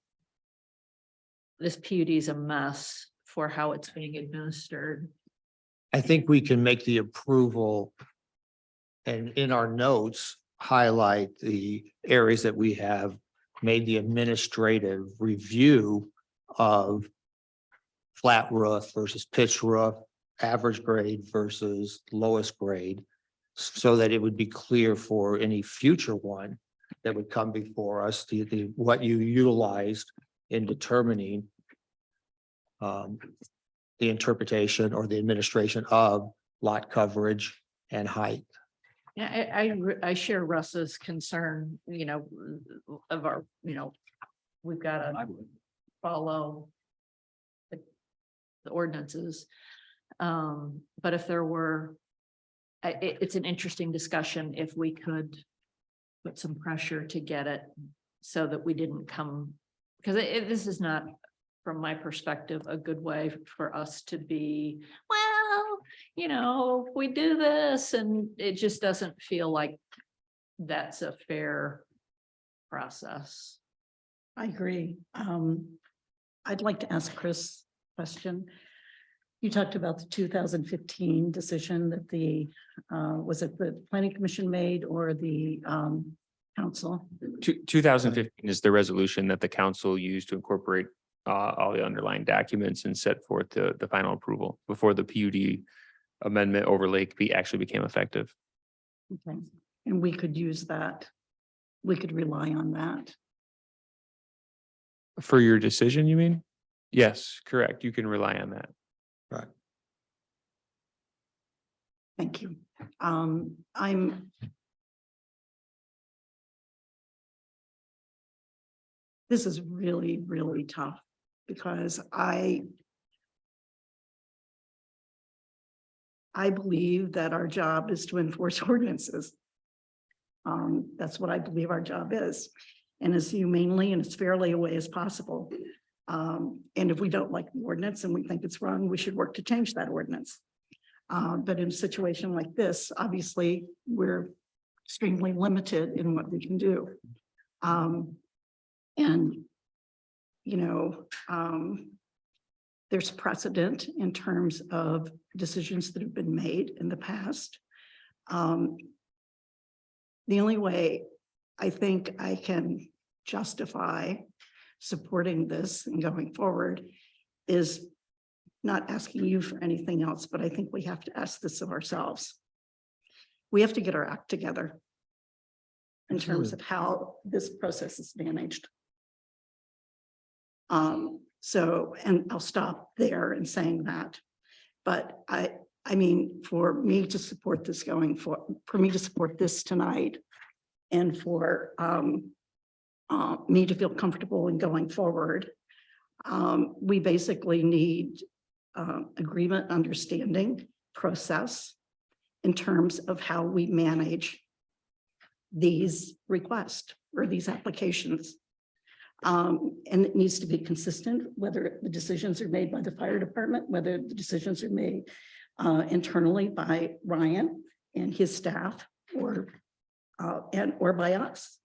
Speaker 2: this PUD is a mess for how it's being administered.
Speaker 3: I think we can make the approval and in our notes, highlight the areas that we have made the administrative review of flat roof versus pitch roof, average grade versus lowest grade, so that it would be clear for any future one that would come before us, what you utilized in determining the interpretation or the administration of lot coverage and height.
Speaker 2: Yeah, I share Russ's concern, of our, we've got to follow the ordinances. But if there were, it's an interesting discussion if we could put some pressure to get it so that we didn't come, because this is not, from my perspective, a good way for us to be, well, you know, if we do this, and it just doesn't feel like that's a fair process.
Speaker 5: I agree. I'd like to ask Chris a question. You talked about the 2015 decision that was it the planning commission made or the council?
Speaker 12: 2015 is the resolution that the council used to incorporate all the underlying documents and set forth the final approval before the PUD amendment overlay actually became effective.
Speaker 5: Okay, and we could use that. We could rely on that.
Speaker 12: For your decision, you mean? Yes, correct. You can rely on that.
Speaker 3: Right.
Speaker 5: Thank you. This is really, really tough because I believe that our job is to enforce ordinances. That's what I believe our job is, and as humanely and as fairly a way as possible. And if we don't like the ordinance and we think it's wrong, we should work to change that ordinance. But in a situation like this, obviously, we're extremely limited in what we can do. And, you know, there's precedent in terms of decisions that have been made in the past. The only way I think I can justify supporting this and going forward is not asking you for anything else, but I think we have to ask this of ourselves. We have to get our act together in terms of how this process is managed. So, and I'll stop there in saying that, but I mean, for me to support this for me to support this tonight and for me to feel comfortable in going forward, we basically need agreement, understanding, process in terms of how we manage these requests or these applications. And it needs to be consistent, whether the decisions are made by the fire department, whether the decisions are made internally by Ryan and his staff or by us.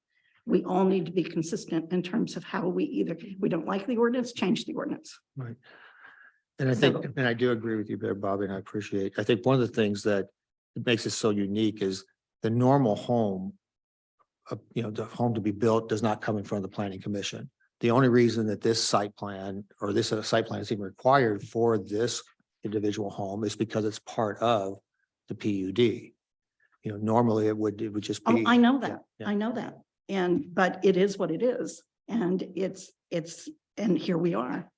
Speaker 5: We all need to be consistent in terms of how we we don't like the ordinance, change the ordinance.
Speaker 3: Right. And I think, and I do agree with you there, Bobby, and I think one of the things that makes it so unique is the normal home, the home to be built does not come in front of the planning commission. The only reason that this site plan or this site plan is even required for this individual home is because it's part of the PUD. Normally it would just be.
Speaker 5: Oh, I know that.
Speaker 3: Yeah.
Speaker 5: I know that. But it is what it is. And and here we are.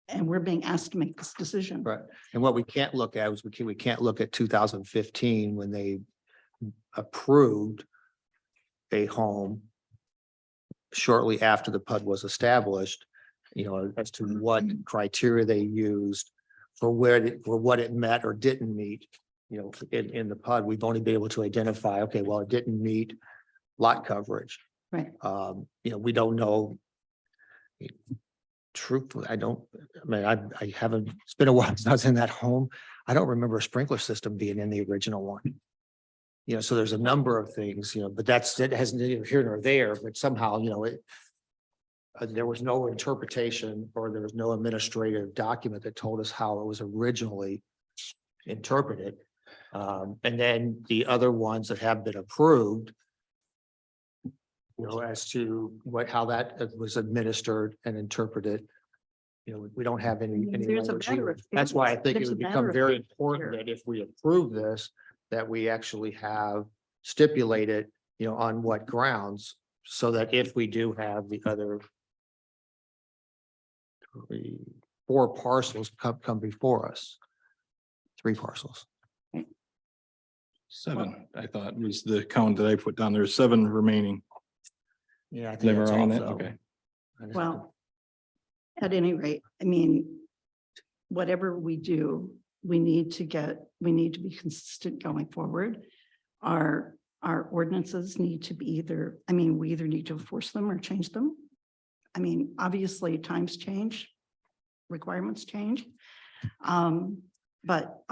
Speaker 5: And we're being asked to make this decision.
Speaker 3: Right. And what we can't look at is we can't look at 2015 when they approved a home shortly after the PUD was established, as to what criteria they used for what it met or didn't meet, in the PUD. We've only been able to identify, okay, well, it didn't meet lot coverage.
Speaker 5: Right.
Speaker 3: We don't know. Truthfully, I haven't, it's been a while since I was in that home. I don't remember a sprinkler system being in the original one. So there's a number of things, but it hasn't neither here nor there, but somehow, there was no interpretation or there was no administrative document that told us how it was originally interpreted. And then the other ones that have been approved, as to how that was administered and interpreted. We don't have any.
Speaker 5: There's a
Speaker 3: language
Speaker 5: matter
Speaker 3: here.
Speaker 5: of
Speaker 3: That's why I think it
Speaker 5: there's a
Speaker 3: would
Speaker 5: matter
Speaker 3: become
Speaker 5: of
Speaker 3: very
Speaker 5: fact
Speaker 3: important
Speaker 5: here.
Speaker 3: that if we approve this, that we actually have stipulated, on what grounds, so that if we do have the other 4 parcels come before us, 3 parcels.
Speaker 13: 7, I thought was the count that I put down. There's 7 remaining.
Speaker 3: Yeah, I think
Speaker 13: They were
Speaker 3: that's
Speaker 13: on it.
Speaker 3: also-
Speaker 13: Okay.
Speaker 5: Well, at any rate, whatever we do, we need to be consistent going forward. Our our ordinances need to be either, I mean, we either need to enforce them or change them. I mean, obviously, times change, requirements change. But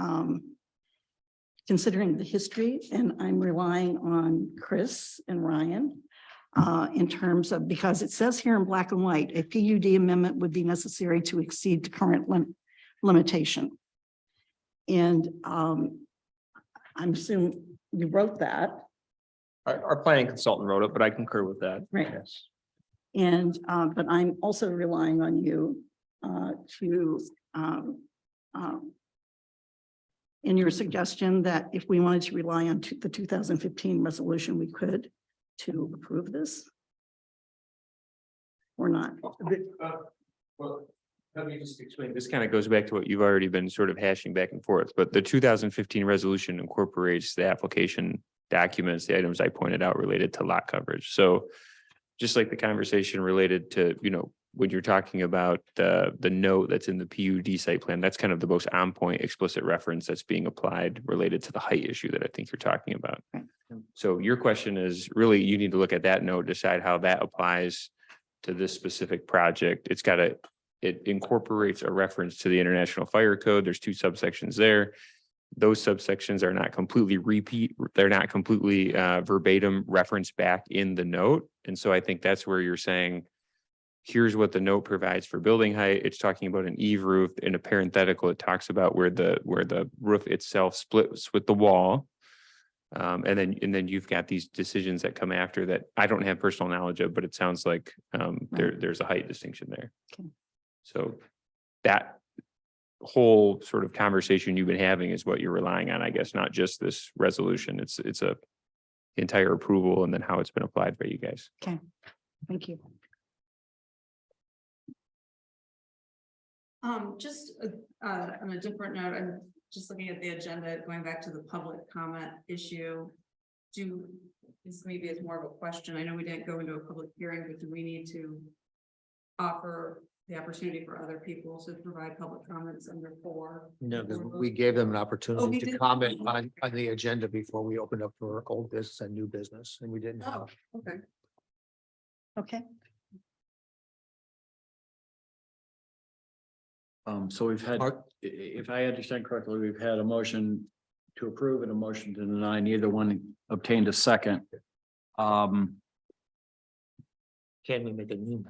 Speaker 5: considering the history, and I'm relying on Chris and Ryan in terms of, because it says here in black and white, a PUD amendment would be necessary to exceed the current limitation. And I'm assuming you wrote that.
Speaker 1: Our planning consultant wrote it, but I concur with that.
Speaker 5: Right.
Speaker 1: Yes.
Speaker 5: And, but I'm also relying on you to, in your suggestion that if we wanted to rely on the 2015 resolution, we could to approve this? Or not?
Speaker 12: Well, let me just explain. This kind of goes back to what you've already been sort of hashing back and forth, but the 2015 resolution incorporates the application documents, the items I pointed out related to lot coverage. So just like the conversation related to, you know, when you're talking about the note that's in the PUD site plan, that's kind of the most on point explicit reference that's being applied related to the height issue that I think you're talking about.
Speaker 5: Right.
Speaker 12: So your question is really, you need to look at that note, decide how that applies to this specific project. It incorporates a reference to the International Fire Code. There's 2 subsections there. Those subsections are not completely they're not completely verbatim reference back in the note. And so I think that's where you're saying, here's what the note provides for building height. It's talking about an eave roof. In a parenthetical, it talks about where the roof itself splits with the wall. And then you've got these decisions that come after that I don't have personal knowledge of, but it sounds like there's a height distinction there.
Speaker 5: Okay.
Speaker 12: So that whole sort of conversation you've been having is what you're relying on, I guess, not just this resolution. It's a entire approval and then how it's been applied by you guys.
Speaker 5: Okay, thank you.
Speaker 10: Just on a different note, I'm just looking at the agenda, going back to the public comment issue. This maybe is more of a question. I know we didn't go into a public hearing, but do we need to offer the opportunity for other people to provide public comments under 4?
Speaker 3: No, because we gave them an
Speaker 10: Oh,
Speaker 3: opportunity
Speaker 10: we
Speaker 3: to
Speaker 10: did?
Speaker 3: comment on the agenda before we opened up for old business and new business, and we didn't
Speaker 10: Oh,
Speaker 3: have.
Speaker 10: okay.
Speaker 5: Okay,
Speaker 6: So we've had, if I understand correctly, we've had a motion to approve and a motion to deny. Neither one obtained a second.
Speaker 3: Can we make a new?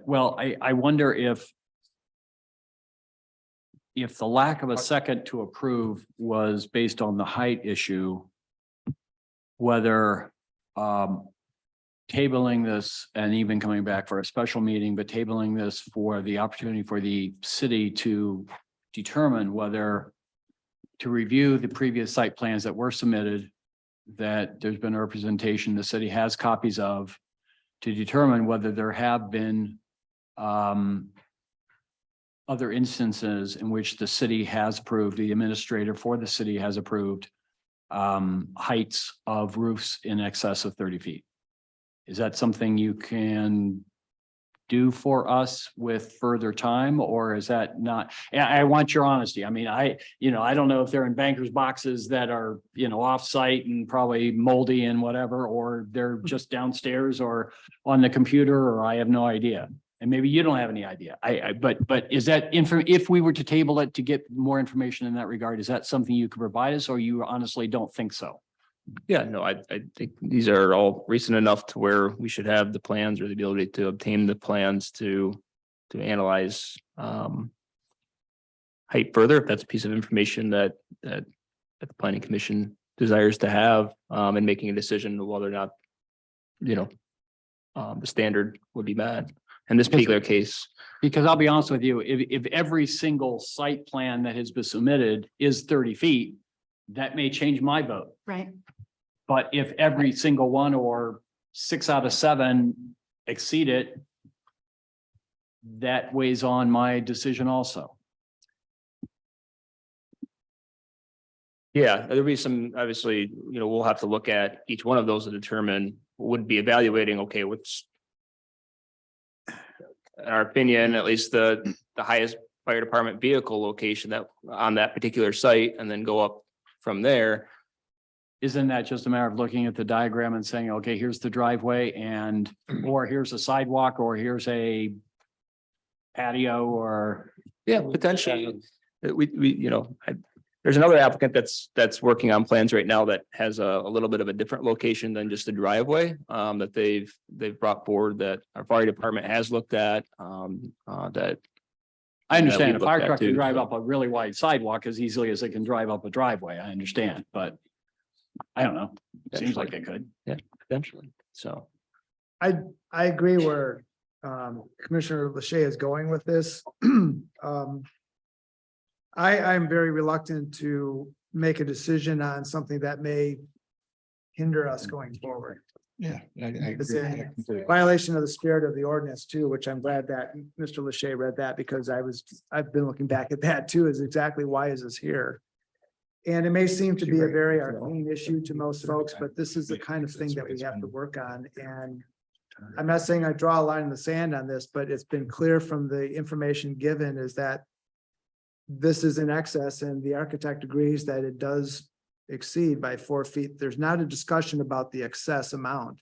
Speaker 6: Well, I wonder if the lack of a second to approve was based on the height issue, whether tabling this and even coming back for a special meeting, but tabling this for the opportunity for the city to determine whether to review the previous site plans that were submitted, that there's been a representation the city has copies of, to determine whether there have been other instances in which the city has approved, the administrator for the city has approved heights of roofs in excess of 30 feet. Is that something you can do for us with further time, or is that not? I want your honesty. I mean, I don't know if they're in bankers boxes that are, off-site and probably moldy and whatever, or they're just downstairs or on the computer, or I have no idea. And maybe you don't have any idea. But is that if we were to table it to get more information in that regard, is that something you could provide us, or you honestly don't think so?
Speaker 1: Yeah, no, I think these are all recent enough to where we should have the plans or the ability to obtain the plans to analyze height further, if that's a piece of information that the planning commission desires to have in making a decision of whether or not, the standard would be met. In this particular case,
Speaker 6: Because I'll be honest with you, if every single site plan that has been submitted is 30 feet, that may change my vote.
Speaker 5: right.
Speaker 6: But if every single one or 6 out of 7 exceed it, that weighs on my decision also.
Speaker 1: yeah, there'll be some, obviously, we'll have to look at each one of those to determine, would be evaluating, okay, what's in our opinion, at least the highest fire department vehicle location that on that particular site, and then go up from there.
Speaker 6: isn't that just a matter of looking at the diagram and saying, okay, here's the driveway and, or here's a sidewalk, or here's a patio, or?
Speaker 1: Yeah, potentially. There's another applicant that's working on plans right now that has a little bit of a different location than just a driveway, that they've brought forward that our fire department has looked at, that.
Speaker 6: I understand
Speaker 1: we've
Speaker 6: a fire
Speaker 1: looked at
Speaker 6: truck can
Speaker 1: too,
Speaker 6: drive
Speaker 1: so.
Speaker 6: up a really wide sidewalk as easily as it can drive up a driveway. I understand, but I don't know. Seems like it could.
Speaker 1: Potentially, so.
Speaker 11: I agree where Commissioner Lachey is going with this. I'm very reluctant to make a decision on something that may hinder us going forward.
Speaker 13: Yeah.
Speaker 11: It's in violation of the spirit of the ordinance too, which I'm glad that Mr. Lachey read that, because I've been looking back at that too, is exactly why is this here? And it may seem to be a very arcane issue to most folks, but this is the kind of thing that we have to work on. And I'm not saying I draw a line in the sand on this, but it's been clear from the information given is that this is in excess, and the architect agrees that it does exceed by 4 feet. There's not a discussion about the excess amount.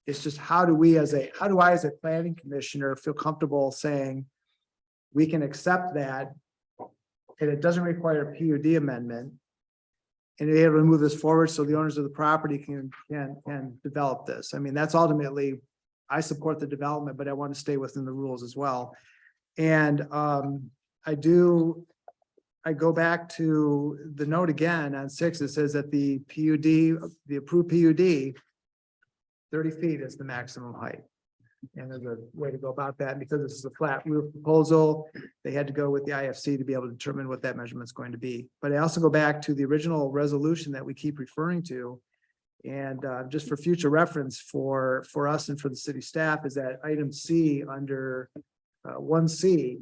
Speaker 11: It's just how do I as a planning commissioner feel comfortable saying we can accept that and it doesn't require a PUD amendment, and be able to move this forward so the owners of the property can develop this. I mean, that's ultimately, I support the development, but I want to stay within the rules as well. And I go back to the note again on 6, it says that the PUD, the approved PUD, 30 feet is the maximum height. And there's a way to go about that, because this is a flat roof proposal. They had to go with the IFC to be able to determine what that measurement is going to be. But I also go back to the original resolution that we keep referring to. And just for future reference for us and for the city staff, is that item C under 1C.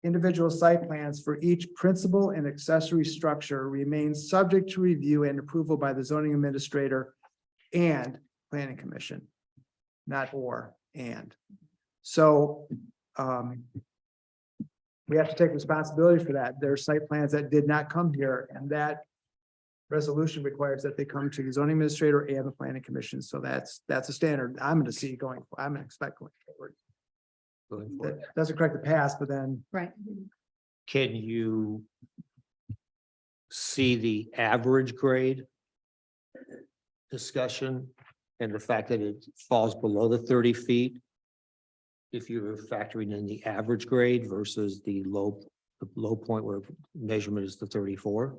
Speaker 11: Individual site plans for each principal and accessory structure remain subject to review and approval by the zoning administrator and planning commission, not or, and. So we have to take responsibility for that. There are site plans that did not come here, and that resolution requires that they come to the zoning administrator and the planning commission. So that's a standard I'm going to see I'm going to expect going forward. That doesn't correct the past, but then.
Speaker 9: Right.
Speaker 3: Can you see the average grade discussion and the fact that it falls below the 30 feet? If you're factoring in the average grade versus the low point where measurement is the 34?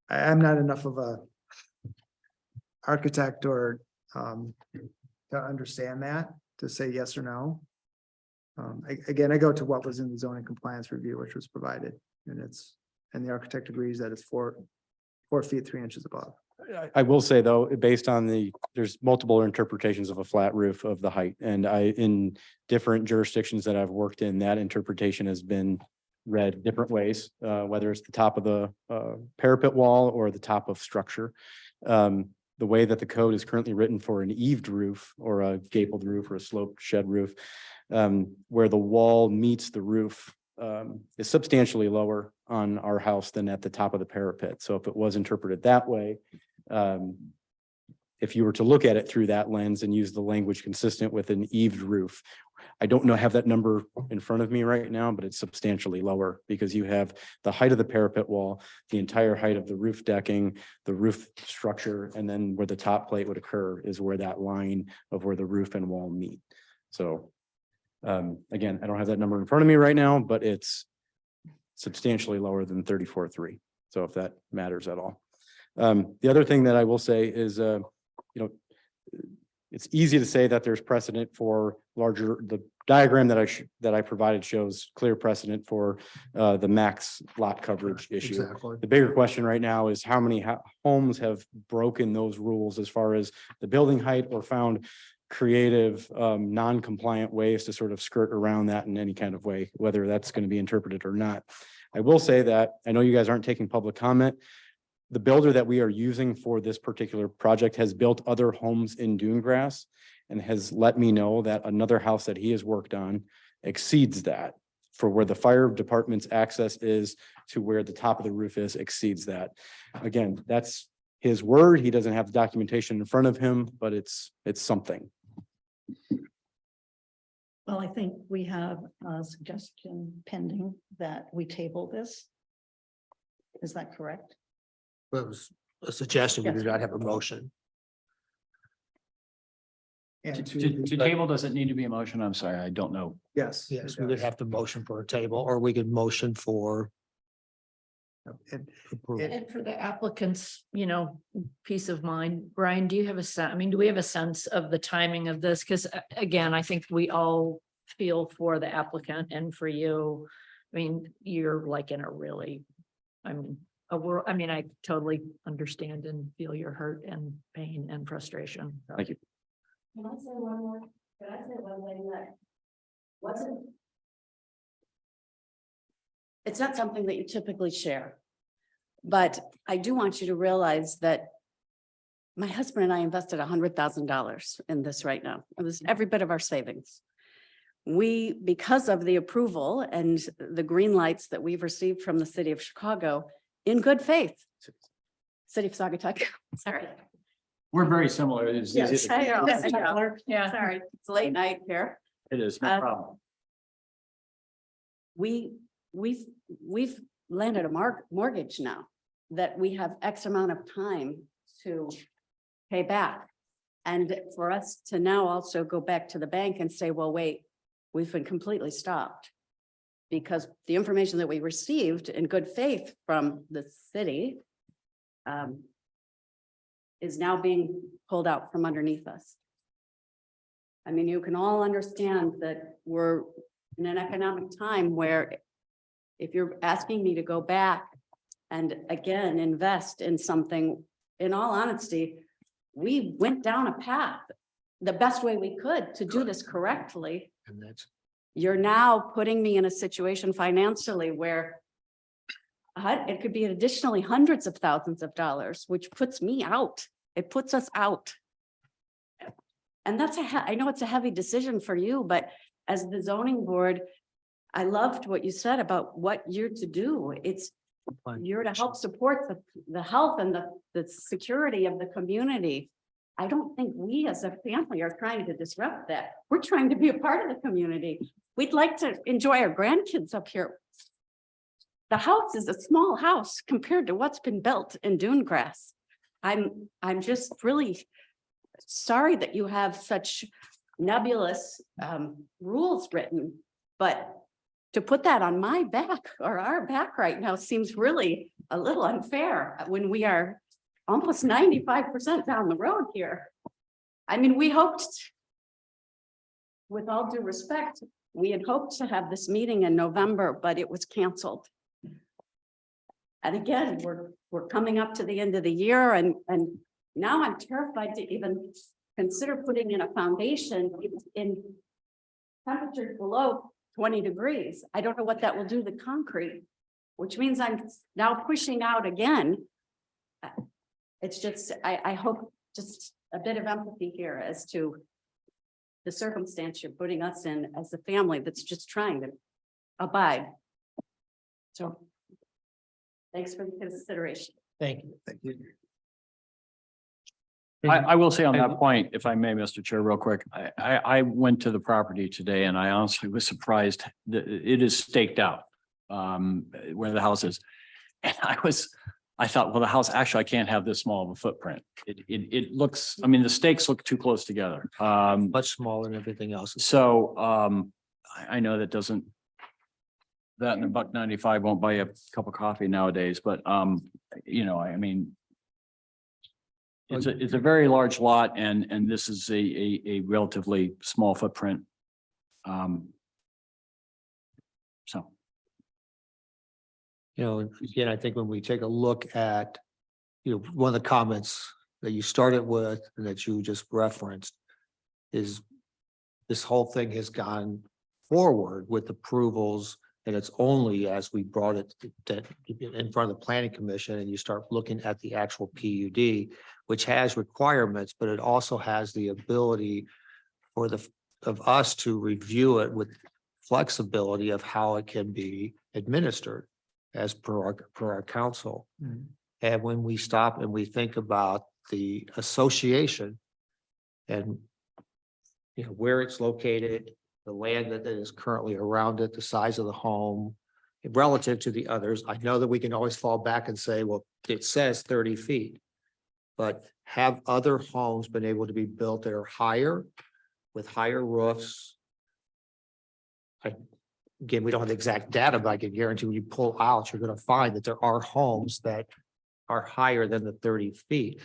Speaker 11: I'm not enough of a architect or to understand that, to say yes or no. Again, I go to what was in the zoning compliance review, which was provided, and the architect agrees that it's 4 feet 3 inches above.
Speaker 8: I will say though, based on there's multiple interpretations of a flat roof of the height, and in different jurisdictions that I've worked in, that interpretation has been read different ways, whether it's the top of the parapet wall or the top of structure. The way that the code is currently written for an eaved roof or a gabled roof or a sloped shed roof, where the wall meets the roof, is substantially lower on our house than at the top of the parapet. So if it was interpreted that way, if you were to look at it through that lens and use the language consistent with an eaved roof, I don't have that number in front of me right now, but it's substantially lower because you have the height of the parapet wall, the entire height of the roof decking, the roof structure, and then where the top plate would occur is where that line of where the roof and wall meet. So again, I don't have that number in front of me right now, but it's substantially lower than 34.3. So if that matters at all. The other thing that I will say is, it's easy to say that there's precedent for the diagram that I provided shows clear precedent for the max lot coverage issue.
Speaker 11: Exactly.
Speaker 8: The bigger question right now is how many homes have broken those rules as far as the building height or found creative, non-compliant ways to sort of skirt around that in any kind of way, whether that's going to be interpreted or not. I will say that I know you guys aren't taking public comment. The builder that we are using for this particular project has built other homes in Dunegrass and has let me know that another house that he has worked on exceeds that for where the fire department's access is to where the top of the roof is exceeds that. Again, that's his word. He doesn't have the documentation in front of him, but it's something.
Speaker 5: Well, I think we have a suggestion pending that we table this. Is that correct?
Speaker 3: It was a suggestion. We
Speaker 5: Yes.
Speaker 3: do not have a motion.
Speaker 11: And
Speaker 6: To table, does it need to be a motion? I'm sorry, I don't know.
Speaker 11: Yes.
Speaker 3: Yes,
Speaker 11: it
Speaker 3: we would
Speaker 11: does.
Speaker 3: have to motion for a table, or we could motion for
Speaker 11: And
Speaker 3: approval.
Speaker 2: And for the applicants, you know, peace of mind, Brian, do you have a sense, I mean, do we have a sense of the timing of this? Because again, I think we all feel for the applicant and for you. I mean, you're like in a really, I totally understand and feel your hurt and pain and frustration.
Speaker 6: Thank you.
Speaker 9: Can I say one more? Can I say one thing that wasn't? It's not something that you typically share. But I do want you to realize that my husband and I invested $100,000 in this right now. It was every bit of our savings. We, because of the approval and the green lights that we've received from the city of Chicago, in good faith. City of Saugatuck, sorry.
Speaker 6: We're very similar. It is,
Speaker 9: Yes, I know.
Speaker 2: Yeah.
Speaker 9: Sorry, it's late night here.
Speaker 6: it is, no
Speaker 9: Uh,
Speaker 6: problem.
Speaker 9: We've landed a mortgage now that we have X amount of time to pay back. And for us to now also go back to the bank and say, well, wait, we've been completely stopped. Because the information that we received in good faith from the city is now being pulled out from underneath us. I mean, you can all understand that we're in an economic time where if you're asking me to go back and again, invest in something, in all honesty, we went down a path the best way we could to do this correctly.
Speaker 3: And that's,
Speaker 9: You're now putting me in a situation financially where it could be additionally hundreds of thousands of dollars, which puts me out. It puts us out. And that's I know it's a heavy decision for you, but as the zoning board, I loved what you said about what you're to do. You're to help support the health and the security of the community. I don't think we as a family are trying to disrupt that. We're trying to be a part of the community. We'd like to enjoy our grandkids up here. The house is a small house compared to what's been built in Dune Grass. I'm just really sorry that you have such nebulous rules written, but to put that on my back or our back right now seems really a little unfair when we are almost 95% down the road here. I mean, we hoped, with all due respect, we had hoped to have this meeting in November, but it was canceled. And again, we're coming up to the end of the year and now I'm terrified to even consider putting in a foundation in temperatures below 20 degrees. I don't know what that will do to the concrete, which means I'm now pushing out again. It's just, I hope just a bit of empathy here as to the circumstance you're putting us in as a family that's just trying to abide. So thanks for the consideration.
Speaker 3: thank you.
Speaker 11: Thank you.
Speaker 6: I will say on that point, if I may, Mr. Chair, real quick, I went to the property today and I honestly was surprised that it is staked out where the house is. And I thought, well, the house, actually, I can't have this small of a footprint. It looks, I mean, the stakes look too close together.
Speaker 3: Much smaller than everything else.
Speaker 6: So I know that doesn't, that and $1.95 won't buy you a cup of coffee nowadays, but you know, I mean, it's a very large lot and this is a relatively small footprint. So.
Speaker 3: You know, again, I think when we take a look at, one of the comments that you started with and that you just referenced is this whole thing has gone forward with approvals and it's only as we brought it in front of the planning commission and you start looking at the actual PUD, which has requirements, but it also has the ability for of us to review it with flexibility of how it can be administered as per our council. And when we stop and we think about the association and where it's located, the land that is currently around it, the size of the home relative to the others, I know that we can always fall back and say, well, it says 30 feet. But have other homes been able to be built that are higher with higher roofs? Again, we don't have the exact data, but I can guarantee when you pull out, you're going to find that there are homes that are higher than the 30 feet.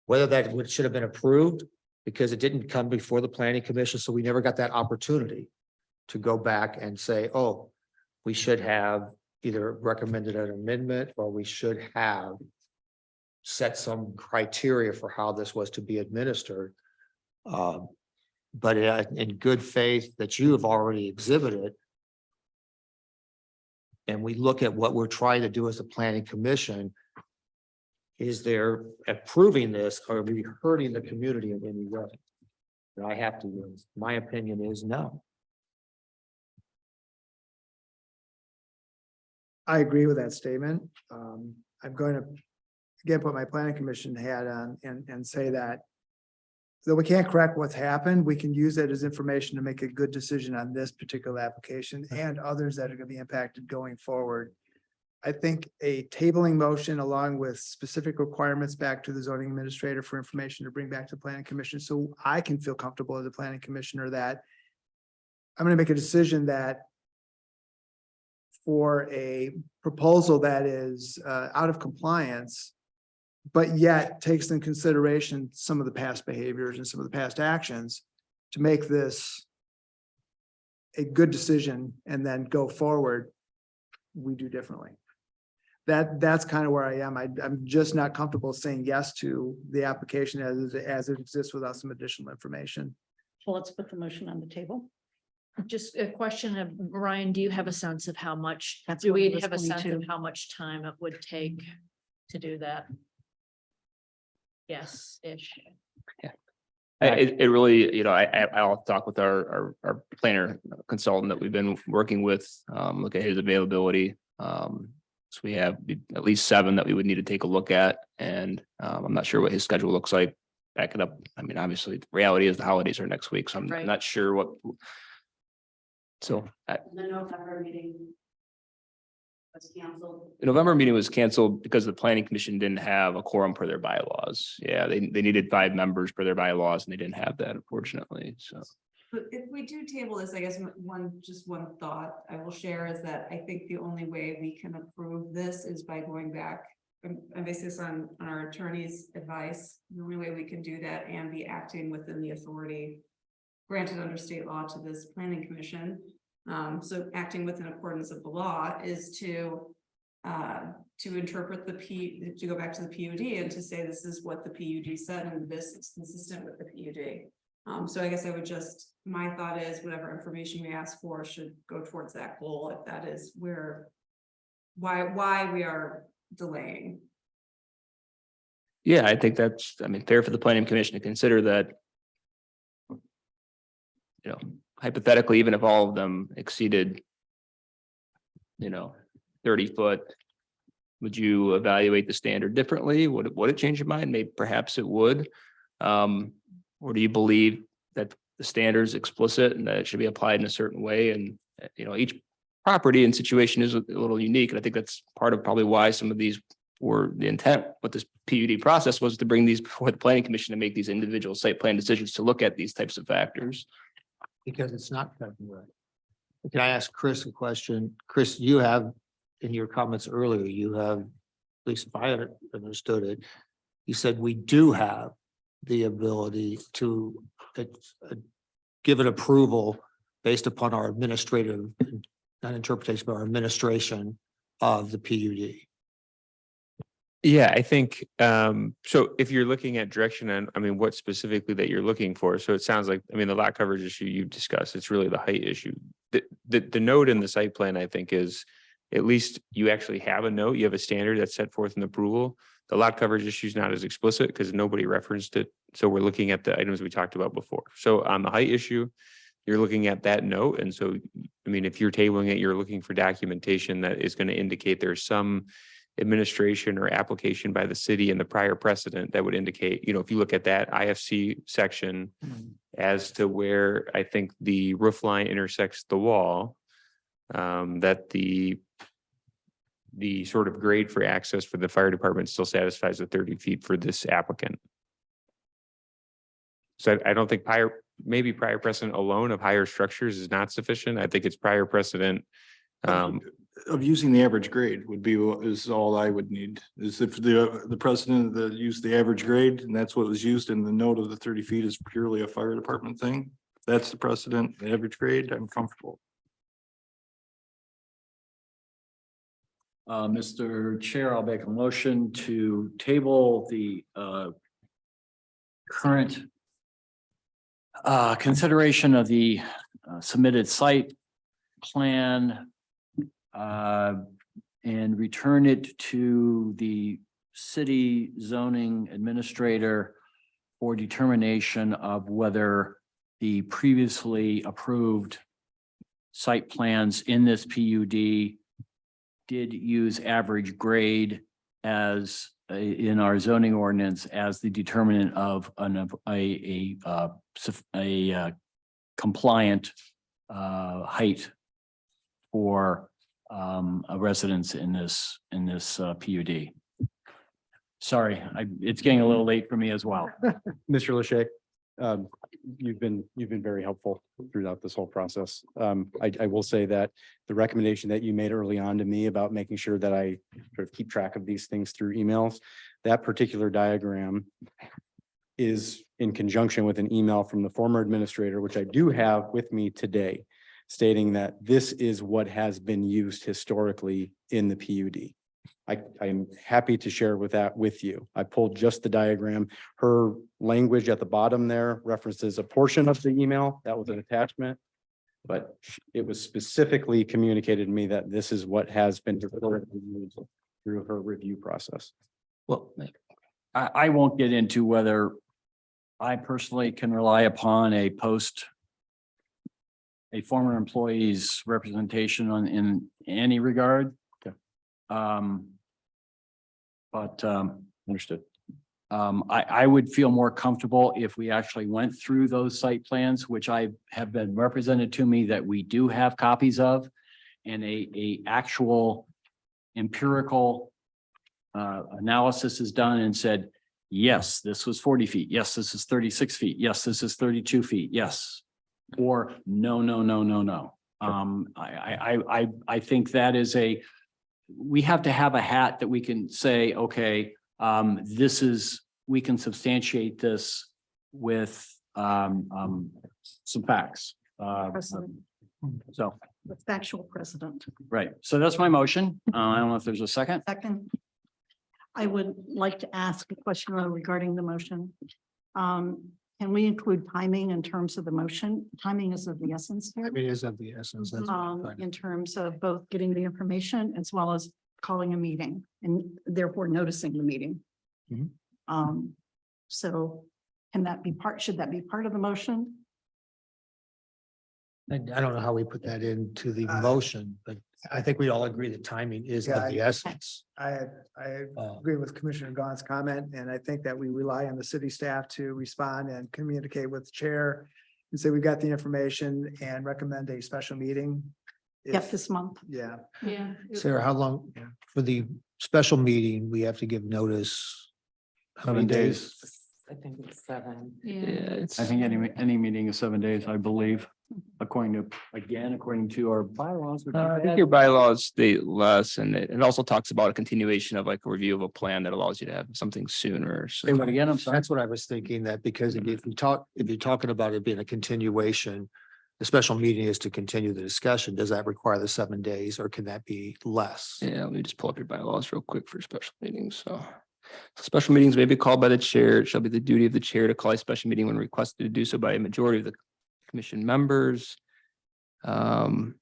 Speaker 3: Whether that should have been approved because it didn't come before the planning commission, so we never got that opportunity to go back and say, oh, we should have either recommended an amendment or we should have set some criteria for how this was to be administered. But in good faith that you have already exhibited, and we look at what we're trying to do as a planning commission, is there approving this, or are we hurting the community in any way? And I have to, my opinion is no.
Speaker 11: I agree with that statement. I'm going to again put my planning commission hat on and say that though we can't correct what's happened, we can use it as information to make a good decision on this particular application and others that are going to be impacted going forward. I think a tabling motion along with specific requirements back to the zoning administrator for information to bring back to the planning commission, so I can feel comfortable as a planning commissioner that I'm going to make a decision that for a proposal that is out of compliance, but yet takes in consideration some of the past behaviors and some of the past actions to make this a good decision and then go forward, we do differently. That's kind of where I am. I'm just not comfortable saying yes to the application as it exists without some additional information.
Speaker 5: Well, let's put the motion on the table.
Speaker 2: Just a question of, Ryan, do you have a sense of how much,
Speaker 5: That's
Speaker 2: do
Speaker 5: what I
Speaker 2: we
Speaker 5: was
Speaker 2: have a
Speaker 5: going
Speaker 2: sense of
Speaker 5: to.
Speaker 2: how much time it would take to do that? Yes, ish.
Speaker 1: It really, I'll talk with our planner consultant that we've been working with, look at his availability. So we have at least 7 that we would need to take a look at, and I'm not sure what his schedule looks like. Back it up. I mean, obviously, the reality is the holidays are next week, so I'm
Speaker 2: Right.
Speaker 1: not sure what. So
Speaker 9: The November meeting was canceled.
Speaker 1: the November meeting was canceled because the planning commission didn't have a quorum per their bylaws. Yeah, they needed 5 members per their bylaws, and they didn't have that, unfortunately, so.
Speaker 10: But if we do table this, I guess one thought I will share is that I think the only way we can approve this is by going back and base this on our attorney's advice. The only way we can do that and be acting within the authority granted under state law to this planning commission. So acting within accordance of the law is to interpret to go back to the PUD and to say this is what the PUD said and this is consistent with the PUD. So I guess I would my thought is whatever information we ask for should go towards that goal, if that is why we are delaying.
Speaker 1: Yeah, I think that's, fair for the planning commission to consider that. Hypothetically, even if all of them exceeded 30 foot, would you evaluate the standard differently? Would it change your mind? Maybe perhaps it would. Or do you believe that the standard is explicit and that it should be applied in a certain way? And, each property and situation is a little unique. And I think that's part of probably why some of these were the intent with this PUD process was to bring these before the planning commission to make these individual site plan decisions to look at these types of factors.
Speaker 3: Because it's not cut and right. Can I ask Chris a question? Chris, you have, in your comments earlier, you have, at least if I understood it, you said we do have the ability to give an approval based upon our administrative, not interpretation, but our administration of the PUD.
Speaker 12: Yeah, I think, so if you're looking at direction and, what specifically that you're looking for, so it sounds like, the lot coverage issue you've discussed, it's really the height issue. The note in the site plan, I think, is at least you actually have a note, you have a standard that's set forth in approval. The lot coverage issue is not as explicit because nobody referenced it. So we're looking at the items we talked about before. So on the height issue, you're looking at that note. And so, if you're tabling it, you're looking for documentation that is going to indicate there's some administration or application by the city in the prior precedent that would indicate, if you look at that IFC section as to where I think the roof line intersects the wall, that the sort of grade for access for the fire department still satisfies the 30 feet for this applicant. So I don't think maybe prior precedent alone of higher structures is not sufficient. I think it's prior precedent.
Speaker 13: Of using the average grade is all I would need, is if the precedent that used the average grade, and that's what was used in the note of the 30 feet is purely a fire department thing. That's the precedent, the average grade, I'm comfortable.
Speaker 6: Mr. Chair, I'll make a motion to table the current consideration of the submitted site plan and return it to the city zoning administrator for determination of whether the previously approved site plans in this PUD did use average grade as in our zoning ordinance as the determinant of a compliant height for a residence in this PUD. Sorry, it's getting a little late for me as well.
Speaker 8: Mr. Lachey, you've been very helpful throughout this whole process. I will say that the recommendation that you made early on to me about making sure that I sort of keep track of these things through emails, that particular diagram is in conjunction with an email from the former administrator, which I do have with me today, stating that this is what has been used historically in the PUD. I'm happy to share that with you. I pulled just the diagram. Her language at the bottom there references a portion of the email. That was an attachment. But it was specifically communicated to me that this is what has been historically used through her review process.
Speaker 3: Well,
Speaker 6: I won't get into whether I personally can rely upon a former employee's representation in any regard.
Speaker 8: Okay.
Speaker 6: Understood. I would feel more comfortable if we actually went through those site plans, which I have been represented to me that we do have copies of, and a actual empirical analysis is done and said, yes, this was 40 feet. Yes, this is 36 feet. Yes, this is 32 feet. Yes. Or no. I think that is we have to have a hat that we can say, okay, we can substantiate this with some facts.
Speaker 5: Precedent,
Speaker 6: So,
Speaker 5: with factual precedent.
Speaker 6: right. So that's my motion. I don't know if there's a second.
Speaker 5: Second, I would like to ask a question regarding the motion. Can we include timing in terms of the motion? Timing is of the essence here.
Speaker 11: It is of the essence. That's fine.
Speaker 5: In terms of both getting the information as well as calling a meeting and therefore noticing the meeting.
Speaker 11: Mhm.
Speaker 5: So should that be part of the motion?
Speaker 3: I don't know how we put that into the motion, but I think we all agree that timing is of the essence.
Speaker 11: I agree with Commissioner Gaughan's comment, and I think that we rely on the city staff to respond and communicate with the chair and say, we got the information and recommend a special meeting.
Speaker 5: Yep,
Speaker 11: If-
Speaker 5: this month.
Speaker 11: Yeah,
Speaker 2: Yeah.
Speaker 3: Sarah, how long for the special meeting, we have to give notice? How many
Speaker 6: 7 days.
Speaker 4: I think it's 7.
Speaker 2: Yeah.
Speaker 6: I think any meeting is 7 days, I believe, according to our bylaws. which
Speaker 1: I
Speaker 6: we've
Speaker 1: think
Speaker 6: had.
Speaker 1: your bylaws state less, and it also talks about a continuation of like a review of a plan that allows you to have something sooner. So
Speaker 6: Say what again? I'm sorry.
Speaker 3: That's what I was thinking, that because if you're talking about it being a continuation, the special meeting is to continue the discussion. Does that require the 7 days or can that be less?
Speaker 1: yeah, let me just pull up your bylaws real quick for special meetings. So special meetings may be called by the chair. It shall be the duty of the chair to call a special meeting when requested to do so by a majority of the commission members.
Speaker 6: 5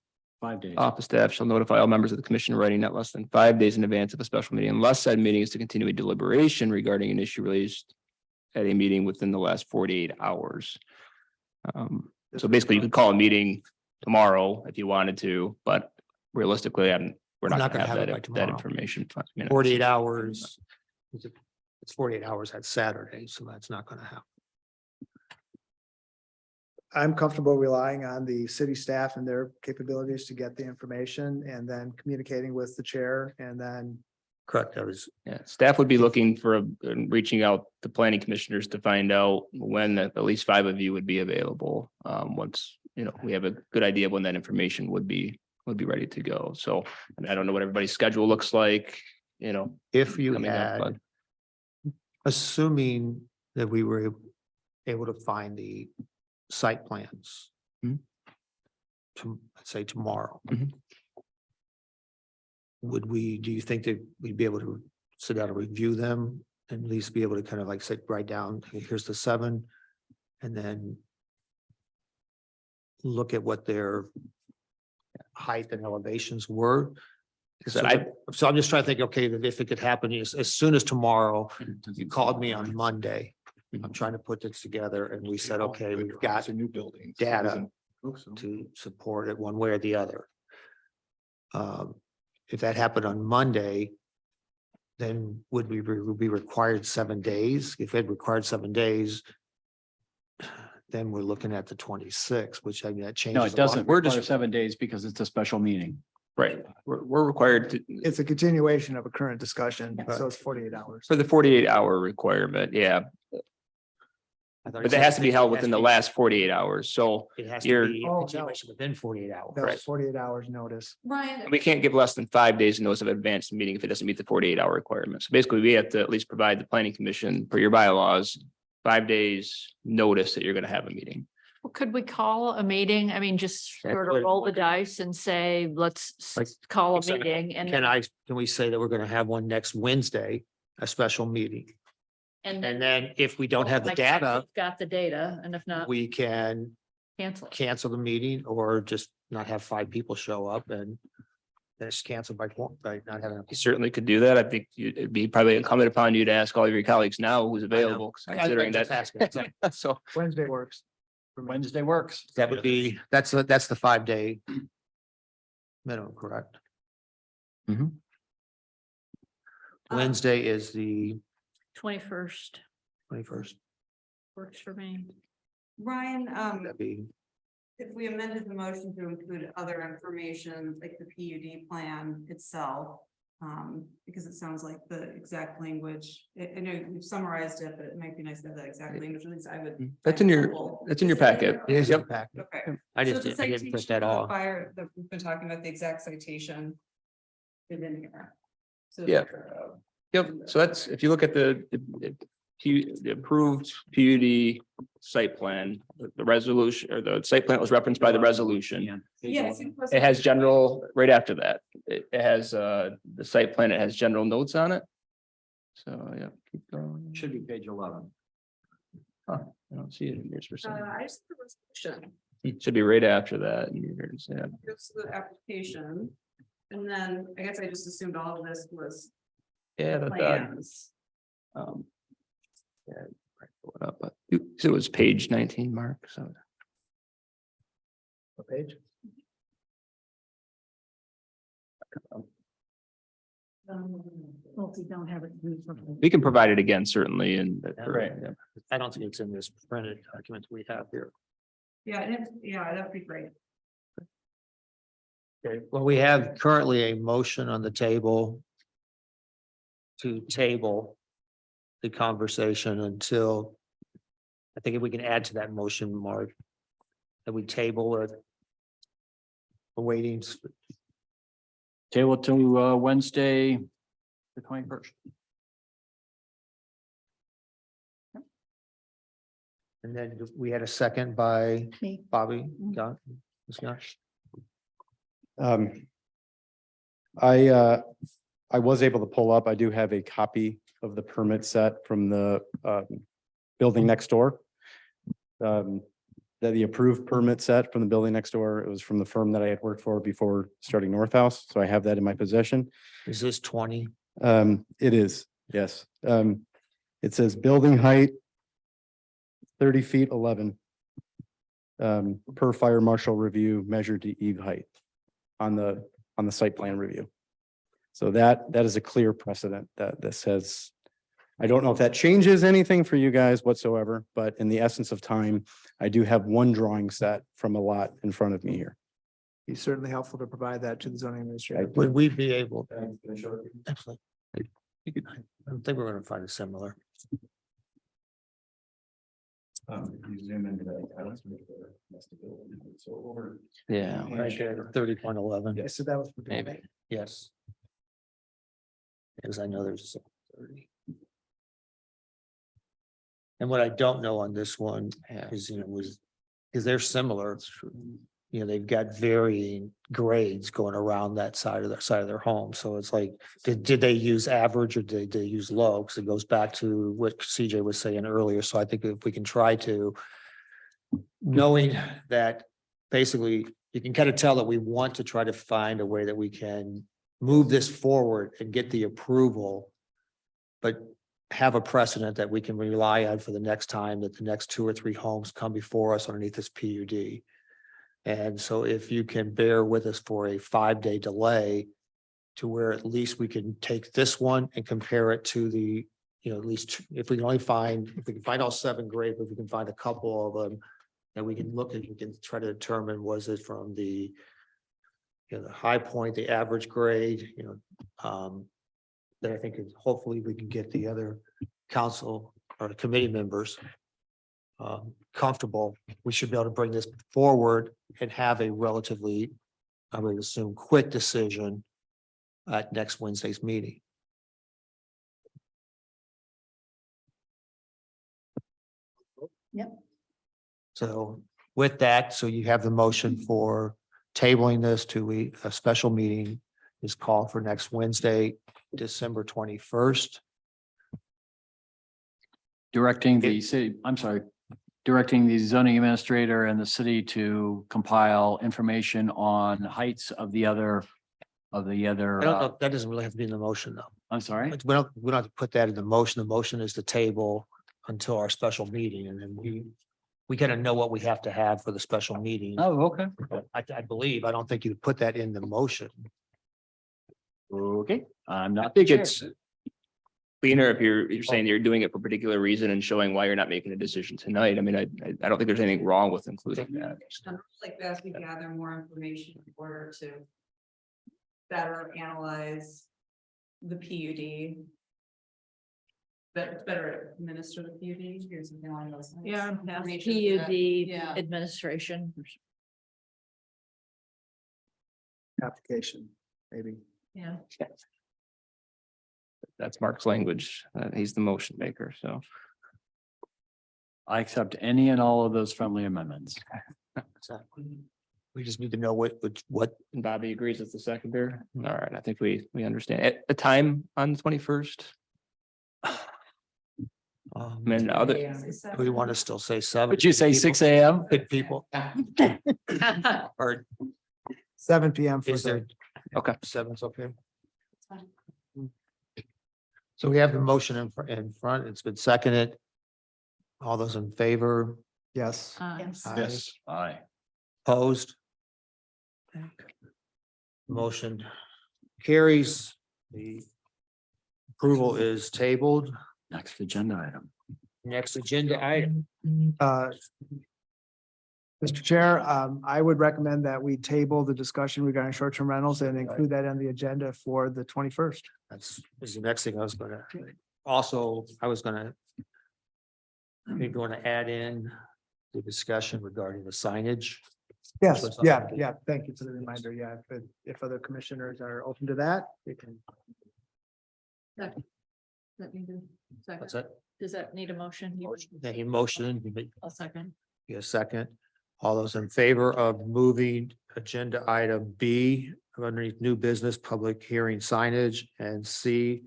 Speaker 6: days.
Speaker 1: Office staff shall notify all members of the commission in writing not less than 5 days in advance of a special meeting, unless said meeting is to continue a deliberation regarding an issue raised at a meeting within the last 48 hours. So basically, you could call a meeting tomorrow if you wanted to, but realistically, we're
Speaker 3: We're
Speaker 1: not gonna have
Speaker 3: it by
Speaker 1: that
Speaker 3: tomorrow.
Speaker 1: information.
Speaker 3: 48 hours. It's 48 hours at Saturday, so that's not gonna happen.
Speaker 11: I'm comfortable relying on the city staff and their capabilities to get the information and then communicating with the chair and then
Speaker 3: Correct, that was,
Speaker 1: Yeah, staff would be looking for, reaching out to planning commissioners to find out when at least 5 of you would be available. Once, we have a good idea of when that information would be ready to go. So I don't know what everybody's schedule looks like,
Speaker 3: if you
Speaker 1: coming up, but-
Speaker 3: had, assuming that we were able to find the site plans.
Speaker 1: Mhm.
Speaker 3: To, let's say tomorrow.
Speaker 1: Mhm.
Speaker 3: Do you think that we'd be able to sit down and review them? And at least be able to kind of like say, write down, hey, here's the 7. And then look at what their height and elevations were.
Speaker 1: So
Speaker 3: So I'm just trying to think, okay, that if it could happen as soon as tomorrow, you called me on Monday. I'm trying to put this together and we said, okay, we've got
Speaker 13: New buildings.
Speaker 3: data to support it one way or the other. If that happened on Monday, then would we be required 7 days? If it required 7 days, then we're looking at the 26th, which I mean, that changes.
Speaker 6: No,
Speaker 3: a
Speaker 6: it
Speaker 3: lot.
Speaker 6: doesn't.
Speaker 1: We're
Speaker 6: We're
Speaker 1: just-
Speaker 6: just 7 days because it's a special meeting.
Speaker 1: Right, we're required to,
Speaker 11: it's a continuation of a current discussion. So it's 48 hours.
Speaker 1: for the 48-hour requirement, yeah.
Speaker 3: I thought
Speaker 1: But
Speaker 3: you
Speaker 1: that has
Speaker 3: said
Speaker 1: to be
Speaker 3: it
Speaker 1: held
Speaker 3: has
Speaker 1: within
Speaker 3: to
Speaker 1: the
Speaker 3: be-
Speaker 1: last 48 hours. So
Speaker 3: It has
Speaker 1: you're-
Speaker 3: to be a
Speaker 11: Oh, no.
Speaker 3: continuation within 48 hours.
Speaker 11: That was 48 hours notice.
Speaker 10: Ryan,
Speaker 1: we can't give less than 5 days notice of advanced meeting if it doesn't meet the 48-hour requirement. So basically, we have to at least provide the planning commission per your bylaws 5 days notice that you're going to have a meeting.
Speaker 2: Well, could we call a meeting? I mean, just
Speaker 3: That's
Speaker 2: sort of
Speaker 3: what-
Speaker 2: roll the dice and say, let's
Speaker 3: Like,
Speaker 2: call a
Speaker 3: so
Speaker 2: meeting and.
Speaker 3: Can we say that we're gonna have one next Wednesday, a special meeting? And then if we don't have the
Speaker 2: Like, if
Speaker 3: data,
Speaker 2: we've got the data, and if not,
Speaker 3: we can
Speaker 2: cancel.
Speaker 3: cancel the meeting or just not have 5 people show up and then it's canceled by not having.
Speaker 1: You certainly could do that. I think it'd be probably incumbent upon you to ask all of your colleagues now who's available, considering
Speaker 3: just
Speaker 1: that.
Speaker 3: asking.
Speaker 1: So
Speaker 11: Wednesday works.
Speaker 6: Wednesday works.
Speaker 3: That would be, that's the 5-day minimum, correct?
Speaker 1: Mhm.
Speaker 3: Wednesday is the
Speaker 2: 21st
Speaker 3: 21st.
Speaker 2: works for me.
Speaker 10: Ryan,
Speaker 3: That'd be,
Speaker 10: if we amended the motion to include other information, like the PUD plan itself. Because it sounds like the exact language, I know you've summarized it, but it might be nice to have that exact language, at least I would.
Speaker 1: That's in your-
Speaker 10: Well,
Speaker 1: that's in your
Speaker 10: is it
Speaker 1: packet.
Speaker 3: it is in
Speaker 1: Yep.
Speaker 3: the packet.
Speaker 10: Okay.
Speaker 3: I
Speaker 10: So
Speaker 3: just,
Speaker 10: the
Speaker 3: I didn't put
Speaker 10: citation
Speaker 3: that
Speaker 10: of the
Speaker 3: off.
Speaker 10: Fire, that we've been talking about the exact citation. Is in here. So
Speaker 1: Yeah. Yep, so that's, if you look at the approved PUD site plan, the resolution, or the site plan was referenced by the resolution.
Speaker 10: Yeah. I think
Speaker 1: It has general, right after that, it has the site plan, it has general notes on it. So, yeah, keep going.
Speaker 6: Should be page 11.
Speaker 1: I don't see it in yours for some.
Speaker 10: I just the resolution,
Speaker 1: It should be right after that. And you're gonna say,
Speaker 10: goes to the application. And then I guess I just assumed all of this was
Speaker 1: yeah,
Speaker 10: plans.
Speaker 1: Yeah, right, pull it up, but it was page 19, Mark, so.
Speaker 11: What page?
Speaker 5: Well, if we don't have it.
Speaker 1: We can provide it again, certainly, and.
Speaker 3: Right. I don't think it's in this printed document we have here.
Speaker 10: Yeah, and yeah, that'd be great.
Speaker 3: Okay, well, we have currently a motion on the table to table the conversation until, I think if we can add to that motion, Mark, that we table it, awaiting,
Speaker 6: Table to Wednesday, the 21st.
Speaker 3: and then we had a second by
Speaker 5: Me.
Speaker 3: Bobby. Got it? Ms. Gosh?
Speaker 8: I was able to pull up, I do have a copy of the permit set from the building next door. The approved permit set from the building next door, it was from the firm that I had worked for before starting North House, so I have that in my possession.
Speaker 3: Is this 20?
Speaker 8: It is, yes. It says building height 30 feet 11. Per fire marshal review measured to eve height on the site plan review. So that is a clear precedent that says, I don't know if that changes anything for you guys whatsoever, but in the essence of time, I do have one drawing set from a lot in front of me here.
Speaker 11: Be certainly helpful to provide that to the zoning administrator.
Speaker 3: Would we be able? Absolutely. I don't think we're gonna find it similar.
Speaker 1: Yeah.
Speaker 3: Right there, 30.11.
Speaker 11: Yeah, so that was.
Speaker 1: Maybe.
Speaker 3: Yes. Because I know there's 30. And what I don't know on this one is, because they're similar. They've got varying grades going around that side of their home. So it's like, did they use average or did they use low? Because it goes back to what CJ was saying earlier. So I think if we can try to, knowing that basically you can kind of tell that we want to try to find a way that we can move this forward and get the approval, but have a precedent that we can rely on for the next time that the next 2 or 3 homes come before us underneath this PUD. And so if you can bear with us for a 5-day delay to where at least we can take this one and compare it to the, at least if we can find all 7, great, but if we can find a couple of them that we can look at, we can try to determine, was it from the high point, the average grade, that I think is hopefully we can get the other council or the committee members comfortable. We should be able to bring this forward and have a relatively, I would assume, quick decision at next Wednesday's meeting.
Speaker 5: Yep.
Speaker 3: So with that, so you have the motion for tabling this to a special meeting is called for next Wednesday, December 21st.
Speaker 6: Directing the city, I'm sorry, directing the zoning administrator and the city to compile information on heights of the other.
Speaker 3: I don't know, that doesn't really have to be in the motion though.
Speaker 6: I'm sorry.
Speaker 3: We don't have to put that in the motion. The motion is to table until our special meeting and then we kind of know what we have to have for the special meeting.
Speaker 6: Oh, okay.
Speaker 3: I believe, I don't think you put that in the motion.
Speaker 6: Okay, I'm
Speaker 1: I
Speaker 6: not.
Speaker 1: think
Speaker 6: the chair.
Speaker 1: it's cleaner if you're saying you're doing it for a particular reason and showing why you're not making a decision tonight. I mean, I don't think there's anything wrong with including that.
Speaker 10: Like as we gather more information in order to better analyze the PUD. Better administer the PUD or something along those lines.
Speaker 2: Yeah,
Speaker 10: Information that-
Speaker 2: PUD
Speaker 10: Yeah.
Speaker 2: administration.
Speaker 11: Application, maybe.
Speaker 2: Yeah.
Speaker 1: That's Mark's language. He's the motion maker, so.
Speaker 6: I accept any and all of those friendly amendments.
Speaker 3: We just need to know what
Speaker 1: And Bobby agrees with the seconder. All right, I think we understand. At the time on the 21st, and other,
Speaker 3: we want to still say 7.
Speaker 6: Would you say 6 a.m.?
Speaker 3: Good people. Or
Speaker 11: 7 PM for
Speaker 3: is there?
Speaker 11: the,
Speaker 1: Okay.
Speaker 3: 7's okay. So we have the motion in front. It's been seconded. All those in favor?
Speaker 11: yes.
Speaker 5: Yes.
Speaker 3: Aye.
Speaker 6: Yes. Aye.
Speaker 3: Opposed? Motion carries. The approval is tabled.
Speaker 6: Next agenda item.
Speaker 3: Next agenda item.
Speaker 11: Mr. Chair, I would recommend that we table the discussion regarding short-term rentals and include that on the agenda for the 21st.
Speaker 3: Is the next thing I was gonna, also, maybe want to add in the discussion regarding the signage.
Speaker 11: Yes,
Speaker 3: That's
Speaker 11: yeah,
Speaker 3: something.
Speaker 11: yeah. Thank you for the reminder. Yeah, if other commissioners are open to that, we can.
Speaker 3: What's that?
Speaker 2: Does that need a motion?
Speaker 3: He motioned,
Speaker 2: A second.
Speaker 3: a second. All those in favor of moving agenda item B underneath new business, public hearing signage, and C,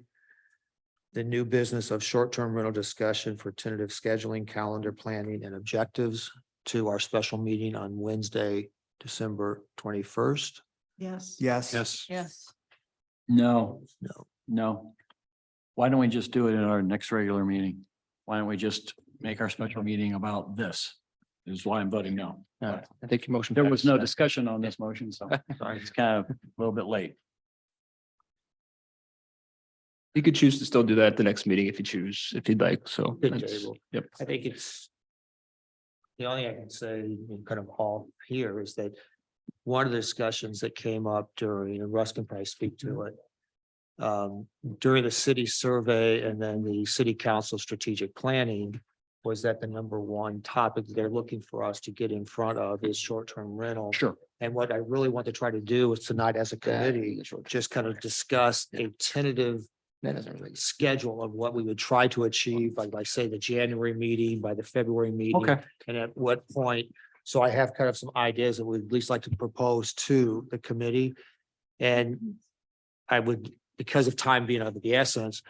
Speaker 3: the new business of short-term rental discussion for tentative scheduling, calendar planning, and objectives to our special meeting on Wednesday, December 21st.
Speaker 5: Yes.
Speaker 11: Yes.
Speaker 2: Yes.
Speaker 6: No.
Speaker 3: No.
Speaker 6: No. Why don't we just do it in our next regular meeting? Why don't we just make our special meeting about this? Is why I'm voting no.
Speaker 1: I think your motion.
Speaker 6: There was
Speaker 1: passes.
Speaker 6: no discussion on this motion, so it's kind of a little bit late.
Speaker 1: You could choose to still do that at the next meeting if you choose, if you'd like, so.
Speaker 3: Good
Speaker 1: that's-
Speaker 3: table.
Speaker 1: Yep.
Speaker 3: I think it's. The only I can say, and kind of all here, is that one of the discussions that came up during, and Russ can probably speak to it. During the city survey and then the city council strategic planning. Was that the number one topic they're looking for us to get in front of is short-term rental.
Speaker 6: Sure.
Speaker 3: And what I really want to try to do is tonight as a committee, just kind of discuss a tentative
Speaker 1: That doesn't really.
Speaker 3: schedule of what we would try to achieve by, say, the January meeting, by the February meeting.
Speaker 6: Okay.
Speaker 3: And at what point, so I have kind of some ideas that we'd at least like to propose to the committee. And I would, because of time being of the essence,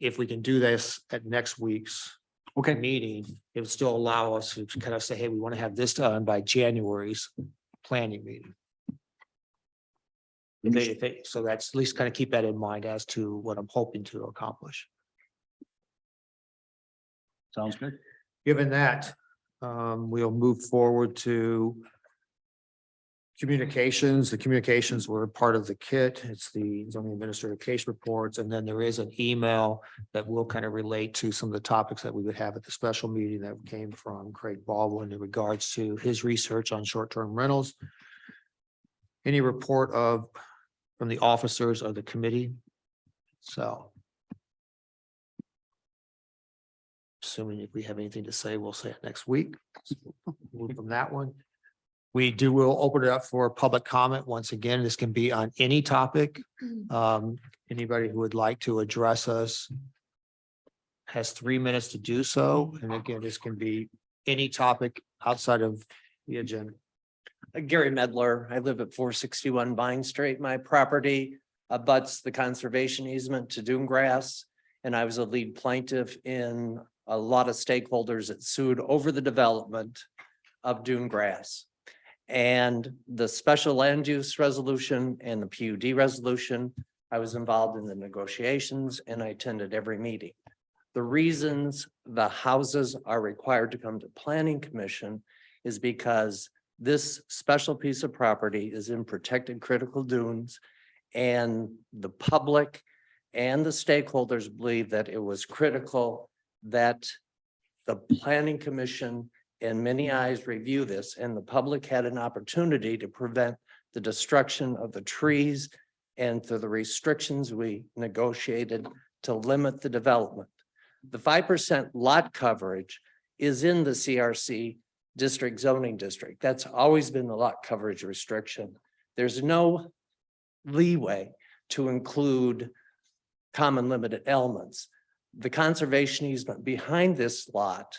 Speaker 3: if we can do this at next week's
Speaker 6: Okay.
Speaker 3: meeting, it would still allow us to kind of say, hey, we want to have this done by January's planning meeting. So that's at least kind of keep that in mind as to what I'm hoping to accomplish.
Speaker 6: Sounds good.
Speaker 3: Given that, we'll move forward to communications. The communications were part of the kit. It's the zoning administrative case reports, and then there is an email that will kind of relate to some of the topics that we would have at the special meeting that came from Craig Baldwin in regards to his research on short-term rentals. Any report from the officers of the committee? So. Assuming if we have anything to say, we'll say it next week. Move from that one. Will open it up for public comment. Once again, this can be on any topic. Anybody who would like to address us has 3 minutes to do so. And again, this can be any topic outside of the agenda.
Speaker 14: Gary Medler. I live at 461 Vine Street. My property abuts the conservation easement to Dunegrass. And I was a lead plaintiff in a lot of stakeholders that sued over the development of Dunegrass. And the special land use resolution and the PUD resolution, I was involved in the negotiations and I attended every meeting. The reasons the houses are required to come to planning commission is because this special piece of property is in protected critical dunes. And the public and the stakeholders believe that it was critical that the planning commission and many eyes review this, and the public had an opportunity to prevent the destruction of the trees and through the restrictions we negotiated to limit the development. The 5% lot coverage is in the CRC district zoning district. That's always been the lot coverage restriction. There's no leeway to include common limited elements. The conservation easement behind this lot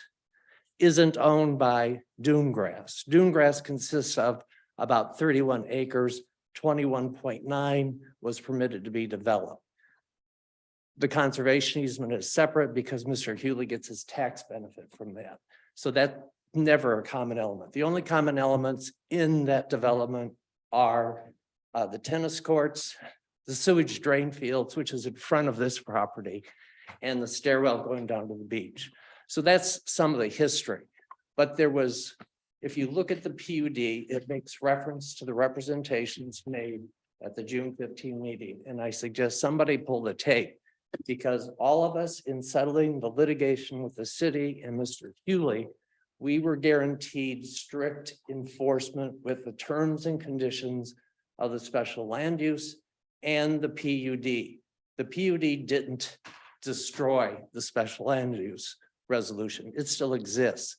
Speaker 14: isn't owned by Dunegrass. Dunegrass consists of about 31 acres, 21.9 was permitted to be developed. The conservation easement is separate because Mr. Hewley gets his tax benefit from that. So that's never a common element. The only common elements in that development are the tennis courts, the sewage drain fields, which is in front of this property, and the stairwell going down to the beach. So that's some of the history. But there was, if you look at the PUD, it makes reference to the representations made at the June 15 meeting. And I suggest somebody pull the tape, because all of us in settling the litigation with the city and Mr. Hewley, we were guaranteed strict enforcement with the terms and conditions of the special land use and the PUD. The PUD didn't destroy the special land use resolution. It still exists.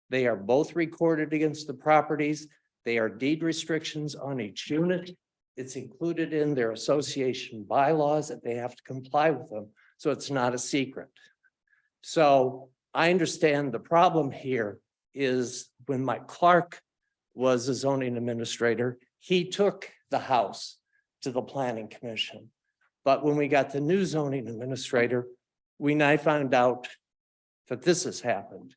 Speaker 14: They are both recorded against the properties. They are deed restrictions on each unit. It's included in their association bylaws that they have to comply with them. So it's not a secret. So I understand the problem here is when Mike Clark was a zoning administrator, he took the house to the planning commission. But when we got the new zoning administrator, we now found out that this has happened.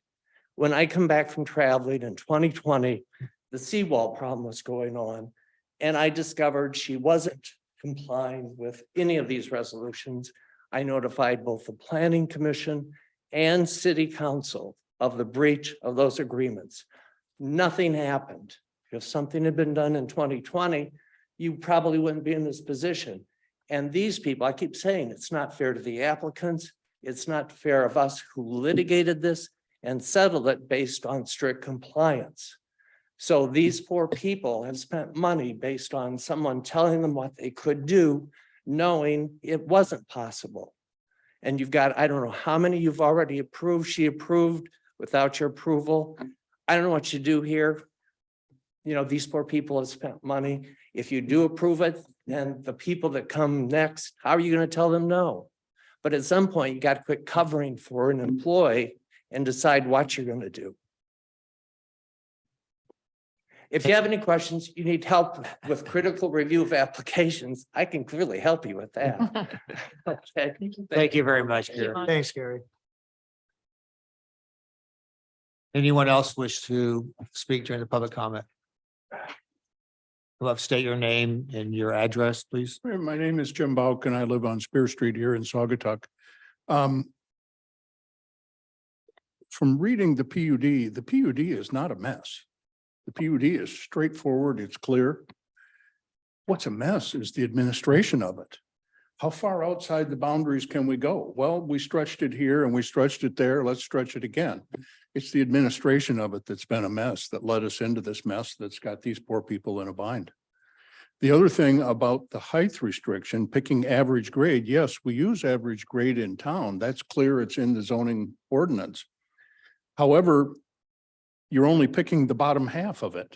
Speaker 14: When I come back from traveling in 2020, the seawall problem was going on. And I discovered she wasn't complying with any of these resolutions. I notified both the planning commission and city council of the breach of those agreements. Nothing happened. If something had been done in 2020, you probably wouldn't be in this position. And these people, I keep saying, it's not fair to the applicants. It's not fair of us who litigated this and settled it based on strict compliance. So these poor people have spent money based on someone telling them what they could do, knowing it wasn't possible. And you've got, I don't know how many you've already approved. She approved without your approval. I don't know what you do here. You know, these poor people have spent money. If you do approve it, then the people that come next, how are you going to tell them no? But at some point, you got to quit covering for an employee and decide what you're going to do. If you have any questions, you need help with critical review of applications, I can clearly help you with that. Okay.
Speaker 3: Thank you very much, Gary.
Speaker 11: Thanks, Gary.
Speaker 3: Anyone else wish to speak during the public comment? Well, state your name and your address, please.
Speaker 13: My name is Jim Bauk and I live on Spear Street here in Saugatuck. From reading the PUD is not a mess. The PUD is straightforward, it's clear. What's a mess is the administration of it. How far outside the boundaries can we go? Well, we stretched it here and we stretched it there, let's stretch it again. It's the administration of it that's been a mess, that led us into this mess that's got these poor people in a bind. The other thing about the height restriction, picking average grade, yes, we use average grade in town. That's clear, it's in the zoning ordinance. However, you're only picking the bottom half of it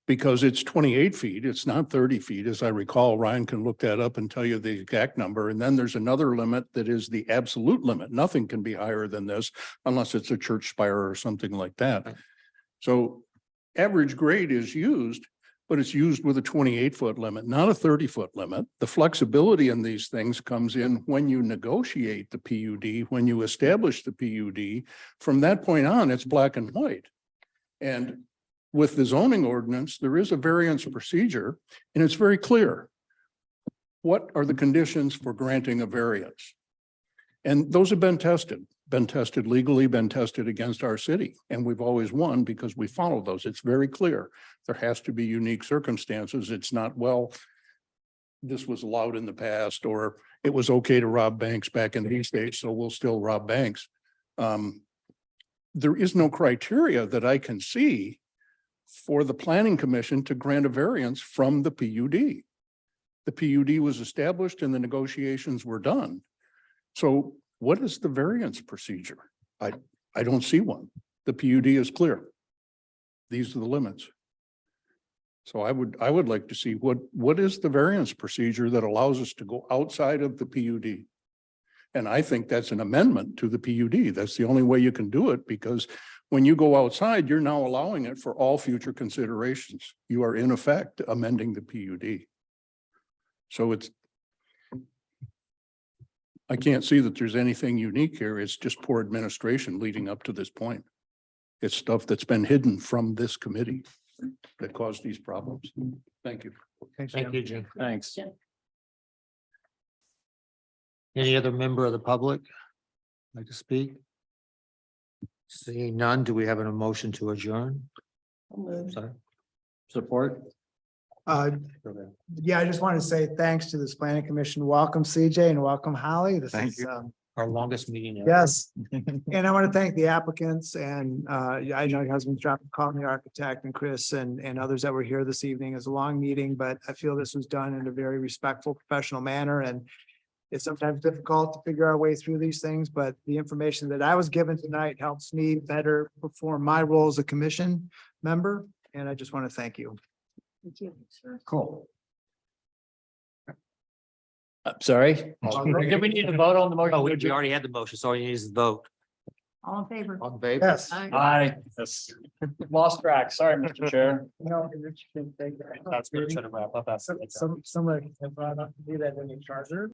Speaker 13: because it's 28 feet. It's not 30 feet. As I recall, Ryan can look that up and tell you the exact number. And then there's another limit that is the absolute limit. Nothing can be higher than this unless it's a church spire or something like that. So average grade is used, but it's used with a 28-foot limit, not a 30-foot limit. The flexibility in these things comes in when you negotiate the PUD, when you establish the PUD. From that point on, it's black and white. And with the zoning ordinance, there is a variance procedure, and it's very clear. What are the conditions for granting a variance? And those have been tested legally, been tested against our city. And we've always won because we follow those. It's very clear. There has to be unique circumstances. It's not, well, this was allowed in the past, or it was okay to rob banks back in these days, so we'll still rob banks. There is no criteria that I can see for the planning commission to grant a variance from the PUD. The PUD was established and the negotiations were done. So what is the variance procedure? I don't see one. The PUD is clear. These are the limits. So I would like to see what is the variance procedure that allows us to go outside of the PUD? And I think that's an amendment to the PUD. That's the only way you can do it, because when you go outside, you're now allowing it for all future considerations. You are in effect amending the PUD. So I can't see that there's anything unique here. It's just poor administration leading up to this point. It's stuff that's been hidden from this committee that caused these problems. Thank you.
Speaker 3: Thank you, Jim.
Speaker 6: Thanks.
Speaker 3: Any other member of the public like to speak? Seeing none, do we have a motion to adjourn? Sorry.
Speaker 6: Support?
Speaker 11: Yeah, I just want to say thanks to this planning commission. Welcome, CJ, and welcome, Holly. This
Speaker 13: Thank
Speaker 11: is,
Speaker 13: you.
Speaker 3: Our longest meeting. ever.
Speaker 11: yes. And I want to thank the applicants and I know your husband's dropped, called me architect, and Chris and others that were here this evening. It's a long meeting, but I feel this was done in a very respectful, professional manner, and it's sometimes difficult to figure our way through these things, but the information that I was given tonight helps me better perform my role as a commission member, and I just want to thank you.
Speaker 5: Thank you, sir.
Speaker 6: Cool. Sorry. Did we need to vote on the motion?
Speaker 3: Oh, we already had the motion, so all you need is the vote.
Speaker 5: All in favor?
Speaker 3: On favor?
Speaker 11: Yes.
Speaker 6: Aye. Yes. Lost track. Sorry, Mr. Chair.
Speaker 11: No, Rich can take that.
Speaker 6: That's good. Try to wrap up.
Speaker 11: Somebody can brought up to me that in the charter.